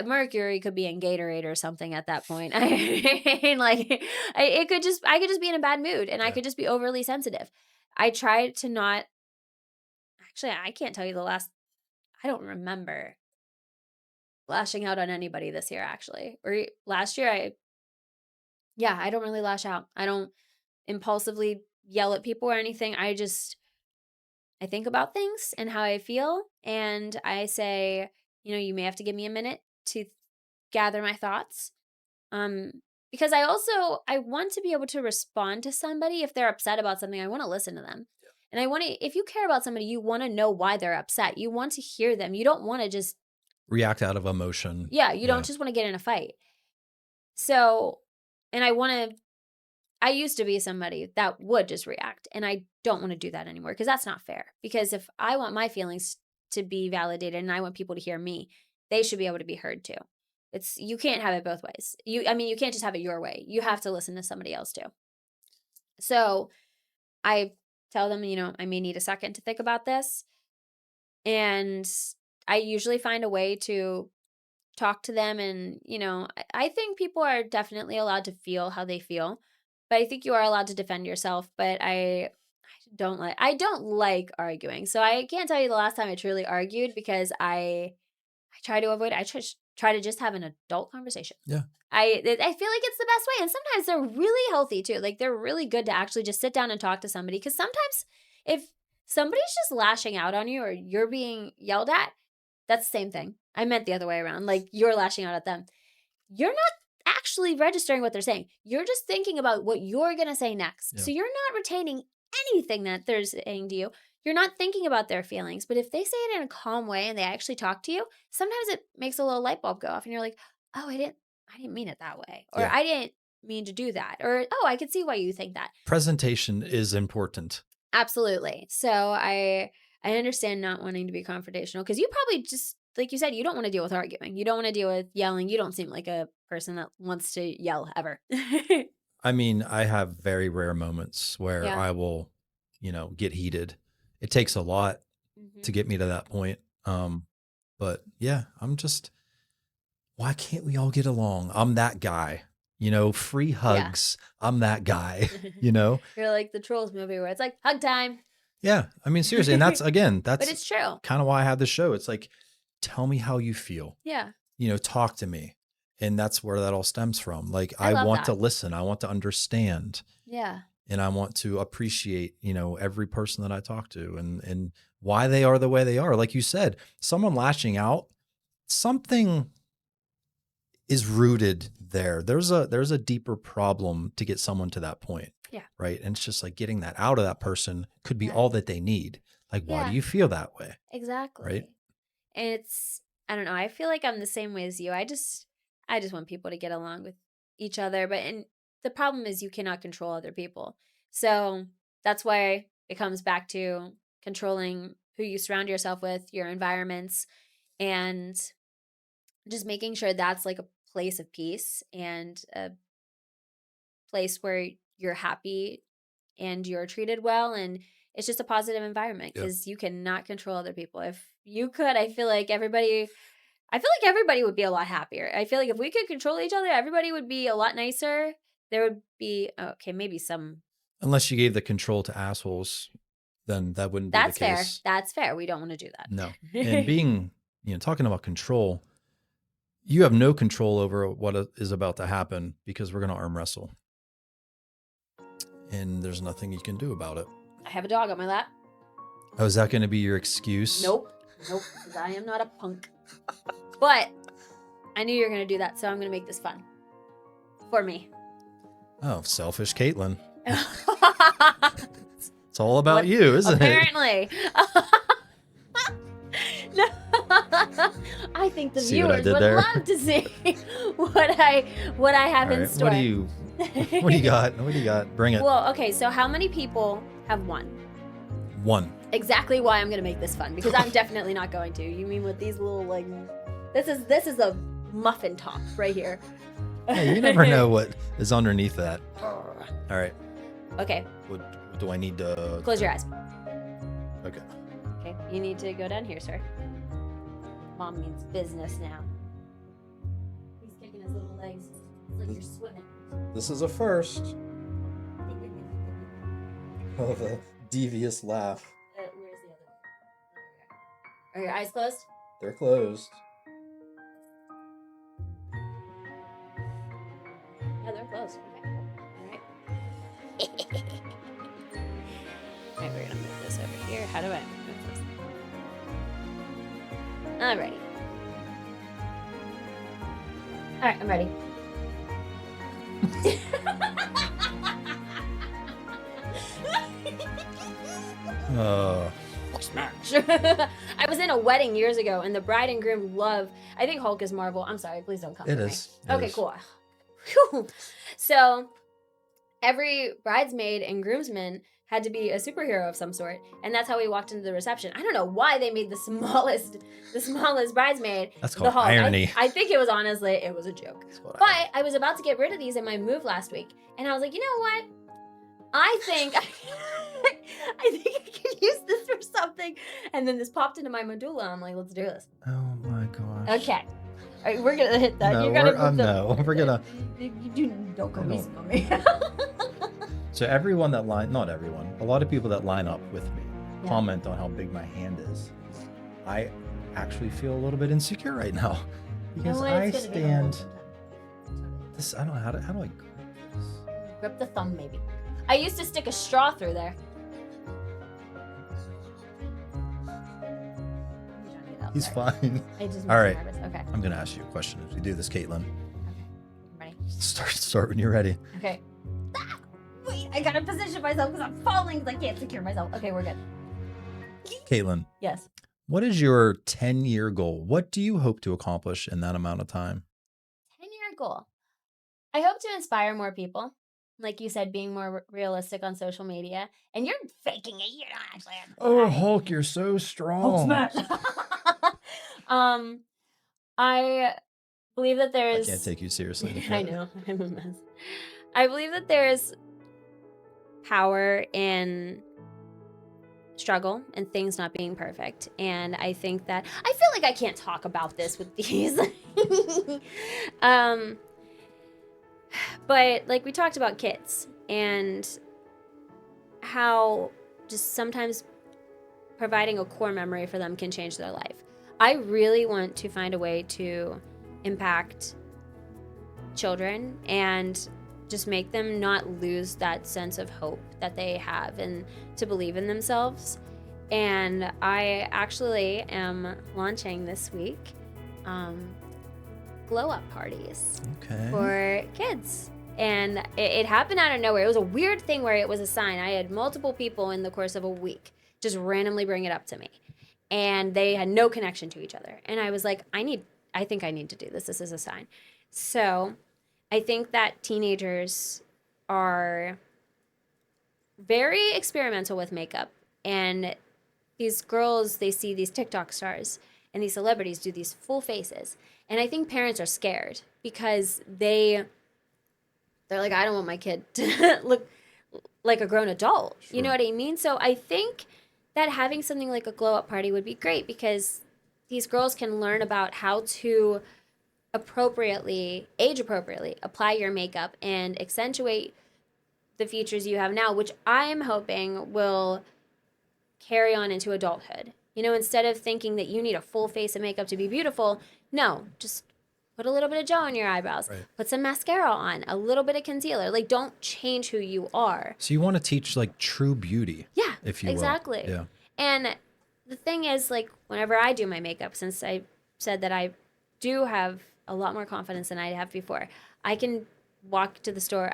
Mercury could be in Gatorade or something at that point. I mean, like, I could just be in a bad mood, and I Yeah. could just be overly sensitive. I try to not, actually, I can't tell you I don't remember lashing out on anybody this year, actually. Or last year, I don't really lash out. I don't impulsively yell at people or anything. I think about things and how I feel, and I say, you may have to give me a minute to gather my thoughts. Because I want to be able to respond to somebody if they're upset about something. I want to listen to them. And if you care about somebody, you want to know why they're upset. You want to hear them. You don't want to just React out of emotion. you don't just want to get in a fight. So, and I used to be somebody that would just react, and I don't want to do that anymore because that's not fair. Because if I want my feelings to be validated and I want people to hear me, they should be able to be heard too. You can't have it both ways. You can't just have it your way. You have to listen to somebody else too. So I tell them, I may need a second to think about this. And I usually find a way to talk to them. And, I think people are definitely allowed to feel how they feel, but I think you are allowed to defend yourself. But I don't like arguing. So I can't tell you the last time I truly argued because I try to avoid it. I try to just have an adult conversation. Yeah. I feel like it's the best way. And sometimes they're really healthy too. Like they're really good to actually just sit down and talk to somebody. Because sometimes if somebody's just lashing out on you or you're being yelled at, that's the same thing. I meant the other way around. Like you're lashing out at them. You're not actually registering what they're saying. You're just thinking about what you're going to say next. Yeah. So you're not retaining anything that they're saying to you. You're not thinking about their feelings. But if they say it in a calm way and they actually talk to you, sometimes it makes a little light bulb go off and you're like, oh, I didn't mean it that way. Or Yeah. I didn't mean to do that. Or, oh, I could see why you think that. Presentation is important. Absolutely. So I understand not wanting to be confrontational because you probably just, like you said, you don't want to deal with arguing. You don't want to deal with yelling. You don't seem like a person that wants to yell ever. I mean, I have very rare moments where Yeah. I will, get heated. It takes a lot to get me to that point. But yeah, why can't we all get along? I'm that guy, free hugs. Yeah. I'm that guy, You're like the Trolls movie where it's like hug time. Yeah. I mean, seriously. And that's but it's true. Kind of why I have this show. It's like, tell me how you feel. Yeah. Talk to me. And that's where that all stems from. Like, I want to listen. I want to understand. Yeah. And I want to appreciate, every person that I talk to and why they are the way they are. Like you said, someone lashing out, something is rooted there. There's a deeper problem to get someone to that point. Yeah. Right. And it's just like getting that out of that person could be all that they need. Like, why do you feel that way? Exactly. Right. And I don't know. I feel like I'm the same way as you. I just want people to get along with each other. And the problem is you cannot control other people. So that's why it comes back to controlling who you surround yourself with, your environments, and just making sure that's like a place of peace and a place where you're happy and you're treated well. And it's just a positive environment because you cannot control other people. If you could, I feel like everybody would be a lot happier. I feel like if we could control each other, everybody would be a lot nicer. There would be, maybe some. Unless you gave the control to assholes, then that wouldn't be the case. That's fair. That's fair. We don't want to do that. No. And being, talking about control, you have no control over what is about to happen because we're going to arm wrestle. And there's nothing you can do about it. I have a dog on my lap. Oh, is that going to be your excuse? Nope. Because I am not a punk. But I knew you were going to do that, so I'm going to make this fun. For me. Oh, selfish Caitlyn. It's all about you, isn't Apparently. No. I think the viewers would love to see what I have in store. What do you got? What do you got? Bring it. Well, okay, so how many people have won? One. Exactly why I'm going to make this fun, because I'm definitely not going to. You mean with these little, like, this is a muffin top right here. Hey, you never know what is underneath that. All right. Okay. What do I need to... Close your eyes. Okay. Okay, you need to go down here, sir. Mom means business now. He's kicking his little legs. It's like you're swimming. This is a first. Oh, the devious laugh. Where's the other one? Are your eyes closed? They're closed. Yeah, they're closed. Okay, cool. All right. All right, we're gonna move this over here. How do I move this? Alrighty. All right, I'm ready. Smash. I was in a wedding years ago, and the bride and groom love. I think Hulk is Marvel. I'm sorry, please don't come. It for is. me. It Okay, is. cool. So every bridesmaid and groomsman had to be a superhero of some sort, and that's how we walked into the reception. I don't know why they made the smallest bridesmaid That's the called hall. irony. I think it was honestly it was a joke. That's called But irony. I was about to get rid of these in my move last week, and I was like, you know what? I think I think I could use this for something. And then this popped into my medulla. I'm like, let's do this. Oh my gosh. Okay. All right, we're gonna hit that. No, You're gonna we're- no, we're gonna- don't go I don't- easy on me. So everyone that not everyone, a lot of people that line up with me Yeah. comment on how big my hand is. I actually feel a little bit insecure right now because I stand. This I don't know how do I grip this? Grip the thumb, maybe. I used to stick a straw through there. He's fine. I just All right. nervous. Okay. I'm gonna ask you a question as we do this, Caitlyn. I'm ready. Start when you're ready. Okay. Ah! Wait, I gotta position myself because I'm falling because I can't secure myself. Okay, we're good. Caitlyn, Yes. what is your 10-year goal? What do you hope to accomplish in that amount of time? 10-year goal. I hope to inspire more people. Like you said, being more realistic on social media. And you're faking it. You're not actually. Oh, Hulk, you're so strong. I believe that I there's. can't take you seriously. I know. I'm a mess. I believe that there's power in struggle and things not being perfect. And I think that I feel like I can't talk about this with these. But like we talked about kids and how just sometimes providing a core memory for them can change their life. I really want to find a way to impact children and just make them not lose that sense of hope that they have and to believe in themselves. And I actually am launching this week glow up parties Okay. for kids. And it happened out of nowhere. It was a weird thing where it was a sign. I had multiple people in the course of a week just randomly bring it up to me. And they had no connection to each other. And I was like, I think I need to do this. This is a sign. So I think that teenagers are very experimental with makeup. And these girls, they see these TikTok stars and these celebrities do these full faces. And I think parents are scared because they're like, I don't want my kid to look like a grown adult. Sure. You know what I mean? So I think that having something like a glow up party would be great because these girls can learn about how to age appropriately, apply your makeup and accentuate the features you have now, which I'm hoping will carry on into adulthood. You know, instead of thinking that you need a full face of makeup to be beautiful, no, just put a little bit of gel on your eyebrows, Right. put some mascara on, a little bit of concealer. Like, don't change who you are. So you want to teach like true beauty, Yeah, if you will. exactly. Yeah. And the thing is, like, whenever I do my makeup, since I said that I do have a lot more confidence than I have before, I can go to the store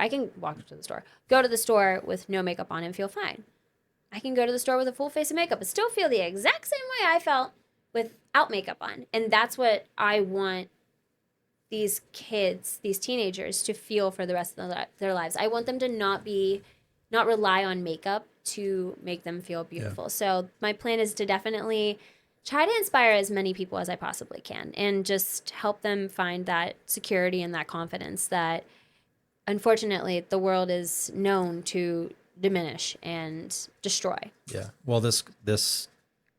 with no makeup on and feel fine. I can go to the store with a full face of makeup and still feel the exact same way I felt without makeup on. And that's what I want these kids, these teenagers, to feel for the rest of their lives. I want them to not rely on makeup to make them feel beautiful. So my plan is to definitely try to inspire as many people as I possibly can and just help them find that security and that confidence that unfortunately the world is known to diminish and destroy. Yeah. Well, this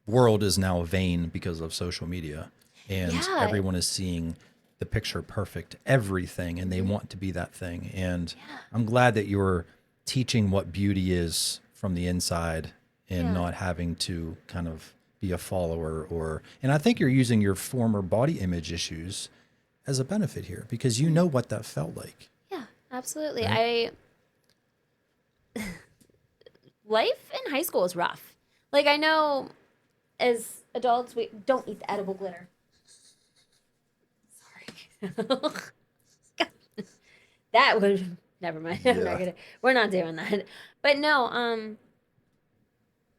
world is now vain because of social media, and Yeah. everyone is seeing the picture perfect everything, and they want to be that thing. And I'm glad that you're teaching what beauty is from the inside and Yeah. not having to kind of be a follower and I think you're using your former body image issues as a benefit here because you know what that felt like. Yeah, absolutely. Right. Life in high school is rough. Like, I know as adults, we don't eat the edible glitter. Sorry. That would, never mind. Yeah. We're not doing that. But no,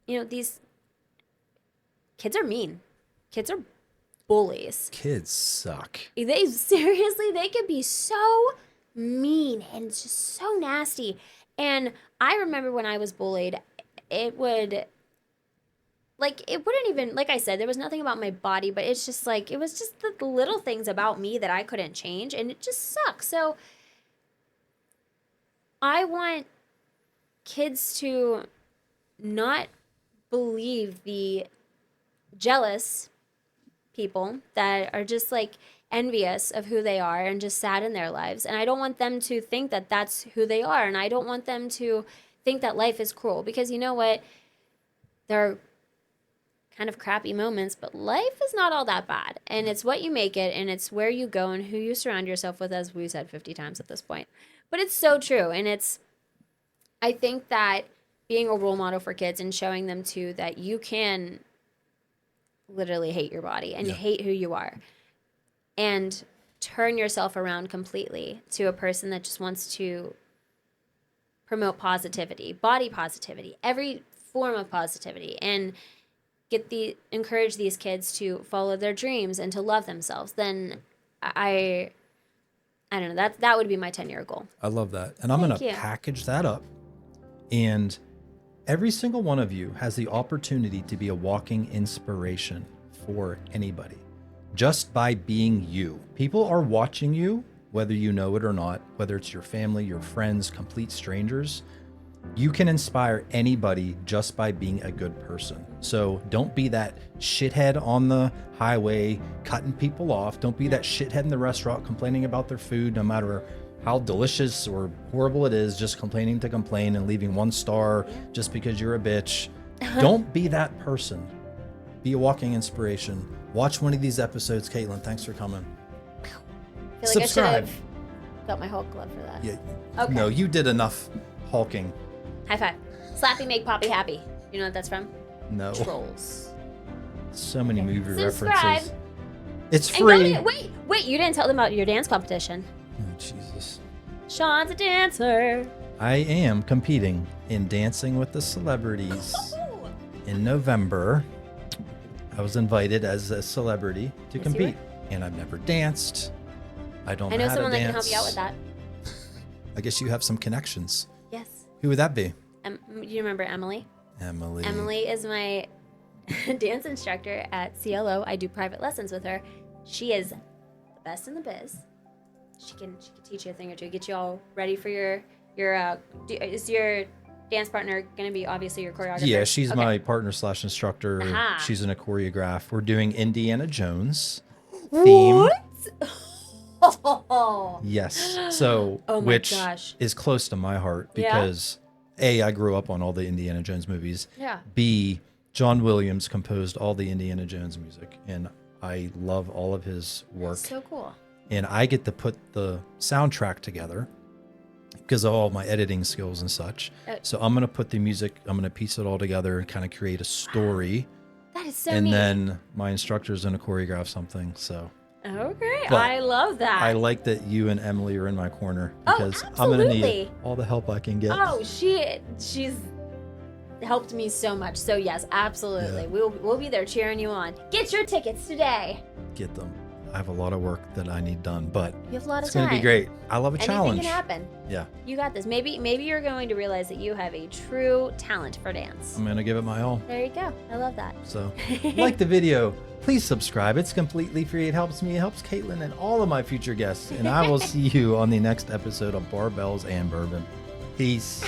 these kids are mean. Kids are bullies. Kids suck. They seriously, they can be so mean and just so nasty. And I remember when I was bullied, it wouldn't even, like I said, there was nothing about my body, but it's just like, it was just the little things about me that I couldn't change, and it just sucks. So I want kids to not believe the jealous people that are just like envious of who they are and just sad in their lives. And I don't want them to think that that's who they are. And I don't want them to think that life is cruel, because you know what? There are kind of crappy moments, but life is not all that bad. And it's what you make it, and it's where you go and who you surround yourself with, as we said 50 times at this point. But it's so true. And I think that being a role model for kids and showing them too that you can literally hate your body and hate who you are and turn yourself around completely to a person that just wants to promote positivity, body positivity, every form of positivity, and encourage these kids to follow their dreams and to love themselves, then I don't know, that would be my 10-year goal. I love that. And I'm going to package that up. And every single one of you has the opportunity to be a walking inspiration for anybody just by being you. People are watching you, whether you know it or not, whether it's your family, your friends, complete strangers. You can inspire anybody just by being a good person. So don't be that shithead on the highway cutting people off. Don't be that shithead in the restaurant complaining about their food, no matter how delicious or horrible it is, just complaining to complain and leaving 1 star just because you're a bitch. Don't be that person. Be a walking inspiration. Watch one of these episodes. Caitlyn, thanks for coming. I feel like Subscribe. I should have got my Hulk glove for that. Yeah. Okay. No, you did enough hulking. High five. Slappy make Poppy happy. You know what that's from? No. Trolls. So many movie Subscribe. references. It's And free. wait, you didn't tell them about your dance competition. Oh, Jesus. Sean's a dancer. I am competing in Dancing with the Celebrities in November. I was invited as a celebrity to Yes, you compete, and I've never danced. I don't I know know how someone to that can dance. help you out with that. I guess you have some connections. Yes. Who would that be? You remember Emily? Emily. Emily is my dance instructor at CLO. I do private lessons with her. She is the best in the biz. She can teach you a thing or two, get you all ready for your is your dance partner going to be obviously your choreographer? Yeah, she's Okay. my partner / instructor. Aha. She's in a choreograph. We're doing Indiana Jones theme. What? Yes. So, Oh my which gosh. is close to my heart Yeah. because A, I grew up on all the Indiana Jones movies. Yeah. B, John Williams composed all the Indiana Jones music, and I love all of his work. So cool. And I get to put the soundtrack together because of all my editing skills and such. So I'm going to put the music, I'm going to piece it all together and kind of create a story. That is so And neat. then my instructor's going to choreograph something. So Okay, But I love that. I like that you and Emily are in my corner Oh, because I'm going to need absolutely. all the help I can get. Oh, she's helped me so much. So yes, absolutely. Yeah. We'll be there cheering you on. Get your tickets today. Get them. I have a lot of work that I need done, but You have a lot of it's time. going to be great. I love a Anything challenge. can happen. Yeah, You got this. Maybe you're going to realize that you have a true talent for dance. I'm going to give it my all. There you go. I love that. So, like the video, please subscribe. It's completely free. It helps me, it helps Caitlyn and all of my future guests. And I will see you on the next episode of Barbells and Bourbon. Peace.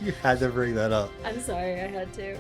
You had to bring that up. I'm sorry, I had to.